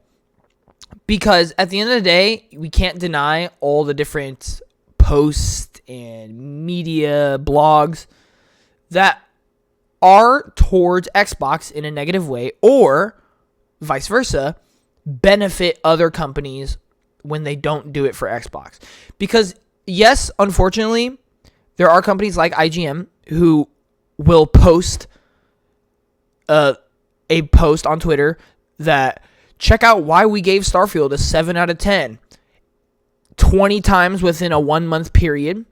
Because at the end of the day, we can't deny all the different posts and media blogs that are towards Xbox in a negative way or vice versa, benefit other companies when they don't do it for Xbox. Because yes, unfortunately, there are companies like IGN who will post a post on Twitter that check out why we gave Starfield a 7 out of 10 20 times within a 1 month period.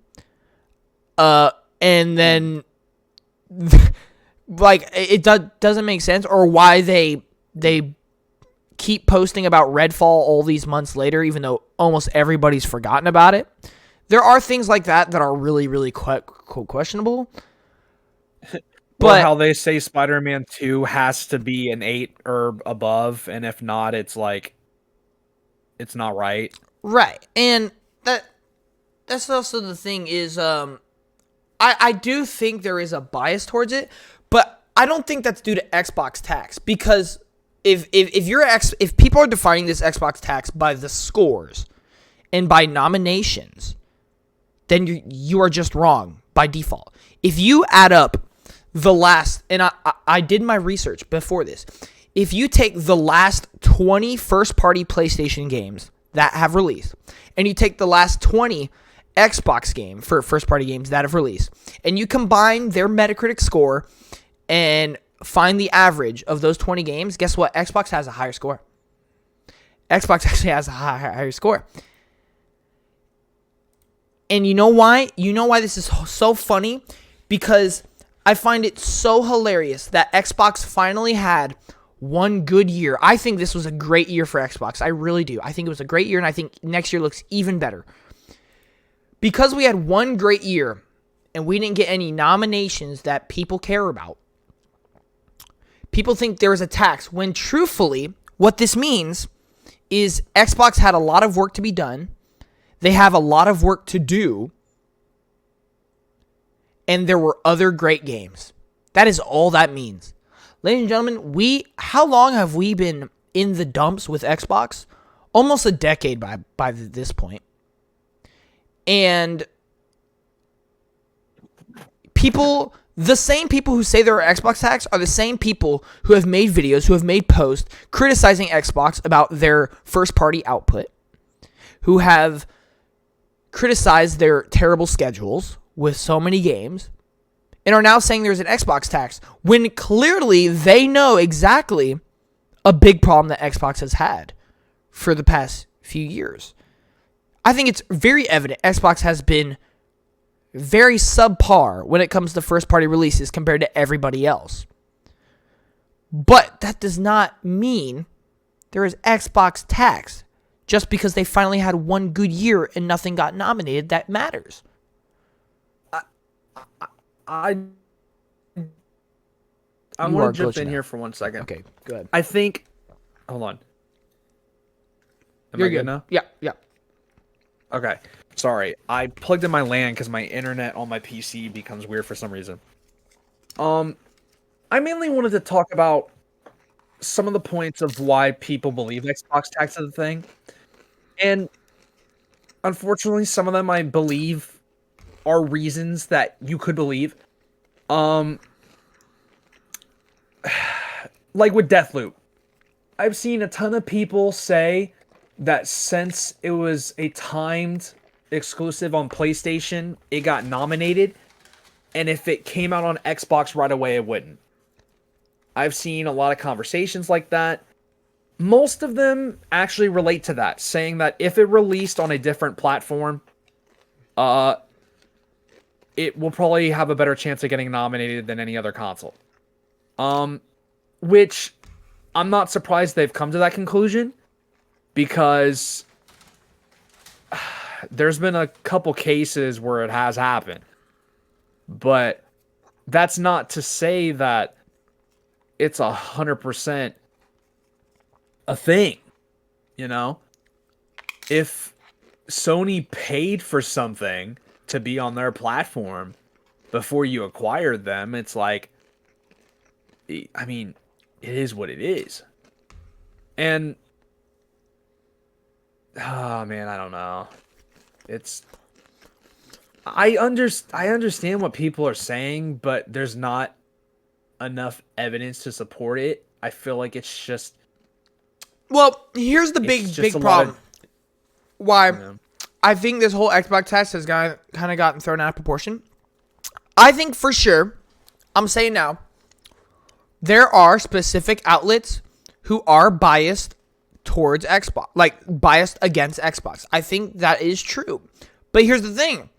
And then like it doesn't make sense, or why they keep posting about Redfall all these months later, even though almost everybody's forgotten about it. There are things like that are really, really questionable. But how they say Spider-Man 2 has to be an 8 or above, and if not, it's like it's not right. Right. And that's also the thing is I do think there is a bias towards it, but I don't think that's due to Xbox tax, because if people are defining this Xbox tax by the scores and by nominations, then you are just wrong by default. If you add up the last, and I did my research before this, if you take the last 20 first-party PlayStation games that have released, and you take the last 20 Xbox game for first-party games that have released, and you combine their Metacritic score and find the average of those 20 games, guess what? Xbox has a higher score. Xbox actually has a higher score. And you know why? You know why this is so funny? Because I find it so hilarious that Xbox finally had one good year. I think this was a great year for Xbox. I really do. I think it was a great year, and I think next year looks even better. Because we had one great year, and we didn't get any nominations that people care about, people think there is a tax, when truthfully, what this means is Xbox had a lot of work to be done. They have a lot of work to do. And there were other great games. That is all that means. Ladies and gentlemen, how long have we been in the dumps with Xbox? Almost a decade by this point. And the same people who say there are Xbox hacks are the same people who have made videos, who have made posts criticizing Xbox about their first-party output, who have criticized their terrible schedules with so many games, and are now saying there's an Xbox tax, when clearly they know exactly a big problem that Xbox has had for the past few years. I think it's very evident Xbox has been very subpar when it comes to first-party releases compared to everybody else. But that does not mean there is Xbox tax. Just because they finally had one good year and nothing got nominated, that matters. I want to jump in here for 1 second. Okay, good. I think... Hold on. You're good now? Yeah. Okay. Sorry. I plugged in my LAN because my internet on my PC becomes weird for some reason. I mainly wanted to talk about some of the points of why people believe Xbox tax is a thing. And unfortunately, some of them I believe are reasons that you could believe. Like with Deathloop. I've seen a ton of people say that since it was a timed exclusive on PlayStation, it got nominated, and if it came out on Xbox right away, it wouldn't. I've seen a lot of conversations like that. Most of them actually relate to that, saying that if it released on a different platform, it will probably have a better chance of getting nominated than any other console. Which I'm not surprised they've come to that conclusion, because there's been a couple cases where it has happened. But that's not to say that it's 100% a thing, you know? If Sony paid for something to be on their platform before you acquired them, it's like, I mean, it is what it is. And, oh man, I don't know. I understand what people are saying, but there's not enough evidence to support it. I feel like it's just... Well, here's the big problem. Why I think this whole Xbox test has kind of gotten thrown out of proportion. I think for sure, I'm saying now, there are specific outlets who are biased towards Xbox, like biased against Xbox. I think that is true. But here's the thing.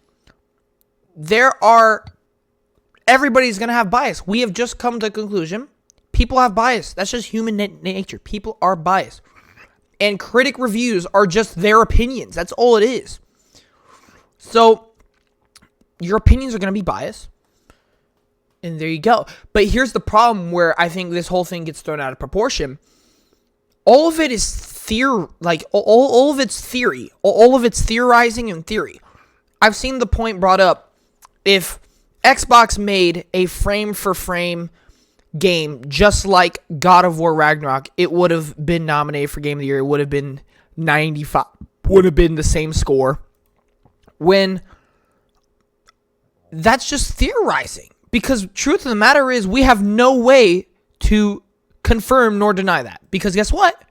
Everybody's going to have bias. We have just come to a conclusion. People have bias. That's just human nature. People are biased. And critic reviews are just their opinions. That's all it is. So, your opinions are going to be biased. And there you go. But here's the problem where I think this whole thing gets thrown out of proportion. All of it is all of it's theory. All of it's theorizing and theory. I've seen the point brought up. If Xbox made a frame-for-frame game just like God of War Ragnarok, it would have been nominated for Game of the Year. It would have been 95. Would have been the same score. When that's just theorizing. Because truth of the matter is, we have no way to confirm nor deny that. Because guess what?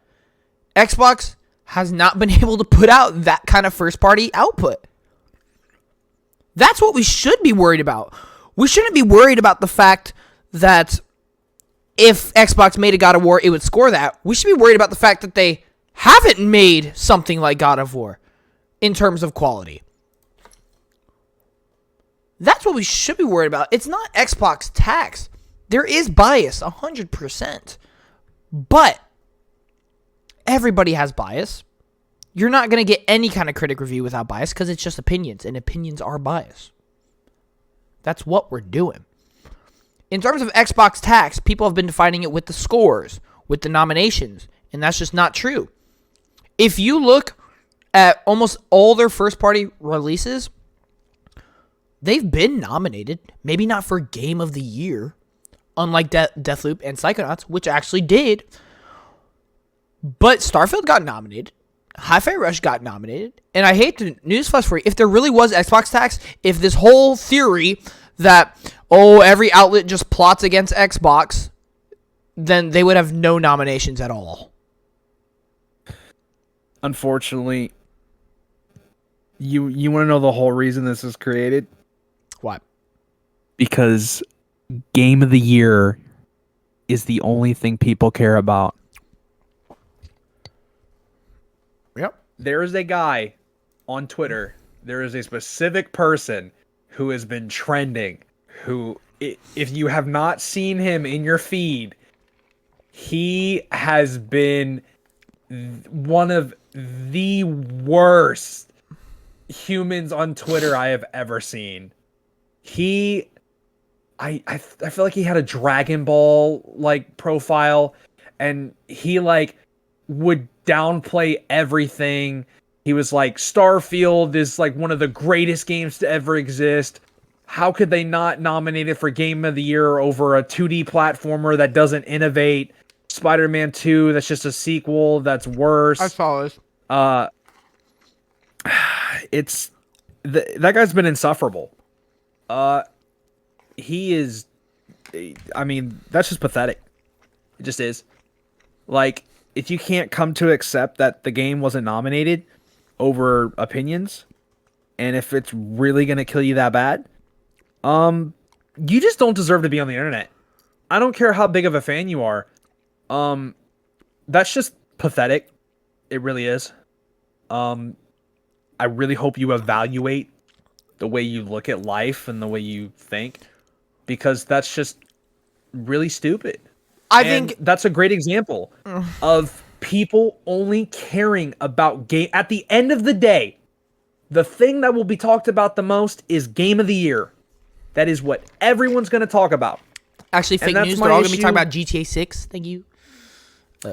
Xbox has not been able to put out that kind of first-party output. That's what we should be worried about. We shouldn't be worried about the fact that if Xbox made a God of War, it would score that. We should be worried about the fact that they haven't made something like God of War in terms of quality. That's what we should be worried about. It's not Xbox tax. There is bias, 100%. But everybody has bias. You're not going to get any kind of critic review without bias because it's just opinions, and opinions are biased. That's what we're doing. In terms of Xbox tax, people have been defining it with the scores, with the nominations, and that's just not true. If you look at almost all their first-party releases, they've been nominated, maybe not for Game of the Year, unlike Deathloop and Psychonauts, which actually did, but Starfield got nominated. Hi-Fi Rush got nominated. And I hate to newsflash for you, if there really was Xbox tax, if this whole theory that, every outlet just plots against Xbox, then they would have no nominations at all. Unfortunately, you want to know the whole reason this was created? What? Because Game of the Year is the only thing people care about. Yep. There is a guy on Twitter. There is a specific person who has been trending. Who, if you have not seen him in your feed, he has been one of the worst humans on Twitter I have ever seen. I feel like he had a Dragon Ball like profile, and he like would downplay everything. He was like, Starfield is like one of the greatest games to ever exist. How could they not nominate it for Game of the Year over a 2D platformer that doesn't innovate? Spider-Man 2, that's just a sequel that's worse. I saw this. It's that guy's been insufferable. He is, I mean, that's just pathetic. It just is. Like, if you can't come to accept that the game wasn't nominated over opinions, and if it's really gonna kill you that bad, you just don't deserve to be on the internet. I don't care how big of a fan you are. That's just pathetic. It really is. I really hope you evaluate the way you look at life and the way you think, because that's just really stupid. I And think that's a great example of people only caring about game. At the end of the day, the thing that will be talked about the most is Game of the Year. That is what everyone's going to talk about. actually fake that's news. my They're all gonna be talking issue. about GTA 6. Thank you.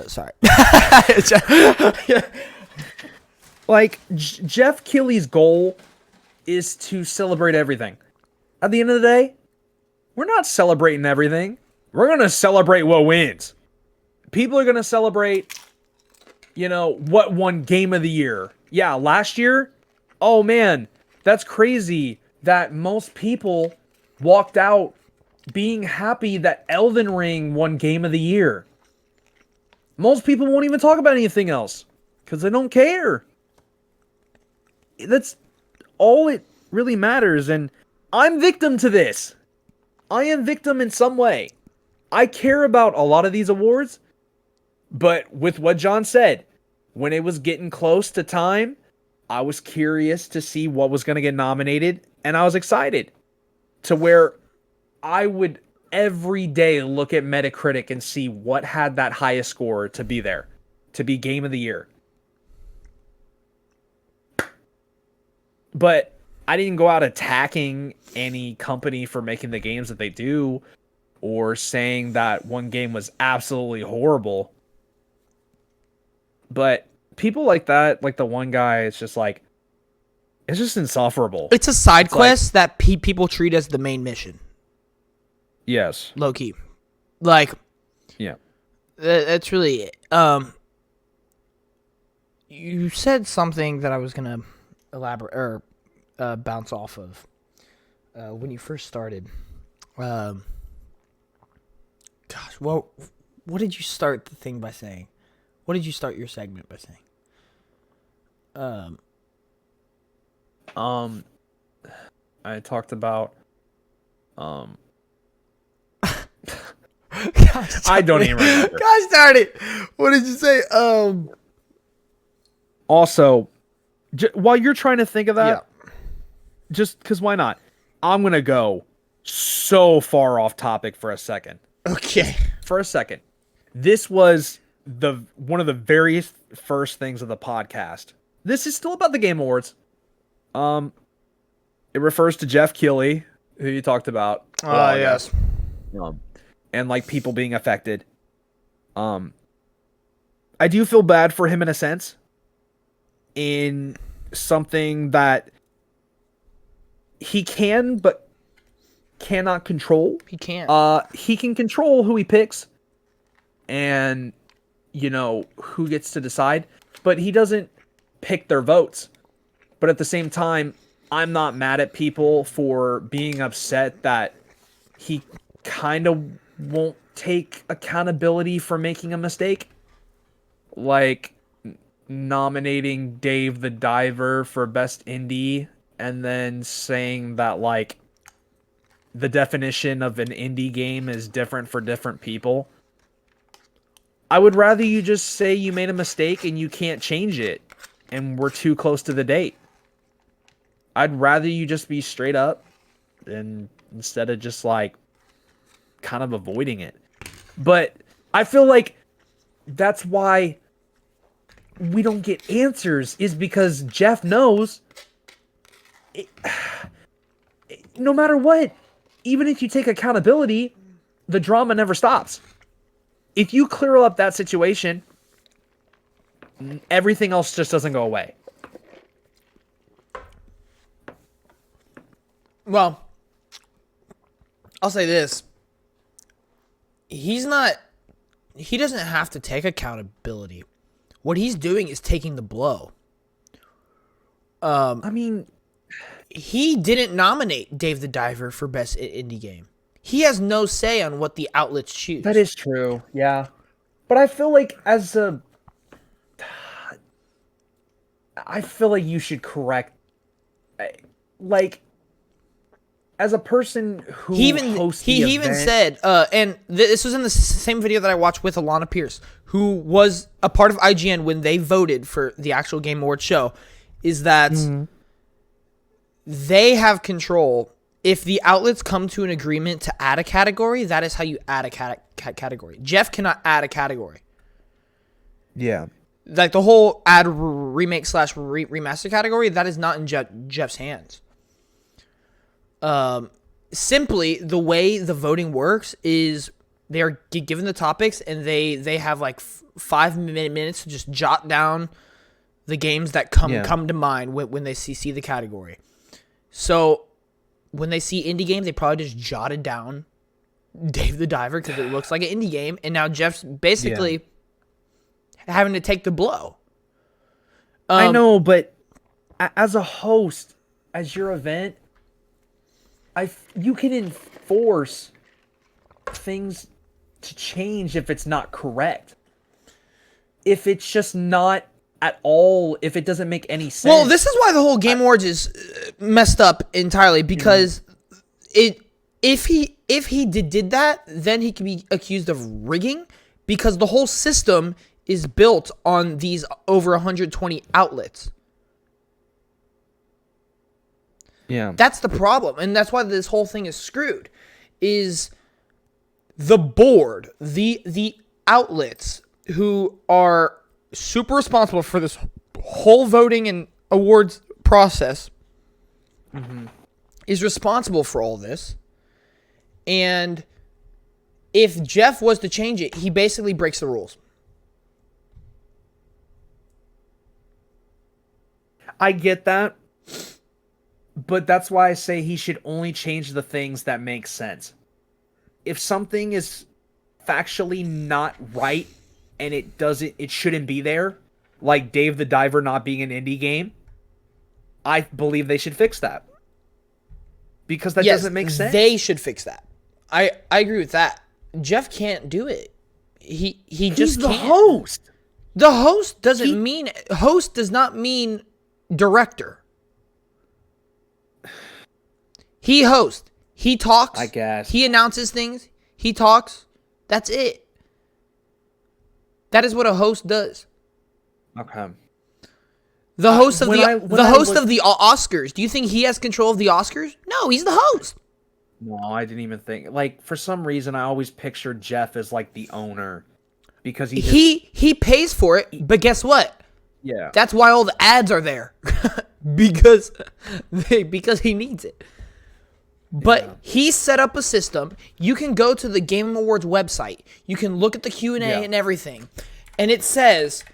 Sorry. Like, Jeff Keighley's goal is to celebrate everything. At the end of the day, we're not celebrating everything. We're going to celebrate what wins. People are going to celebrate, what won Game of the Year. Yeah, last year, oh man, that's crazy that most people walked out being happy that Elden Ring won Game of the Year. Most people won't even talk about anything else because they don't care. That's all it really matters, and I'm victim to this. I am victim in some way. I care about a lot of these awards, but with what John said, when it was getting close to time, I was curious to see what was going to get nominated, and I was excited to where I would every day look at Metacritic and see what had that highest score to be there, to be Game of the Year. But I didn't go out attacking any company for making the games that they do or saying that one game was absolutely horrible. But people like that, like the one guy, it's just insufferable. It's a side quest that people treat as the main mission. Yes. Low key. Like, Yeah. that's really it. You said something that I was gonna elaborate or bounce off of when you first started. Gosh, what did you start the thing by saying? What did you start your segment by saying? I talked about I don't even remember. Gosh darn it! What did you say? Also, while you're trying to think of that, Yeah. just because why not? I'm going to go so far off topic for a second. Okay. For a second. This was one of the very first things of the podcast. This is still about the Game Awards. It refers to Jeff Keighley, who you talked about. Yes. And like people being affected. I do feel bad for him in a sense. In something that he can but cannot control. He can't. He can control who he picks and who gets to decide, but he doesn't pick their votes. But at the same time, I'm not mad at people for being upset that he kind of won't take accountability for making a mistake. Like nominating Dave the Diver for Best Indie and then saying that like the definition of an indie game is different for different people. I would rather you just say you made a mistake and you can't change it and we're too close to the date. I'd rather you just be straight up and instead of just like kind of avoiding it. But I feel like that's why we don't get answers, is because Jeff knows no matter what, even if you take accountability, the drama never stops. If you clear up that situation, everything else just doesn't go away. Well, I'll say this. He doesn't have to take accountability. What he's doing is taking the blow. I mean, He didn't nominate Dave the Diver for Best Indie Game. He has no say on what the outlets choose. that is true. Yeah. But I feel like as a I feel like you should correct, like, as a person who hosts the he even event, said, and this was in the same video that I watched with Alana Pierce, who was a part of IGN when they voted for the actual Game Awards show, is that they have control. If the outlets come to an agreement to add a category, that is how you add a category. Jeff cannot add a category. Yeah. Like the whole add remake / remaster category, that is not in Jeff's hands. Simply the way the voting works is they are given the topics and they have like 5 minutes to just jot down the games that come to mind when they see the category. So when they see indie games, they probably just jotted down Dave the Diver because it looks like an indie game, and now Jeff's basically having to take the blow. I know, but as a host, as your event, you can enforce things to change if it's not correct. If it's just not at all, if it doesn't make any sense. Well, this is why the whole Game Awards is messed up entirely, because if he did that, then he could be accused of rigging, because the whole system is built on these over 120 outlets. Yeah. That's the problem, and that's why this whole thing is screwed. Is the board, the outlets who are super responsible for this whole voting and awards process is responsible for all this. And if Jeff was to change it, he basically breaks the rules. I get that, but that's why I say he should only change the things that make sense. If something is factually not right and it shouldn't be there, like Dave the Diver not being an indie game, I believe they should fix that. Because that doesn't make sense. They should fix that. I agree with that. Jeff can't do it. He's just the can't. host. The host doesn't mean host does not mean director. He hosts. He talks. I guess. He announces things. He talks. That's it. That is what a host does. Okay. The host of of the Oscars. Do you think he has control of the Oscars? No, he's the host. No, I didn't even think. Like, for some reason, I always pictured Jeff as like the owner, because he pays for it. But guess what? Yeah. That's why all the ads are there, because he needs it. But he set up a system. You can go to the Game Awards website. You can look at the Q&A and everything, and it says,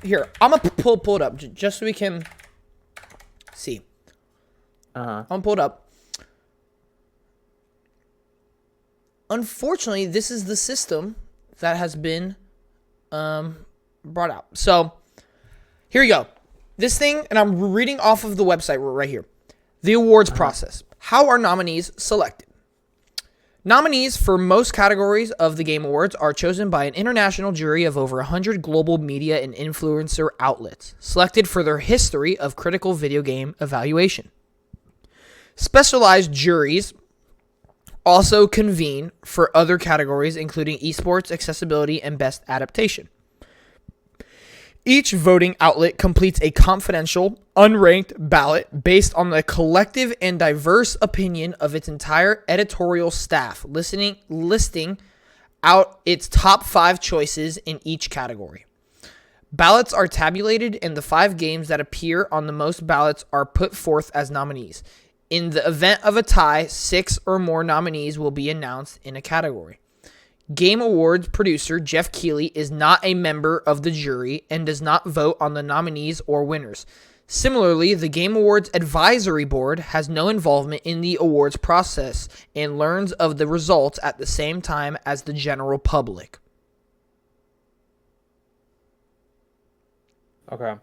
here, I'm gonna pull it up just so we can see. I'm gonna pull it up. Unfortunately, this is the system that has been brought out. So here we go. This thing, and I'm reading off of the website right here. The awards process. How are nominees selected? Nominees for most categories of the Game Awards are chosen by an international jury of over 100 global media and influencer outlets, selected for their history of critical video game evaluation. Specialized juries also convene for other categories, including esports, accessibility, and best adaptation. Each voting outlet completes a confidential, unranked ballot based on the collective and diverse opinion of its entire editorial staff, listing out its top 5 choices in each category. Ballots are tabulated, and the 5 games that appear on the most ballots are put forth as nominees. In the event of a tie, 6 or more nominees will be announced in a category. Game Awards producer Jeff Keighley is not a member of the jury and does not vote on the nominees or winners. Similarly, the Game Awards Advisory Board has no involvement in the awards process and learns of the results at the same time as the general public. Okay.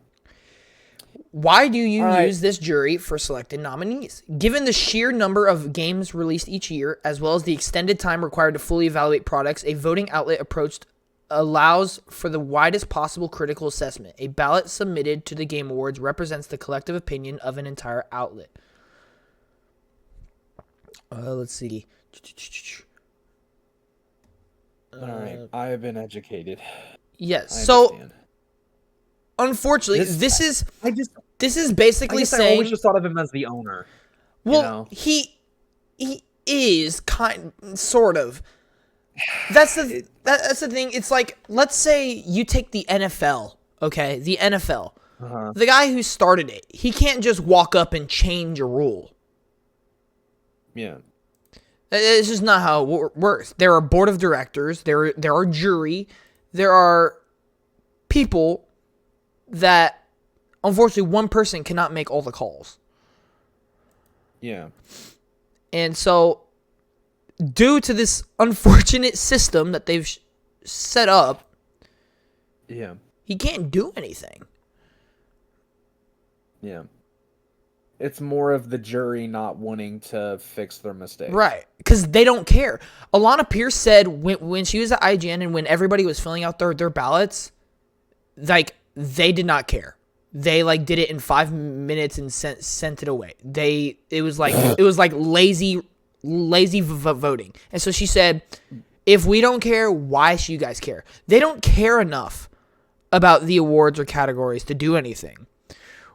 Why do you use this jury for selected nominees? Given the sheer number of games released each year, as well as the extended time required to fully evaluate products, a voting outlet approached allows for the widest possible critical assessment. A ballot submitted to the Game Awards represents the collective opinion of an entire outlet. Let's see. All right, I have been educated. Yes. I So, understand. unfortunately, this is basically I saying, always just thought of him as the owner. well, know? he is sort of. That's the thing. It's like, let's say you take the NFL, okay? The NFL. Uh-huh. The guy who started it, he can't just walk up and change a rule. Yeah. It's just not how it works. There are board of directors. There are jury. There are people that, unfortunately, one person cannot make all the calls. Yeah. And so, due to this unfortunate system that they've set up, Yeah. he can't do anything. Yeah. It's more of the jury not wanting to fix their mistakes. Right. Because they don't care. Alana Pierce said when she was at IGN and when everybody was filling out their ballots, like, they did not care. They, like, did it in 5 minutes and sent it away. It was like lazy voting. And so she said, if we don't care, why should you guys care? They don't care enough about the awards or categories to do anything.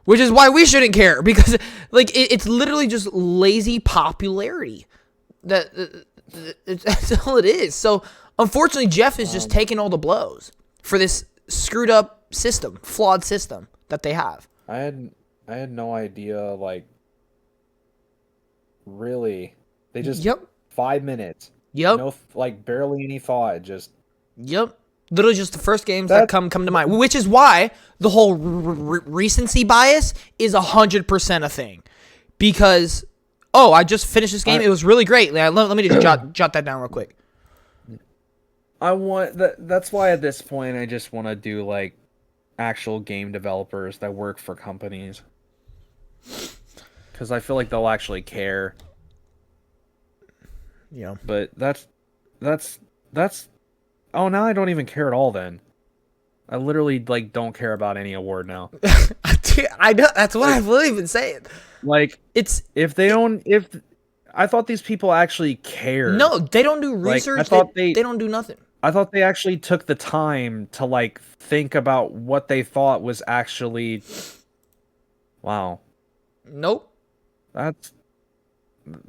Which is why we shouldn't care, because, like, it's literally just lazy popularity. That's all it is. So, unfortunately, Jeff is just taking all the blows for this screwed up system, flawed system that they have. I had no idea, like, really. They just 5 minutes. Yep. No, like, barely any thought. Just. Yep. Literally just the first games that come to mind, which is why the whole recency bias is 100% a thing. Because, I just finished this game. It was really great. Let me just jot that down real quick. I want that's why at this point I just want to do, like, actual game developers that work for companies. Because I feel like they'll actually care. Yeah. But that's oh, now I don't even care at all then. I literally, like, don't care about any award now. I know, that's what I've literally been saying. Like, It's if I thought these people actually cared. no, they don't do Like, research. I thought they don't do nothing. I thought they actually took the time to, like, think about what they thought was actually. Wow. Nope. That's.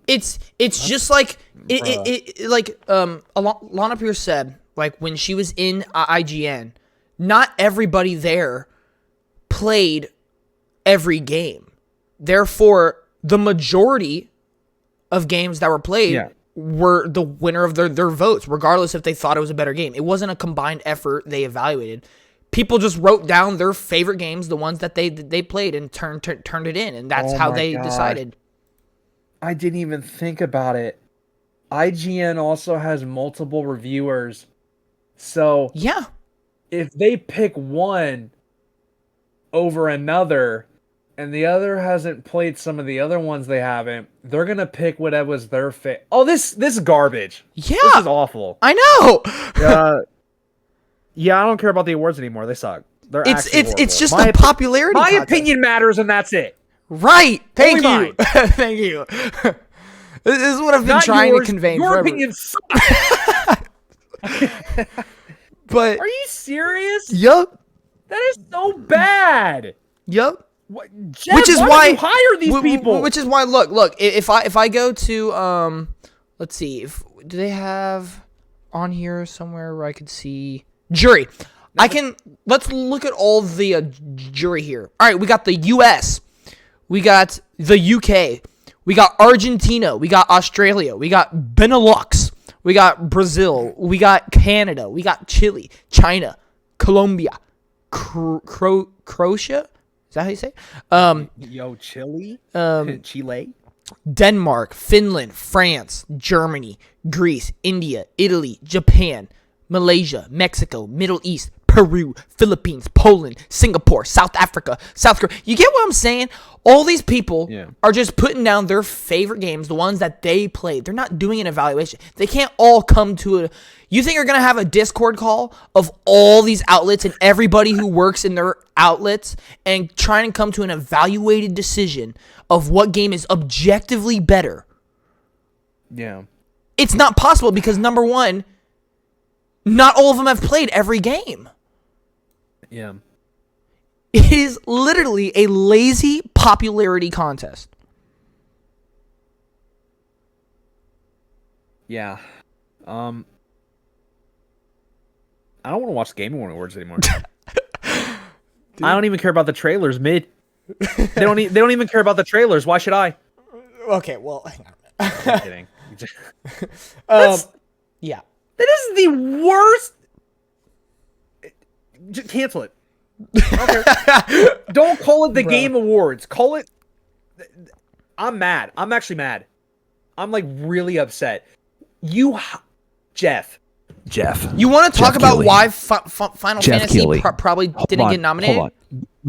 It's just like Lana Pierce said, like, when she was in IGN, not everybody there played every game. Therefore, the majority of games that were played were the winner of their votes, regardless if they thought it was a better game. It wasn't a combined effort they evaluated. People just wrote down their favorite games, the ones that they played, and turned it in, and that's how they decided. I didn't even think about it. IGN also has multiple reviewers. So, Yeah. if they pick one over another and the other hasn't played some of the other ones they haven't, they're going to pick whatever was their fit. Oh, this is garbage. Yeah. This is awful. I know. Yeah, I don't care about the awards anymore. They suck. They're It's just a popularity My contest. opinion matters, and that's it. Right. Thank Only you. Thank you. This is what I've been trying to convey Your forever. opinion sucks. But Are you serious? yup. That is so bad. Yup. What, Jeff, Which is why why did you hire these people? Which is why look, if I go to let's see, do they have on here somewhere where I could see jury? Let's look at all the jury here. All right, we got the US. We got the UK. We got Argentina. We got Australia. We got Benelux. We got Brazil. We got Canada. We got Chile, China, Colombia, Croatia. Is that how you say it? Yo, Chile? Chile? Denmark, Finland, France, Germany, Greece, India, Italy, Japan, Malaysia, Mexico, Middle East, Peru, Philippines, Poland, Singapore, South Africa, South Korea. You get what I'm saying? All these people are just putting down their favorite games, the ones that they played. They're not doing an evaluation. They can't all come to a... You think you're going to have a Discord call of all these outlets and everybody who works in their outlets and trying to come to an evaluated decision of what game is objectively better? Yeah. It's not possible because, number one, not all of them have played every game. Yeah. It is literally a lazy popularity contest. Yeah. I don't want to watch the Game Awards anymore. I don't even care about the trailers, mid. They don't even care about the trailers. Why should I? Okay, well, hang on. I'm kidding. Yeah. That is the worst. Just cancel it. Okay. Don't call it the Game Awards. Call it. I'm mad. I'm actually mad. I'm like really upset. Jeff. You want to talk about Keighley. why Final Jeff Fantasy Keighley. probably didn't get nominated? Hold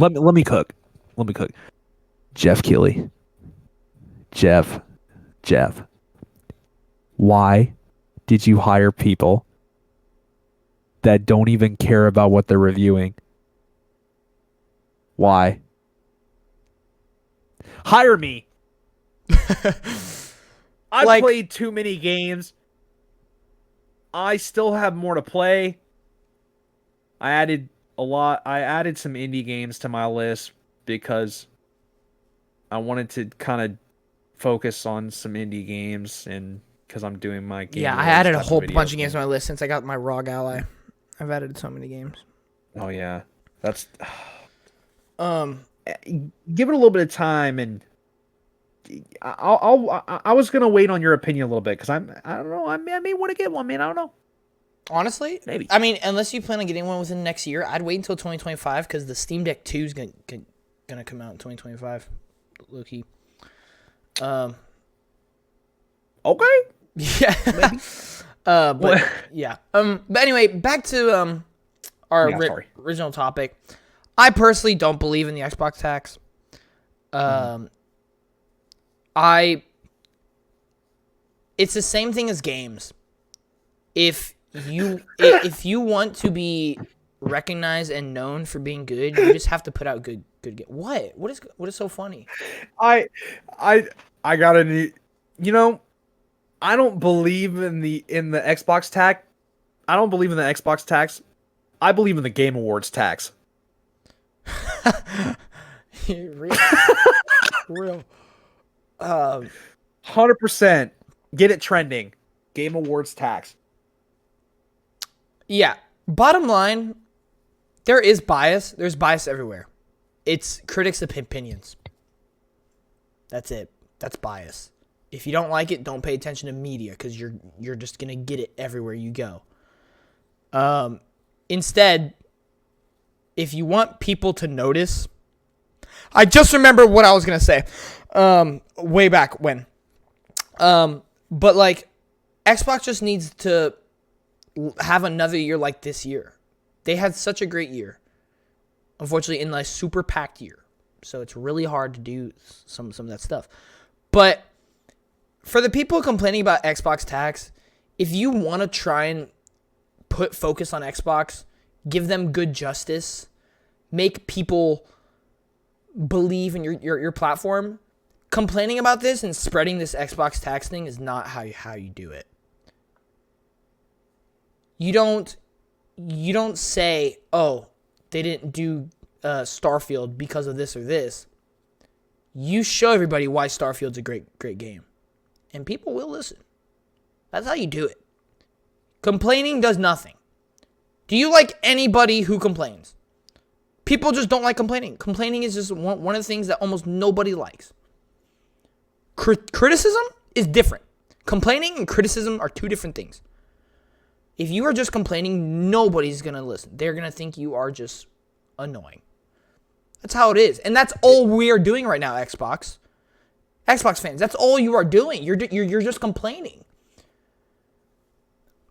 on. Let me cook. Jeff Keighley. Jeff. Why did you hire people that don't even care about what they're reviewing? Why? Hire me. I Like- played too many games. I still have more to play. I added some indie games to my list because I wanted to kind of focus on some indie games and because I'm doing my game. Yeah, I Awards added a type of whole video bunch of games thing. on my list since I got my ROG Ally. I've added so many games. Oh yeah. That's Um, give it a little bit of time and I was gonna wait on your opinion a little bit because I don't know I may want to get one, man. I don't know. honestly, Maybe. I mean, unless you plan on getting one within the next year, I'd wait until 2025 because the Steam Deck 2 is gonna come out in 2025. Low key. Okay. Yeah. But yeah. But anyway, back to our Yeah, sorry. original topic. I personally don't believe in the Xbox tax. It's the same thing as games. If you want to be recognized and known for being good, you just have to put out good games. What is so funny? I got a new. You know, I don't believe in the Xbox tax. I don't believe in the Xbox tax. I believe in the Game Awards tax. Real. 100%. Get it trending. Game Awards tax. Yeah. Bottom line, there is bias. There's bias everywhere. It's critics' opinions. That's it. That's bias. If you don't like it, don't pay attention to media because you're just gonna get it everywhere you go. Instead, if you want people to notice, I just remember what I was gonna say. Way back when. But like, Xbox just needs to have another year like this year. They had such a great year. Unfortunately, in a super packed year. So it's really hard to do some of that stuff. But for the people complaining about Xbox tax, if you want to try and put focus on Xbox, give them good justice, make people believe in your platform, complaining about this and spreading this Xbox tax thing is not how you do it. You don't say, oh, they didn't do Starfield because of this or this. You show everybody why Starfield's a great game. And people will listen. That's how you do it. Complaining does nothing. Do you like anybody who complains? People just don't like complaining. Complaining is just one of the things that almost nobody likes. Criticism is different. Complaining and criticism are two different things. If you are just complaining, nobody's going to listen. They're going to think you are just annoying. That's how it is. And that's all we are doing right now, Xbox. Xbox fans, that's all you are doing. You're just complaining.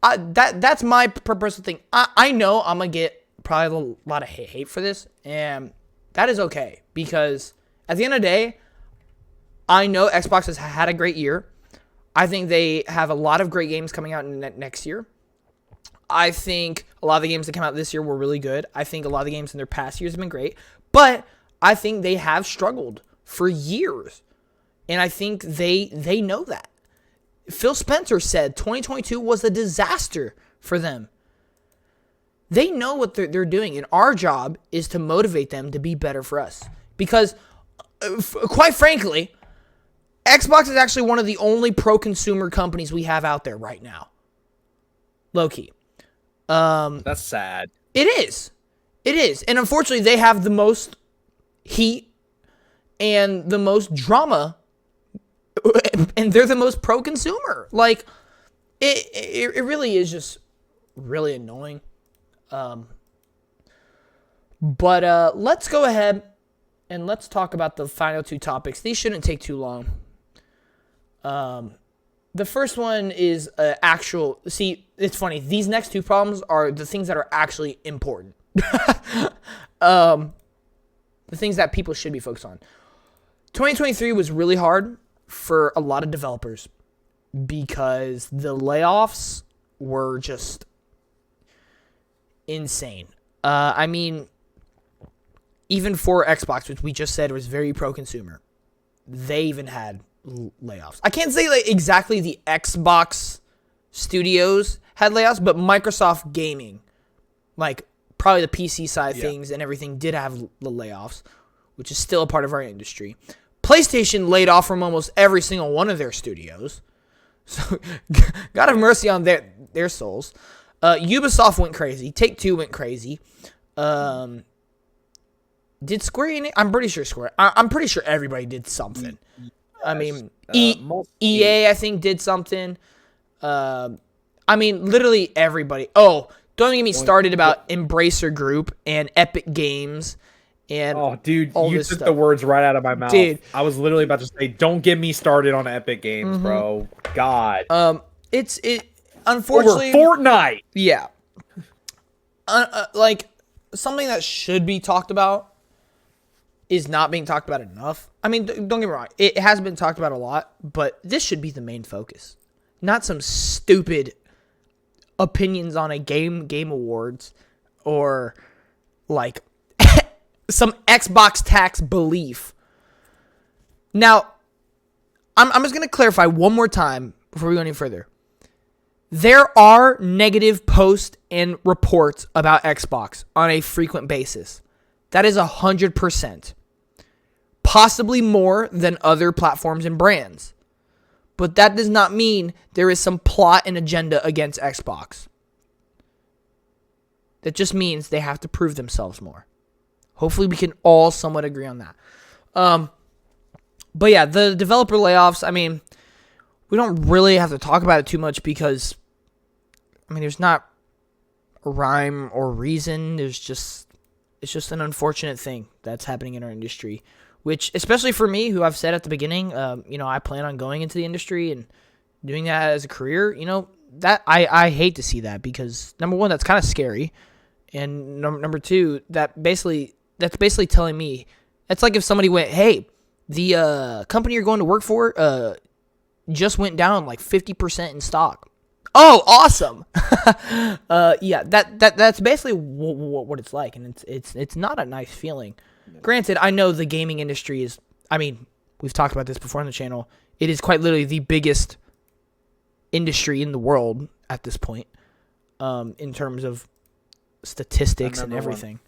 That's my personal thing. I know I'm going to get probably a lot of hate for this, and that is okay, because at the end of the day, I know Xbox has had a great year. I think they have a lot of great games coming out next year. I think a lot of the games that come out this year were really good. I think a lot of the games in their past years have been great. But I think they have struggled for years. And I think they know that. Phil Spencer said 2022 was a disaster for them. They know what they're doing. And our job is to motivate them to be better for us. Because, quite frankly, Xbox is actually one of the only pro-consumer companies we have out there right now. Low-key. That's sad. It is. It is. And unfortunately, they have the most heat and the most drama, and they're the most pro-consumer. Like, it really is just really annoying. But let's go ahead and let's talk about the final two topics. These shouldn't take too long. The first one is actual. See, it's funny. These next two problems are the things that are actually important. The things that people should be focused on. 2023 was really hard for a lot of developers because the layoffs were just insane. I mean, even for Xbox, which we just said was very pro-consumer, they even had layoffs. I can't say like exactly the Xbox studios had layoffs, but Microsoft Gaming, like probably the PC side of things and everything, did have the layoffs, which is still a part of our industry. PlayStation laid off from almost every single one of their studios. So God have mercy on their souls. Ubisoft went crazy. Take-Two went crazy. Did Square Enix? I'm pretty sure Square. I'm pretty sure everybody did something. I mean, EA, I think, did something. I mean, literally everybody. Oh, don't get me started about Embracer Group and Epic Games. And oh, dude, all you this took stuff. the words right out of my mouth. Dude. I was literally about to say, don't get me started on Epic Games, bro. God. It unfortunately Over Fortnite. Yeah. Like, something that should be talked about is not being talked about enough. I mean, don't get me wrong. It has been talked about a lot, but this should be the main focus. Not some stupid opinions on a game awards or, like, some Xbox tax belief. Now, I'm just going to clarify one more time before we go any further. There are negative posts and reports about Xbox on a frequent basis. That is 100%. Possibly more than other platforms and brands. But that does not mean there is some plot and agenda against Xbox. That just means they have to prove themselves more. Hopefully we can all somewhat agree on that. But yeah, the developer layoffs, I mean, we don't really have to talk about it too much because, I mean, there's not a rhyme or reason. It's just an unfortunate thing that's happening in our industry, which, especially for me, who I've said at the beginning, I plan on going into the industry and doing that as a career. That I hate to see that because, number one, that's kind of scary. And number two, that's basically telling me, it's like if somebody went, hey, the company you're going to work for just went down like 50% in stock. Oh, awesome! Yeah, that's basically what it's like, and it's not a nice feeling. Granted, I know the gaming industry is. I mean, we've talked about this before on the channel. It is quite literally the biggest industry in the world at this point, in terms of statistics and everything.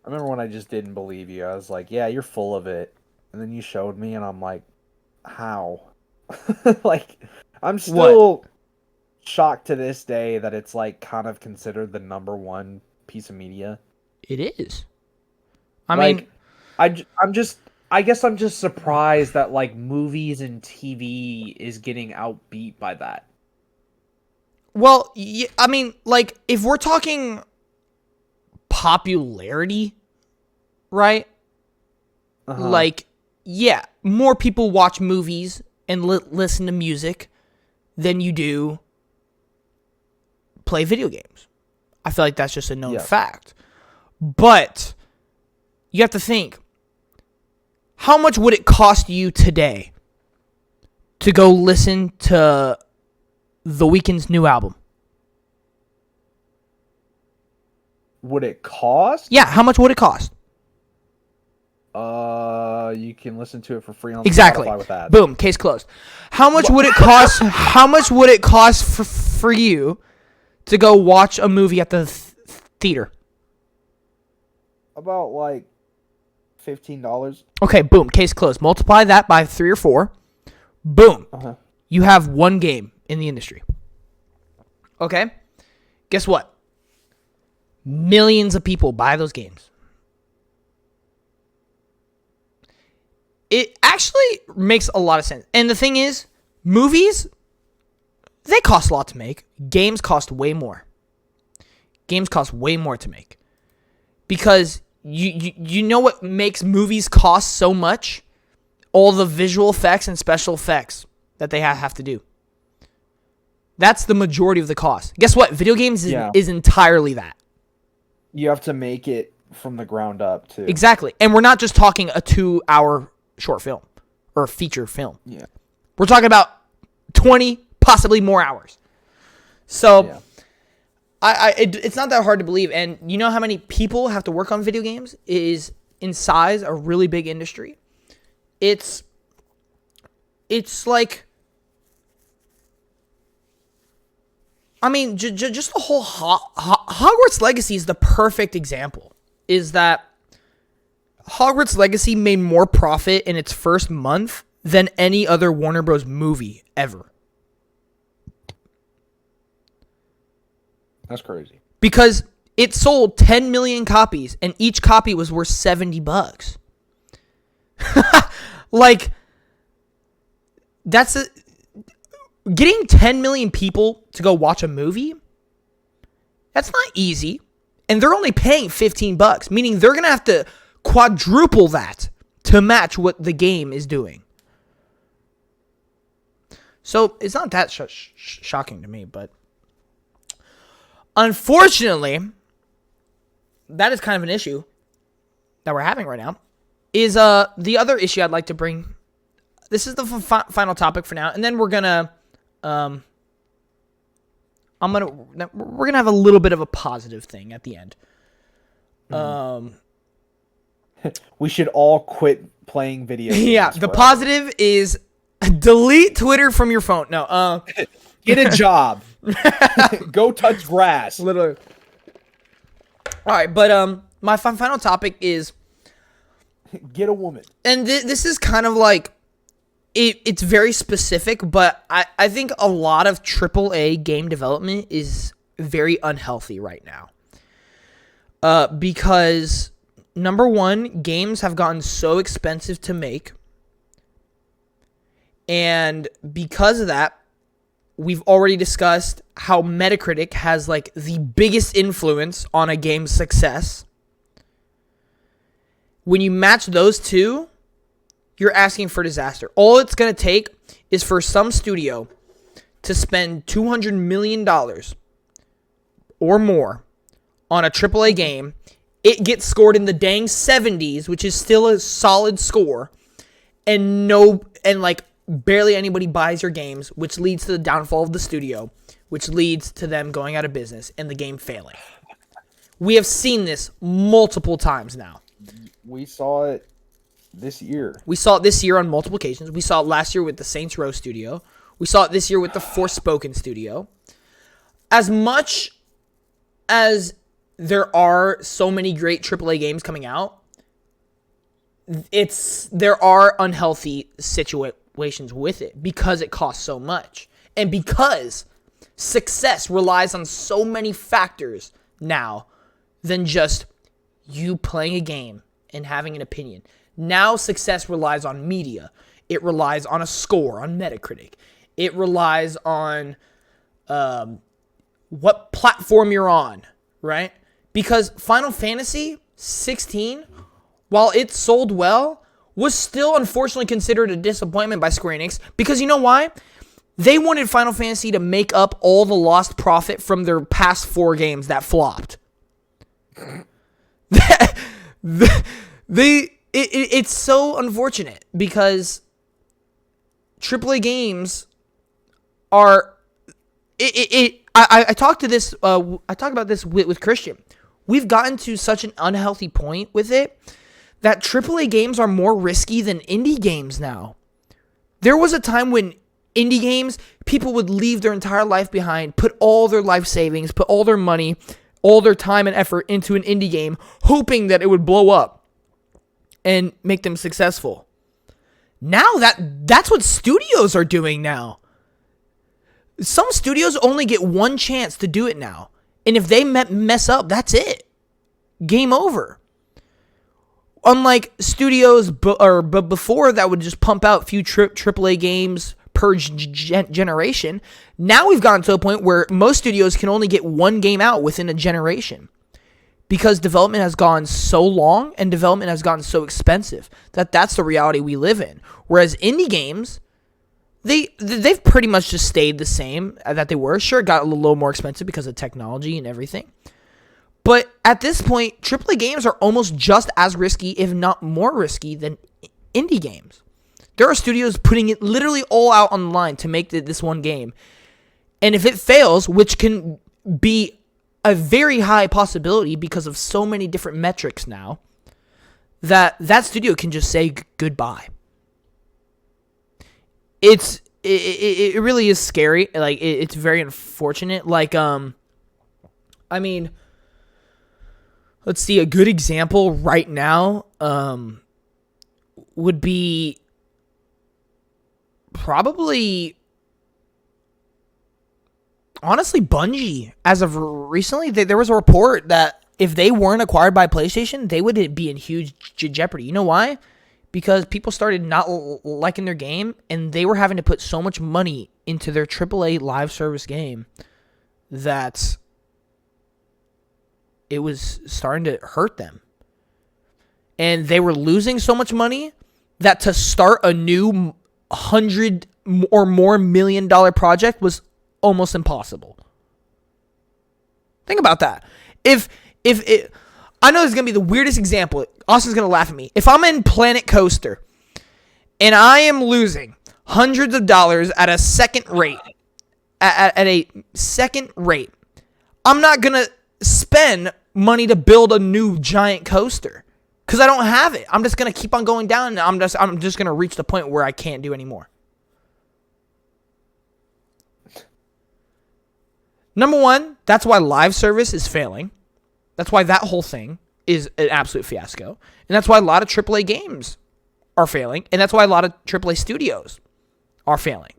I remember when I just didn't believe you. I was like, "Yeah, you're full of it," and then you showed me, and I'm like, "How?" Like, I'm still shocked to this day that it's like kind of considered the number one piece of media. It is. I mean, I guess I'm just surprised that like movies and TV is getting outbeat by that. Well, yeah, I mean, like, if we're talking popularity, right? Like, yeah, more people watch movies and listen to music than you do play video games. I feel like that's just a known fact. But you have to think, how much would it cost you today to go listen to The Weeknd's new album? Would it cost? Yeah, how much would it cost? You can listen to it for free on Exactly. Spotify with ads. Boom, case closed. How much would it cost? How much would it cost for you to go watch a movie at the theater? About like $15. Okay, boom, case closed. Multiply that by 3 or 4. Boom. Uh-huh. You have one game in the industry. Okay? Guess what? Millions of people buy those games. It actually makes a lot of sense. And the thing is, movies, they cost a lot to make. Games cost way more. Games cost way more to make. Because you know what makes movies cost so much? All the visual effects and special effects that they have to do. That's the majority of the cost. Guess what? Video games is entirely that. You have to make it from the ground up, too. Exactly. And we're not just talking a 2-hour short film or a feature film. Yeah. We're talking about 20, possibly more hours. So, Yeah. it's not that hard to believe. And you know how many people have to work on video games? It is, in size, a really big industry. It's like, I mean, just the whole Hogwarts Legacy is the perfect example. Is that Hogwarts Legacy made more profit in its first month than any other Warner Bros. Movie ever. That's crazy. Because it sold 10 million copies and each copy was worth $70. Like, getting 10 million people to go watch a movie, that's not easy. And they're only paying $15, meaning they're going to have to quadruple that to match what the game is doing. So it's not that shocking to me, but unfortunately, that is kind of an issue that we're having right now. Is the other issue I'd like to bring. This is the final topic for now, and then we're gonna we're gonna have a little bit of a positive thing at the end. We should all quit playing video games. Yeah, the forever. positive is delete Twitter from your phone. No, Get a job. Go touch grass. literally. All right, but my final topic is, Get a woman. and this is kind of like, it's very specific, but I think a lot of AAA game development is very unhealthy right now. Because, number one, games have gotten so expensive to make. And because of that, we've already discussed how Metacritic has like the biggest influence on a game's success. When you match those two, you're asking for disaster. All it's going to take is for some studio to spend $200 million or more on a AAA game. It gets scored in the dang 70s, which is still a solid score, and like barely anybody buys your games, which leads to the downfall of the studio, which leads to them going out of business and the game failing. We have seen this multiple times now. We saw it this year. We saw it this year on multiple occasions. We saw it last year with the Saints Row studio. We saw it this year with the Forspoken studio. As much as there are so many great AAA games coming out, there are unhealthy situations with it because it costs so much. And because success relies on so many factors now than just you playing a game and having an opinion. Now success relies on media. It relies on a score on Metacritic. It relies on what platform you're on, right? Because Final Fantasy 16, while it sold well, was still unfortunately considered a disappointment by Square Enix. Because you know why? They wanted Final Fantasy to make up all the lost profit from their past 4 games that flopped. It's so unfortunate because AAA games are I talked to this I talked about this with Christian. We've gotten to such an unhealthy point with it that AAA games are more risky than indie games now. There was a time when indie games, people would leave their entire life behind, put all their life savings, put all their money, all their time and effort into an indie game, hoping that it would blow up and make them successful. Now that's what studios are doing now. Some studios only get one chance to do it now. And if they mess up, that's it. Game over. Unlike studios before that would just pump out a few AAA games per generation, now we've gotten to a point where most studios can only get one game out within a generation. Because development has gone so long and development has gotten so expensive that's the reality we live in. Whereas indie games, they've pretty much just stayed the same that they were. Sure, it got a little more expensive because of technology and everything. But at this point, AAA games are almost just as risky, if not more risky, than indie games. There are studios putting it literally all out on the line to make this one game. And if it fails, which can be a very high possibility because of so many different metrics now, that studio can just say goodbye. It really is scary. Like it's very unfortunate. Like I mean, let's see, a good example right now would be probably, honestly, Bungie. As of recently, there was a report that if they weren't acquired by PlayStation, they would be in huge jeopardy. You know why? Because people started not liking their game, and they were having to put so much money into their AAA live service game that it was starting to hurt them. And they were losing so much money that to start a new $100 or more million project was almost impossible. Think about that. If it, I know this is going to be the weirdest example. Austin's going to laugh at me. If I'm in Planet Coaster and I am losing hundreds of dollars at a second rate, at a second rate, I'm not going to spend money to build a new giant coaster because I don't have it. I'm just going to keep on going down, and I'm just going to reach the point where I can't do anymore. Number one, that's why live service is failing. That's why that whole thing is an absolute fiasco. And that's why a lot of AAA games are failing. And that's why a lot of AAA studios are failing.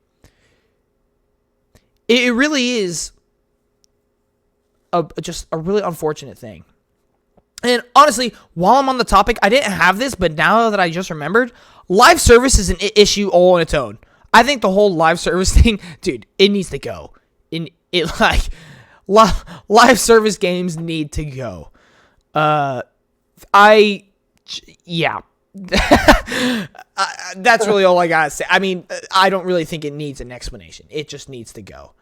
It really is just a really unfortunate thing. And honestly, while I'm on the topic, I didn't have this, but now that I just remembered, live service is an issue all on its own. I think the whole live service thing, dude, it needs to go. Live service games need to go. Yeah. That's really all I gotta say. I mean, I don't really think it needs an explanation. It just needs to go.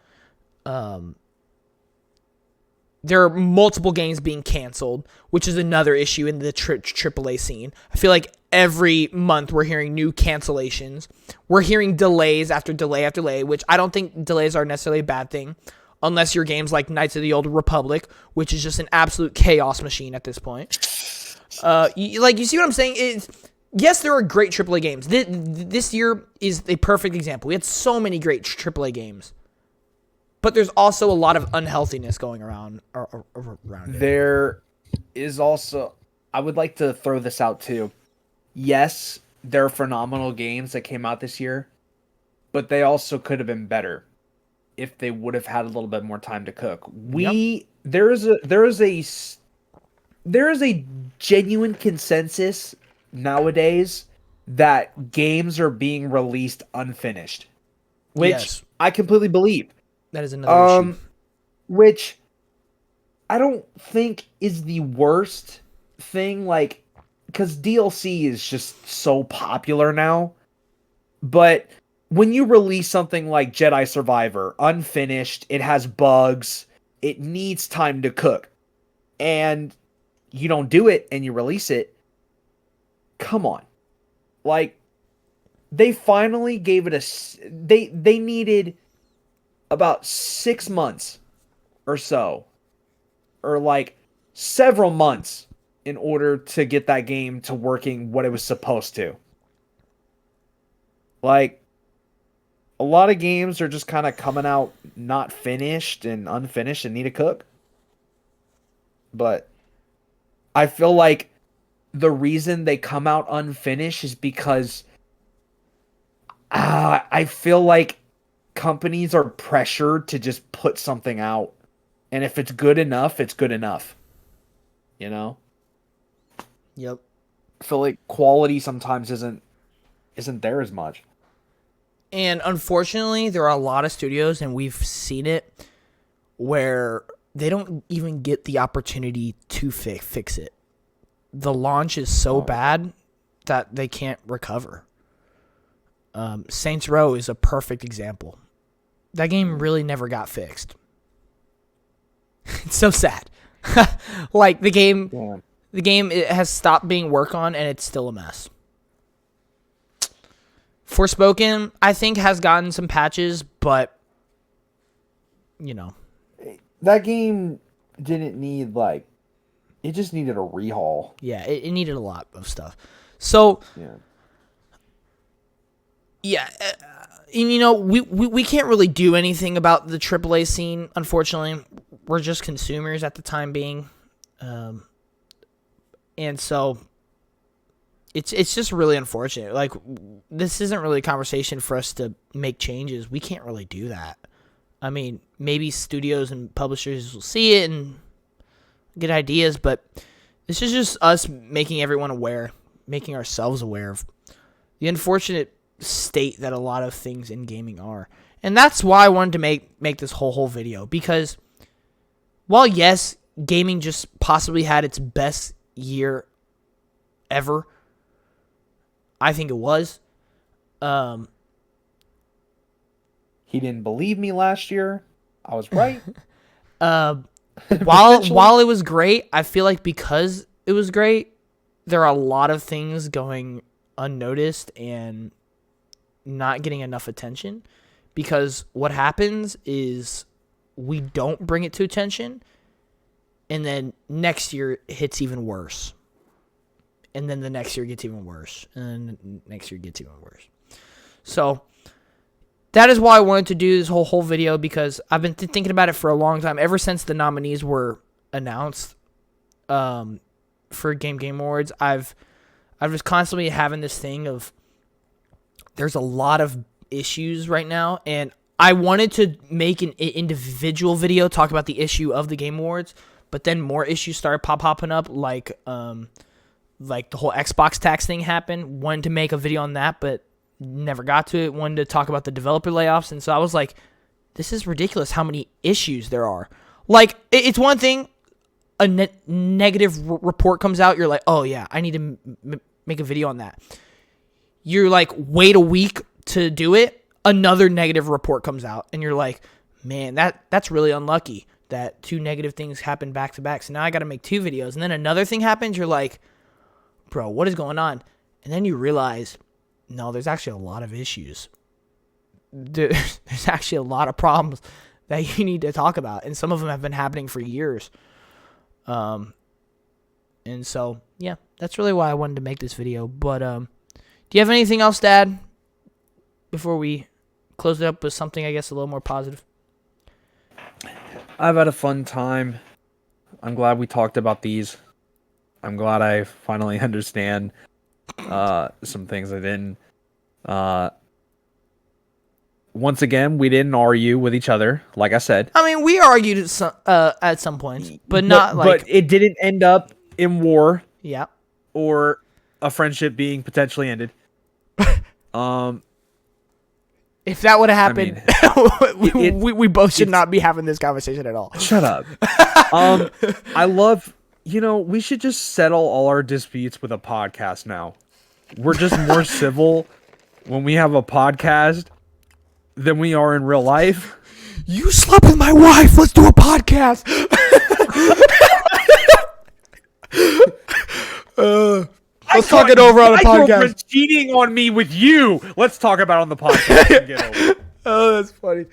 There are multiple games being canceled, which is another issue in the AAA scene. I feel like every month we're hearing new cancellations. We're hearing delays after delay after delay, which I don't think delays are necessarily a bad thing, unless your game's like Knights of the Old Republic, which is just an absolute chaos machine at this point. You see what I'm saying? Yes, there are great AAA games. This year is a perfect example. We had so many great AAA games. But there's also a lot of unhealthiness going around it. There is also, I would like to throw this out too. Yes, there are phenomenal games that came out this year, but they also could have been better if they would have had a little bit more time to cook. There is a genuine consensus nowadays that games are being released unfinished, which Yes. I completely believe. That is another issue. Which I don't think is the worst thing, like, because DLC is just so popular now. But when you release something like Jedi Survivor, unfinished, it has bugs, it needs time to cook. And you don't do it and you release it. Come on. Like, they finally gave it they needed about 6 months or so, or like several months, in order to get that game to working what it was supposed to. Like, a lot of games are just kind of coming out not finished and unfinished and need to cook. But I feel like the reason they come out unfinished is because I feel like companies are pressured to just put something out. And if it's good enough, it's good enough. You know? Yep. I feel like quality sometimes isn't there as much. And unfortunately, there are a lot of studios, and we've seen it, where they don't even get the opportunity to fix it. The launch is so bad that they can't recover. Saints Row is a perfect example. That game really never got fixed. It's so sad. Like, the game it has stopped being worked on, and it's still a mess. Forspoken, I think, has gotten some patches, but, you know. That game didn't need, like, it just needed a rehaul. Yeah, it needed a lot of stuff. So, yeah, and, you know, we can't really do anything about the AAA scene, unfortunately. We're just consumers at the time being. And so it's just really unfortunate. Like, this isn't really a conversation for us to make changes. We can't really do that. I mean, maybe studios and publishers will see it and get ideas, but this is just us making everyone aware, making ourselves aware of the unfortunate state that a lot of things in gaming are. And that's why I wanted to make this whole video, because while, yes, gaming just possibly had its best year ever, I think it was. He didn't believe me last year. I was right. While it was great, I feel like because it was great, there are a lot of things going unnoticed and not getting enough attention. Because what happens is we don't bring it to attention, and then next year it hits even worse. And then the next year gets even worse. And then next year gets even worse. So that is why I wanted to do this whole video, because I've been thinking about it for a long time. Ever since the nominees were announced for Game Awards, I've just constantly having this thing of there's a lot of issues right now, and I wanted to make an individual video talk about the issue of the Game Awards, but then more issues started popping up, like the whole Xbox tax thing happened. Wanted to make a video on that, but never got to it. Wanted to talk about the developer layoffs, and so I was like, this is ridiculous how many issues there are. Like, it's one thing, a negative report comes out, you're like, oh yeah, I need to make a video on that. You're like, wait a week to do it, another negative report comes out, and you're like, man, that's really unlucky that two negative things happen back to back. So now I got to make two videos, and then another thing happens. You're like, bro, what is going on? And then you realize, no, there's actually a lot of issues. There's actually a lot of problems that you need to talk about, and some of them have been happening for years. And so, yeah, that's really why I wanted to make this video. But do you have anything else, Dad, before we close it up with something, I guess, a little more positive? I've had a fun time. I'm glad we talked about these. I'm glad I finally understand some things I didn't. Once again, we didn't argue with each other, like I said. I mean, we argued at some points, but not like... But it didn't end up in war. Yeah. Or a friendship being potentially ended. If that would have happened, I mean, we both should not be having this conversation at all. Shut up. I love... we should just settle all our disputes with a podcast now. We're just more civil when we have a podcast than we are in real life. You slept with my wife. Let's do a podcast. Let's talk it over on the My podcast. girlfriend's cheating on me with you. Let's talk about it on the podcast and get over it. Oh, that's funny.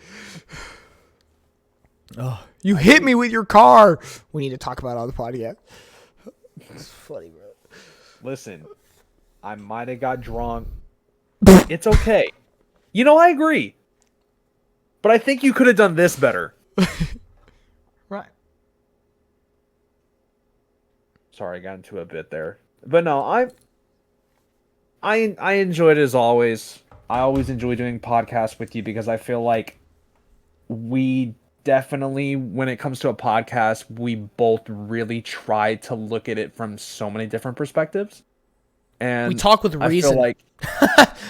Oh, you hit me with your car. We need to talk about it on the podcast. It's funny, bro. Listen, I might have got drunk. It's okay. You know, I agree. But I think you could have done this better. Right. Sorry, I got into a bit there. But no, I enjoyed it as always. I always enjoy doing podcasts with you because I feel like we definitely, when it comes to a podcast, we both really try to look at it from so many different perspectives. And We talk with I reason. feel like,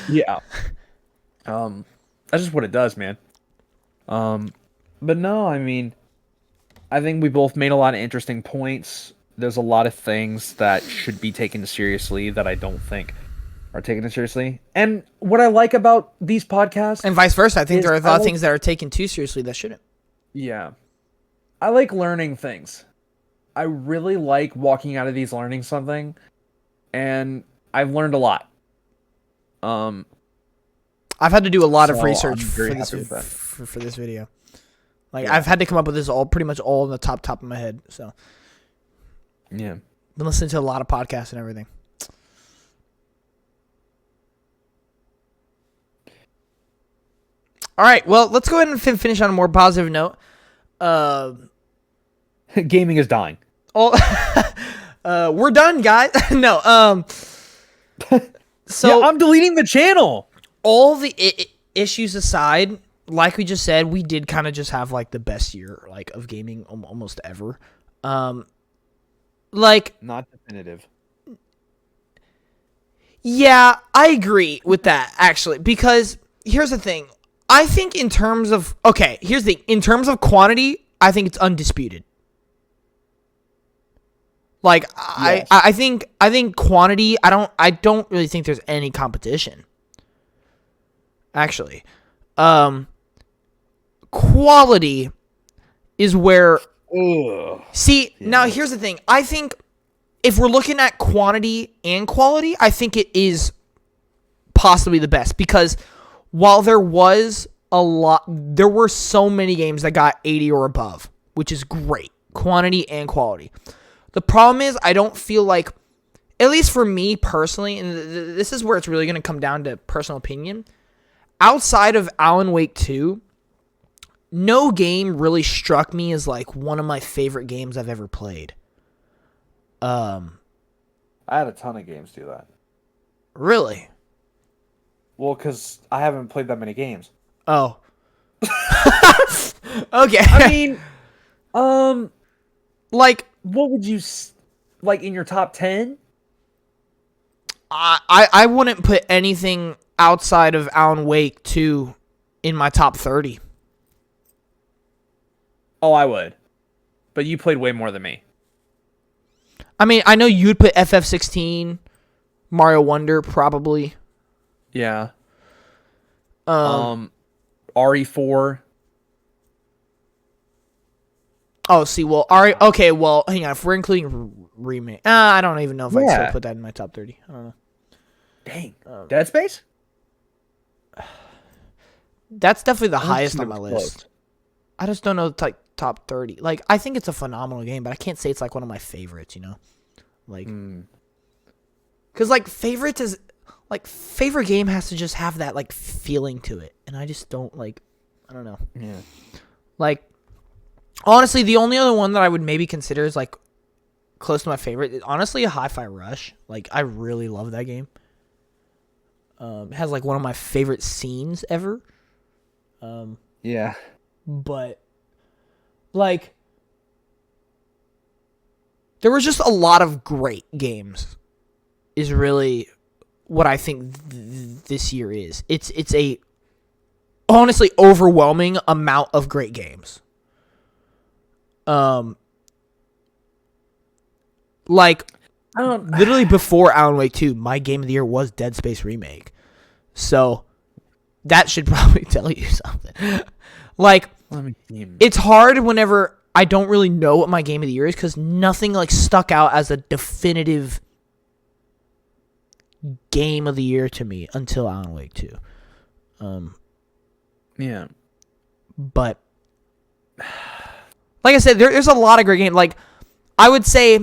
yeah, that's just what it does, man. But no, I mean, I think we both made a lot of interesting points. There's a lot of things that should be taken seriously that I don't think are taken seriously. And what I like about these podcasts, And vice versa. I think there are a lot of I things that are taken too seriously that shouldn't. yeah, I like learning things. I really like walking out of these learning something, and I've learned a lot. I've had to do a lot of So research I'm for very this happy with that. for this video. Like Yeah. I've had to come up with this all pretty much all in the top of my head. So Yeah. been listening to a lot of podcasts and everything. All right, well, let's go ahead and finish on a more positive note. Gaming is dying. All, we're done, guys. No, so Yeah, I'm deleting the channel. all the issues aside, like we just said, we did kind of just have like the best year like of gaming almost ever. Like, Not definitive. yeah, I agree with that actually, because here's the thing. I think in terms of in terms of quantity, I think it's undisputed. Like Yes. I think quantity, I don't really think there's any competition. Actually. Quality is where Ugh. see, now here's the thing. I think if we're looking at quantity and quality, I think it is possibly the best because while there were so many games that got 80 or above, which is great, quantity and quality. The problem is I don't feel like, at least for me personally, and this is where it's really going to come down to personal opinion, outside of Alan Wake 2, no game really struck me as like one of my favorite games I've ever played. I had a ton of games do that. Really? Well, because I haven't played that many games. Oh. Okay. I mean, like, what would you like in your top 10? I wouldn't put anything outside of Alan Wake 2 in my top 30. Oh, I would. But you played way more than me. I mean, I know you'd put FF16, Mario Wonder, probably. Yeah. RE4. Oh, see, well, okay, well, hang on. If we're including remake, I don't even know if I'd still Yeah. put that in my top 30. I don't know. Dang. Dead Space? That's definitely the I think highest it on my was list. close. I just don't know the top 30. Like, I think it's a phenomenal game, but I can't say it's like one of my favorites, you know? Like, because like favorites is like favorite game has to just have that like feeling to it, and I just don't like. I don't know. Yeah. Like, honestly, the only other one that I would maybe consider is like close to my favorite is honestly a Hi-Fi Rush. Like, I really love that game. It has like one of my favorite scenes ever. Yeah. But like there was just a lot of great games is really what I think this year is. It's a honestly overwhelming amount of great games. Like I don't. literally before Alan Wake 2, my game of the year was Dead Space Remake. So that should probably tell you something. Like, Let me see. it's hard whenever I don't really know what my game of the year is because nothing like stuck out as a definitive game of the year to me until Alan Wake 2. Yeah. But like I said, there's a lot of great games. Like I would say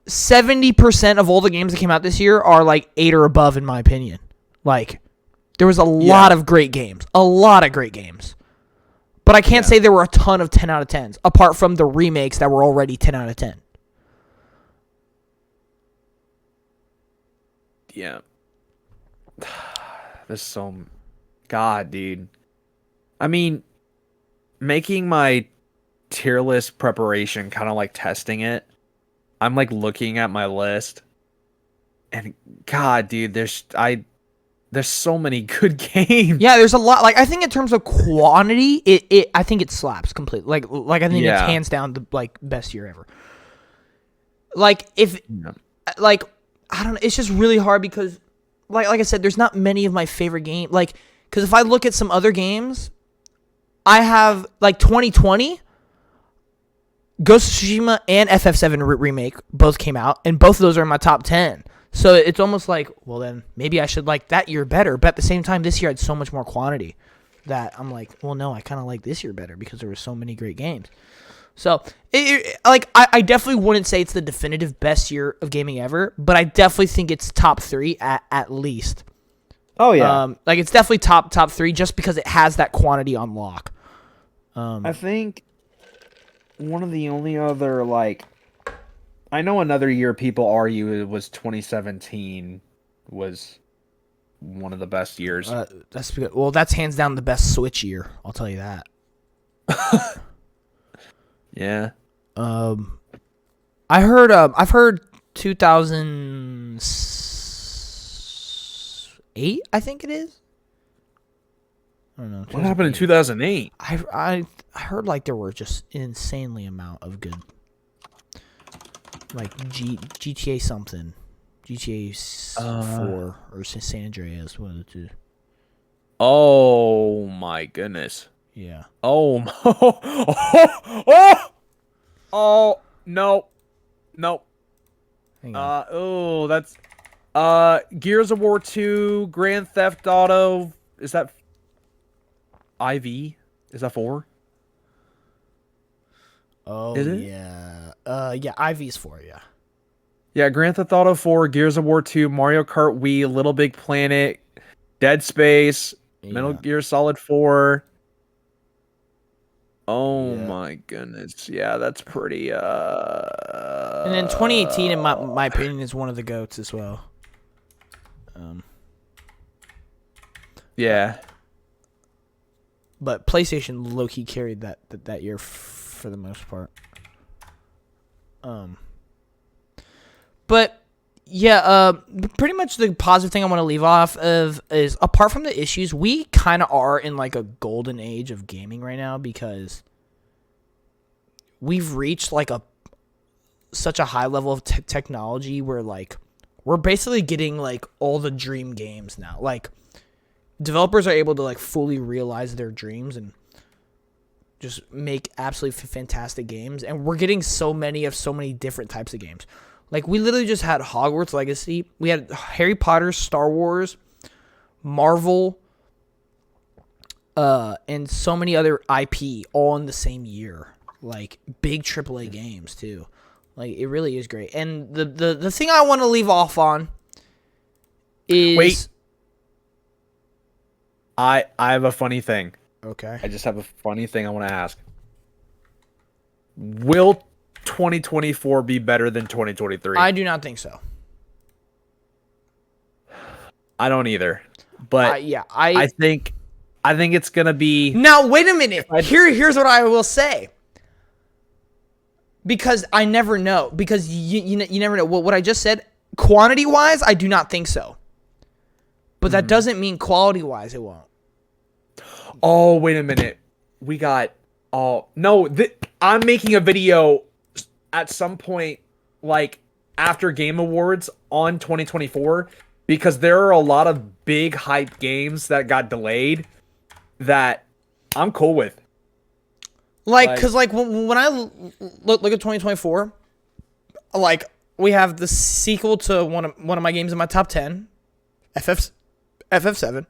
70% of all the games that came out this year are like 8 or above in my opinion. Like there was a lot of great games. A lot of great games. But I can't say there were a ton of 10 out of 10s apart from the remakes that were already 10 out of 10. Yeah. There's so... God, dude. I mean, making my tier list preparation kind of like testing it. I'm like looking at my list. And God, dude, there's so many good games. Yeah, there's a lot. Like I think in terms of quantity, I think it slaps completely. Like I think it's hands down the like best year ever. Like like I don't know, it's just really hard because like I said, there's not many of my favorite games. Like because if I look at some other games, I have like 2020, Ghost of Tsushima and FF7 remake both came out, and both of those are in my top 10. So it's almost like, well, then maybe I should like that year better. But at the same time, this year had so much more quantity that I'm like, well, no, I kind of like this year better because there were so many great games. So, I definitely wouldn't say it's the definitive best year of gaming ever, but I definitely think it's top 3 at least. Oh, yeah. Like, it's definitely top 3 just because it has that quantity on lock. I think one of the only other, like... I know another year people argue it was 2017 was one of the best years. That's hands down the best Switch year. I'll tell you that. Yeah. I've heard 2008. I think it is. I don't know. What happened in 2008? I heard like there were just an insanely amount of good. Like GTA something, GTA 4 or San Andreas, one of the two. Oh my goodness! Yeah. Oh no. Hang on. That's Gears of War 2, Grand Theft Auto. Is that IV? Is that 4? Oh, is it? Yeah. Yeah, IV's 4, yeah. Yeah, Grand Theft Auto 4, Gears of War 2, Mario Kart Wii, Little Big Planet, Dead Space, Metal Gear Solid 4. Oh my goodness. Yeah, that's pretty And then 2018 in my opinion is one of the GOATs as well. Yeah. But PlayStation low-key carried that year for the most part. But yeah, pretty much the positive thing I want to leave off of is apart from the issues, we kind of are in like a golden age of gaming right now because we've reached like such a high level of technology where like we're basically getting like all the dream games now. Like developers are able to like fully realize their dreams and just make absolutely fantastic games, and we're getting so many different types of games. Like we literally just had Hogwarts Legacy, we had Harry Potter, Star Wars, Marvel, and so many other IP all in the same year. Like big AAA games too. Like it really is great. And the thing I want to leave off on is wait. I have a funny thing. Okay. I just have a funny thing I want to ask. Will 2024 be better than 2023? I do not think so. I don't either. But I think it's gonna be. Now wait a minute. Here's what I will say. Because I never know. Because you never know. What I just said, quantity wise, I do not think so. But that doesn't mean quality wise it won't. Oh, wait a minute. We got... Oh, no. I'm making a video at some point, like, after Game Awards on 2024, because there are a lot of big hype games that got delayed that I'm cool with. Like, because, like, when I look at 2024, like, we have the sequel to one of my games in my top 10, FF7.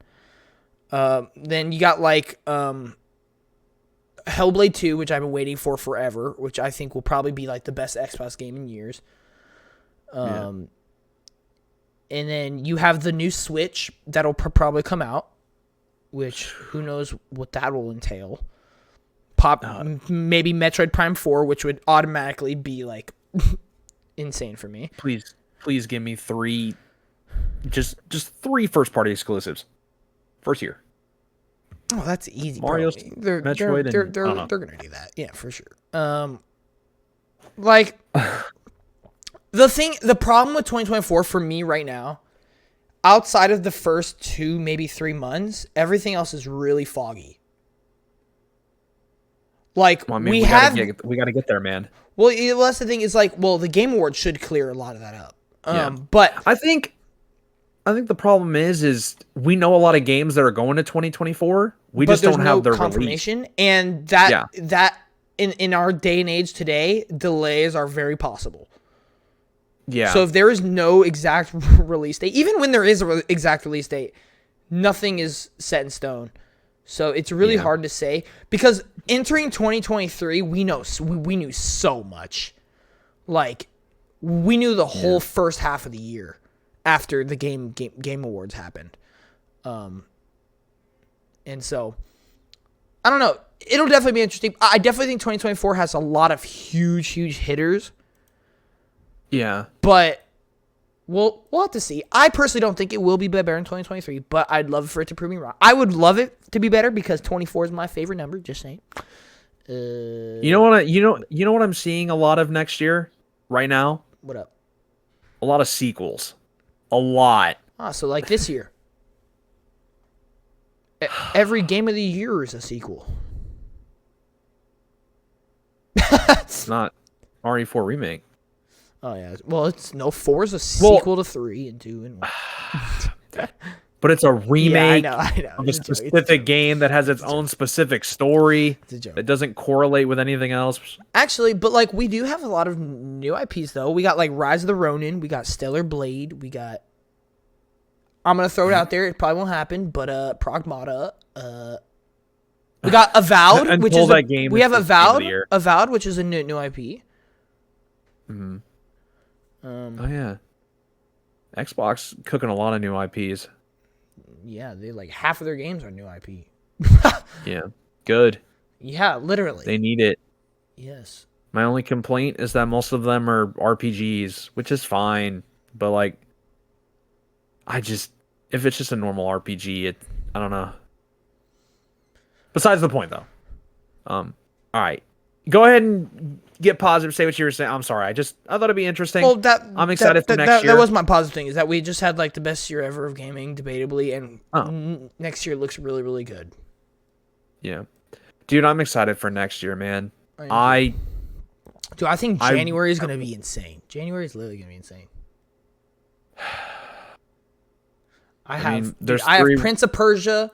Then you got like Hellblade 2, which I've been waiting for forever, which I think will probably be like the best Xbox game in years. And then you have the new Switch that'll probably come out, which who knows what that will entail. Maybe Metroid Prime 4, which would automatically be like insane for me. Please give me three, just 3 first-party exclusives. First year. Oh, that's easy. Mario's, they're Metroid, they're and they're gonna do that. Yeah, for sure. Like the problem with 2024 for me right now, outside of the first 2, maybe 3 months, everything else is really foggy. Like Well, I mean, we gotta get there, man. well, that's the thing is like, well, the Game Awards should clear a lot of that up. Yeah. But I think the problem is we know a lot of games that are going to 2024. We but just there's don't no have their confirmation, release. and that in our day and age today, delays are very possible. Yeah. So if there is no exact release date, even when there is an exact release date, nothing is set in stone. So it's really hard to say, because entering 2023, we knew so much. Like, we knew the whole first half of the year after the Game Awards happened. And so, I don't know. It'll definitely be interesting. I definitely think 2024 has a lot of huge hitters. Yeah. But we'll have to see. I personally don't think it will be better in 2023, but I'd love for it to prove me wrong. I would love it to be better because 24 is my favorite number. Just saying. You know what I'm seeing a lot of next year, right now? What up? A lot of sequels. A lot. So like this year, every game of the year is a sequel. It's not RE4 remake. Oh yeah. Well, 4 is a sequel to 3 and 2 and 1. But it's a remake I know. of a It's specific game that has its own specific story It's a joke. that doesn't correlate with anything else. Actually, but like we do have a lot of new IPs though. We got like Rise of the Ronin, we got Stellar Blade, we got. I'm gonna throw it out there. It probably won't happen, but Pragmata. We got Avowed, which is we have Avowed, which is a new IP. Mm-hmm. Oh yeah, Xbox cooking a lot of new IPs. Yeah, they like half of their games are new IP. Yeah, good. Yeah, literally. They need it. Yes. My only complaint is that most of them are RPGs, which is fine. But like, if it's just a normal RPG, I don't know. Besides the point, though. All right, go ahead and get positive. Say what you were saying. I'm sorry. I thought it'd be interesting. Well, I'm excited for next year. That was my positive thing. Is that we just had like the best year ever of gaming, debatably, and next year looks really, really good. Yeah, dude, I'm excited for next year, man. Dude, I think January is gonna be insane. January is literally gonna be insane. I have Prince of Persia,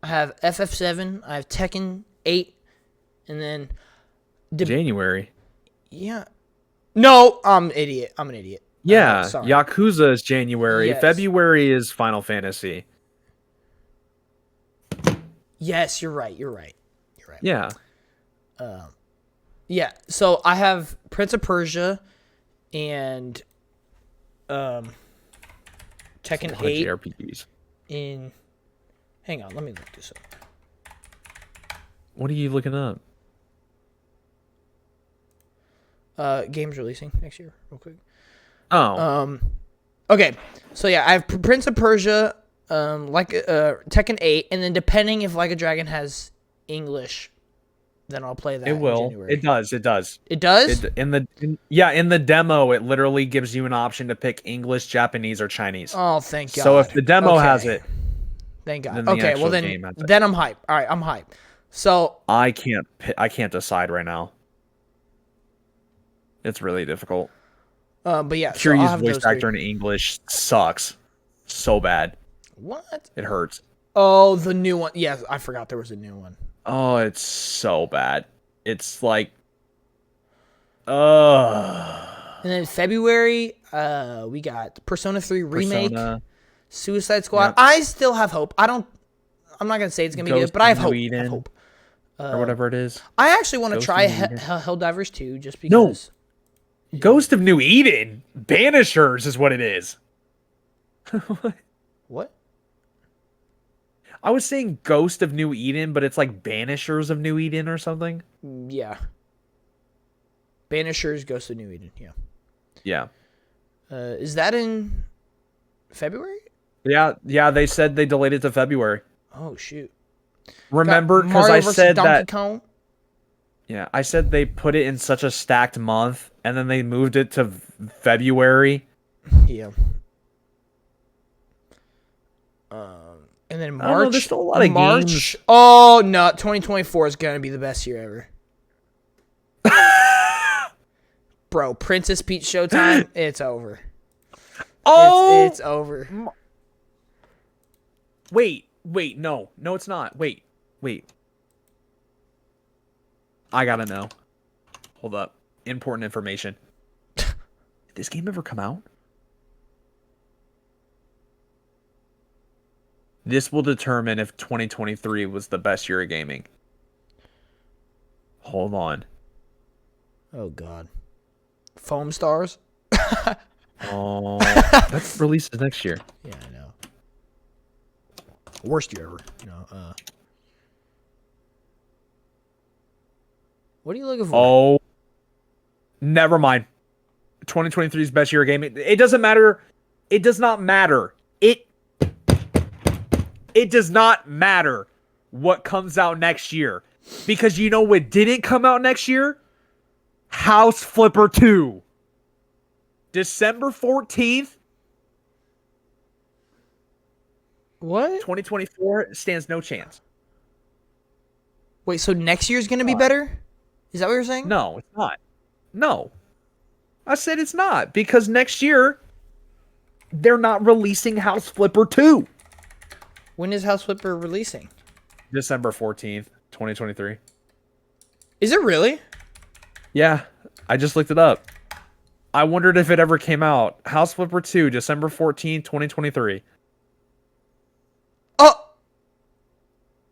I have FF7, I have Tekken 8, and then January. Yeah. No, I'm an idiot. Yeah, sorry. Yakuza is January. Yes. February is Final Fantasy. Yes, you're right. Yeah. Yeah. So I have Prince of Persia and Tekken 8 JRPGs. in. Hang on, let me look this up. What are you looking up? Games releasing next year, real quick. Oh. Okay, so yeah, I have Prince of Persia, Tekken 8, and then depending if Like a Dragon has English, then I'll play that. It will. In January. It does. It does. It does. In the demo, it literally gives you an option to pick English, Japanese, or Chinese. Oh, thank God. So if the demo has it, thank God. then the Okay, well actual game has it. then I'm hyped. All right, I'm hyped. So I can't decide right now. It's really difficult. but yeah, Sure, so I'll use have voice those actor three. in English sucks so bad. What? It hurts. Oh, the new one. Yeah, I forgot there was a new one. Oh, it's so bad. It's like, And then February, we got Persona 3 Remake, Persona, Suicide Squad. Yep. I still have hope. I'm not going to say it's going to be Ghost good, but I have of hope. New I have Eden. hope. or whatever it is. I actually want to Ghost try of New Eden. Helldivers 2 just No. because. Ghost of New Eden, Banishers is what it is. What? I was saying Ghost of New Eden, but it's like Banishers of New Eden or something. Yeah. Banishers Ghost of New Eden. Yeah. Yeah. Is that in February? Yeah, they said they delayed it to February. Oh shoot! Remember, Got because Mario I versus said Donkey that. Kong? Yeah, I said they put it in such a stacked month, and then they moved it to February. Yeah. And then I don't know, March. there's still a lot of March. games. Oh no! 2024 is gonna be the best year ever. Bro, Princess Peach Showtime. It's over. Oh, It's over. wait, no, it's not. Wait. I gotta know. Hold up. Important information. Did this game ever come out? This will determine if 2023 was the best year of gaming. Hold on. Oh god. Foam Stars. Oh, that releases next year. Yeah, I know. Worst year ever. What are you looking for? Oh, never mind. 2023's best year of gaming. It doesn't matter. It does not matter. It does not matter what comes out next year. Because you know what didn't come out next year? House Flipper 2. December 14th, What? 2024 stands no chance. Wait, so next year's gonna be better? Is that what you're saying? No, it's not. No. I said it's not because next year they're not releasing House Flipper 2. When is House Flipper releasing? December 14th, 2023. Is it really? Yeah, I just looked it up. I wondered if it ever came out. House Flipper 2, December 14th, 2023.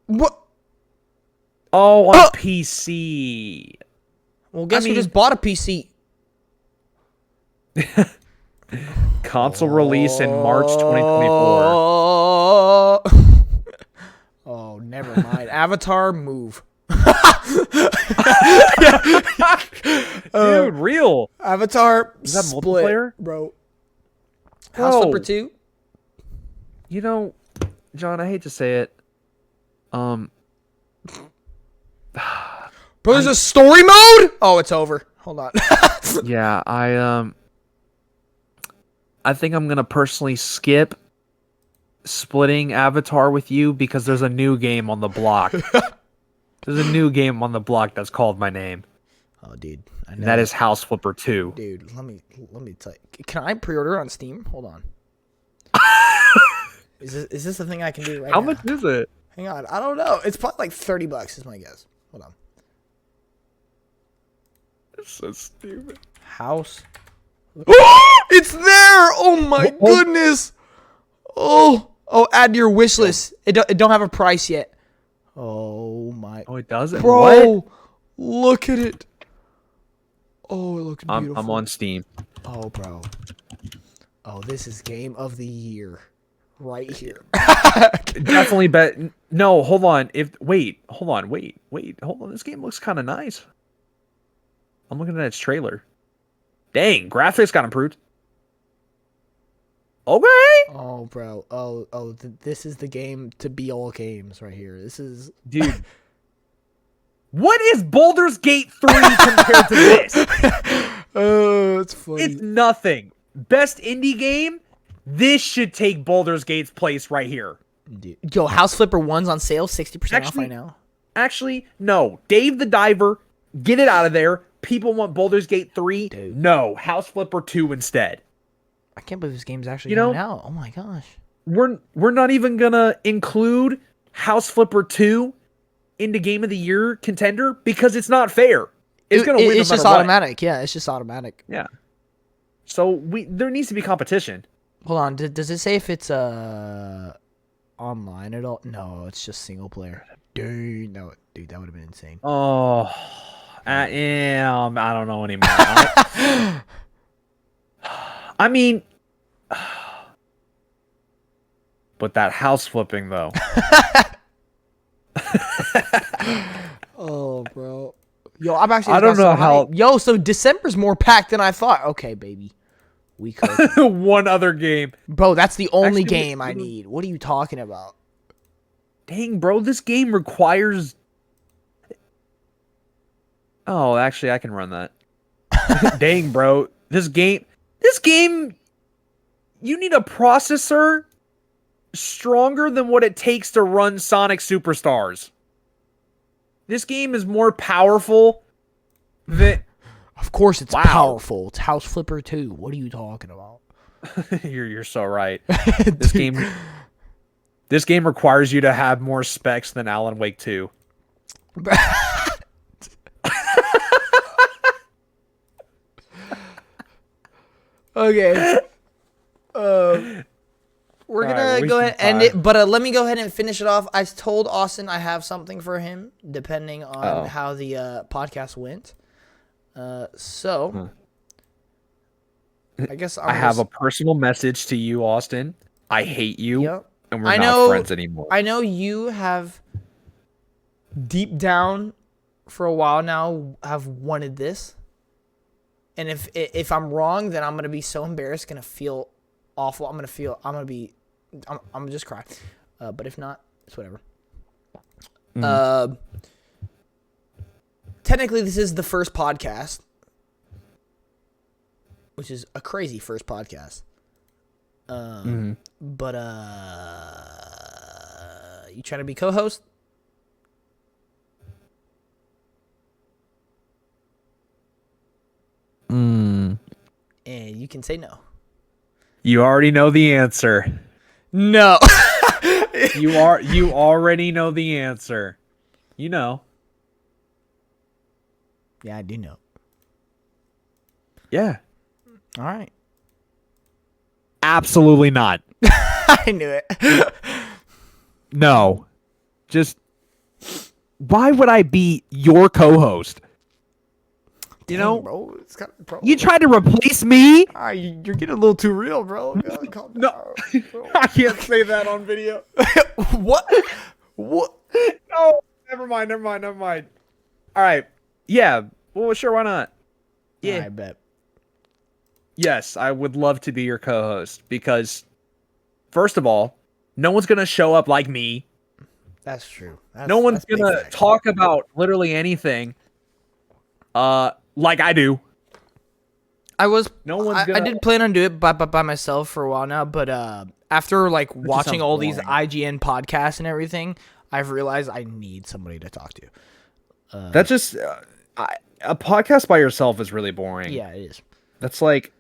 What? Oh, on PC. Well, guess mean- who just bought a PC? Console release in March 2024. Oh, never mind. Avatar move. Dude, real. Avatar Is that split, multiplayer? bro. House Bro. Flipper 2? You know, John, I hate to say it. Bro, there's a story mode? Oh, it's over. Hold on. Yeah, I think I'm gonna personally skip splitting Avatar with you because there's a new game on the block. There's a new game on the block that's called my name. Oh, dude. I know. And that is House Flipper 2. Dude, let me tell you. Can I pre-order on Steam? Hold on. Is this the thing I can do right How now? much is it? Hang on. I don't know. It's probably like $30 is my guess. Hold on. It's so stupid. House. It's there! Oh my goodness! Oh, add to your wish list. It don't have a price yet. Oh my, Oh, it doesn't? bro! What? Look at it. Oh, it looks beautiful. I'm on Steam. Oh, bro. Oh, this is game of the year, right here. Definitely bet. No, hold on. Wait. Hold on. This game looks kind of nice. I'm looking at its trailer. Dang, graphics got improved. Okay. Oh, bro. This is the game to be all games right here. This is. Dude. What is Baldur's Gate 3 compared to this? Oh, it's funny. It's nothing. Best indie game? This should take Baldur's Gate's place right here. Dude. Yo, House Flipper 1's on sale, 60% off Actually- right now. Actually, no. Dave the Diver, get it out of there. People want Baldur's Gate 3. Dude. No, House Flipper 2 instead. I can't believe this game's actually You know- coming out. Oh my gosh. We're not even gonna include House Flipper 2 into Game of the Year contender because it's not fair. It's gonna win. It's no just matter what. automatic. Yeah, it's just automatic. Yeah. So there needs to be competition. Hold on. Does it say if it's online at all? No, it's just single player. Dude, no, dude, that would have been insane. Oh, I don't know anymore. I mean, but that house flipping though. Oh, bro. Yo, I'm actually. I don't know how. Yo, so December's more packed than I thought. Okay, baby. We could. One other game. Bro, that's the only Actually, game I need. What are you talking about? Dang, bro, this game requires. Oh, actually, I can run that. Dang, bro, this game. You need a processor stronger than what it takes to run Sonic Superstars. This game is more powerful than. Of course it's Wow. powerful. It's House Flipper 2. What are you talking about? You're so right. This game requires you to have more specs than Alan Wake 2. Okay. We're All right, gonna we're go ahead wasting and end time. it, but let me go ahead and finish it off. I told Austin I have something for him, depending on how the podcast went. So I guess I have a personal message to you, Austin. I hate you, Yep. and we're I not know- friends anymore. I know you have deep down for a while now have wanted this. And if I'm wrong, then I'm gonna be so embarrassed, gonna feel awful. I'm gonna just cry. But if not, it's whatever. Technically, this is the first podcast, which is a crazy first podcast. But you trying to be co-host? And you can say no. You already know the answer. No. You already know the answer. You know. Yeah, I do know. Yeah. All right. Absolutely not. I knew it. No. Just why would I be your co-host? You know, bro, it's kind of, bro. you tried to replace me? You're getting a little too real, bro. No. I can't say that on video. What? What? No, never mind. All right. Yeah. Well, sure, why not? Yeah, I bet. Yes, I would love to be your co-host because first of all, no one's going to show up like me. That's true. No one's that's big going to facts. talk about literally anything like I do. I was. No one's I gonna did plan on doing it by myself for a while now, but after like watching sounds all these boring. IGN podcasts and everything, I've realized I need somebody to talk to. That's just a podcast by yourself is really boring. Yeah, it is. That's like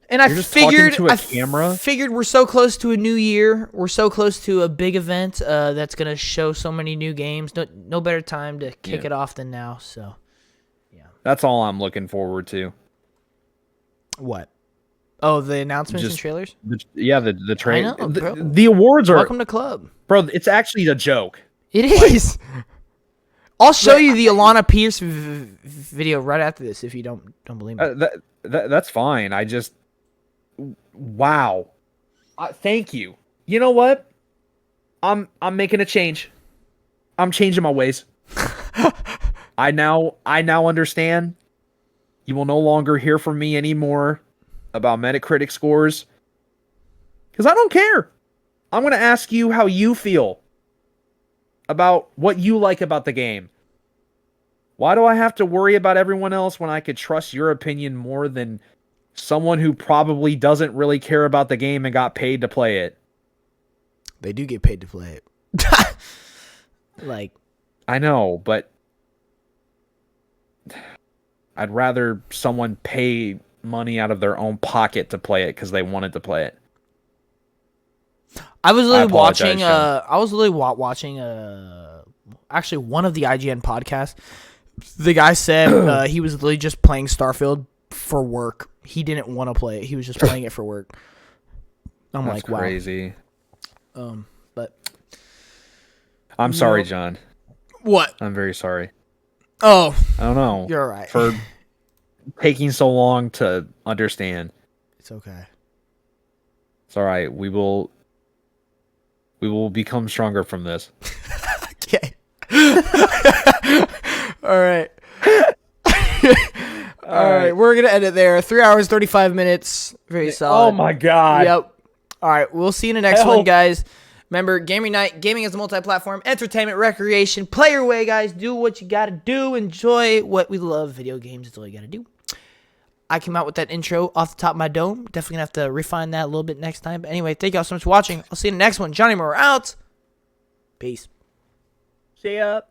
And I You're just talking figured, to a camera? figured we're so close to a new year. We're so close to a big event that's gonna show so many new games. No better time to kick Yeah. it off than now. So, that's all I'm looking forward to. what? Oh, the announcements and Just- trailers. The trailer. know, bro. The awards are Welcome to club. bro. It's actually a joke. It is. I'll show you the Alana Pierce video right after this if you don't believe me. That's fine. I just wow. Thank you. You know what? I'm making a change. I'm changing my ways. I now understand. You will no longer hear from me anymore about Metacritic scores because I don't care. I'm going to ask you how you feel about what you like about the game. Why do I have to worry about everyone else when I could trust your opinion more than someone who probably doesn't really care about the game and got paid to play it? They do get paid to play it. Like, I know, but I'd rather someone pay money out of their own pocket to play it because they wanted to play it. I was literally apologize, watching. Sean. I was literally watching. Actually, one of the IGN podcasts. The guy said he was literally just playing Starfield for work, He didn't want to play it. He was just playing it for work. I'm That's like, wow. crazy. But I'm sorry, John. what? I'm very sorry. Oh, I don't know. you're all right. For taking so long to understand. It's okay. It's all right. We will become stronger from this. Okay. All right. All right. We're going to end it there. 3 hours, 35 minutes. Very solid. Oh my god. Yep. All right. We'll see you in the next Help. one, guys. Remember, Gaming Night. Gaming is a multi-platform entertainment, recreation. Play your way, guys. Do what you got to do. Enjoy what we love. Video games. That's all you got to do. I came out with that intro off the top of my dome. Definitely going to have to refine that a little bit next time. But anyway, thank y'all so much for watching. I'll see you in the next one. Johnny Moore out. Peace. See ya.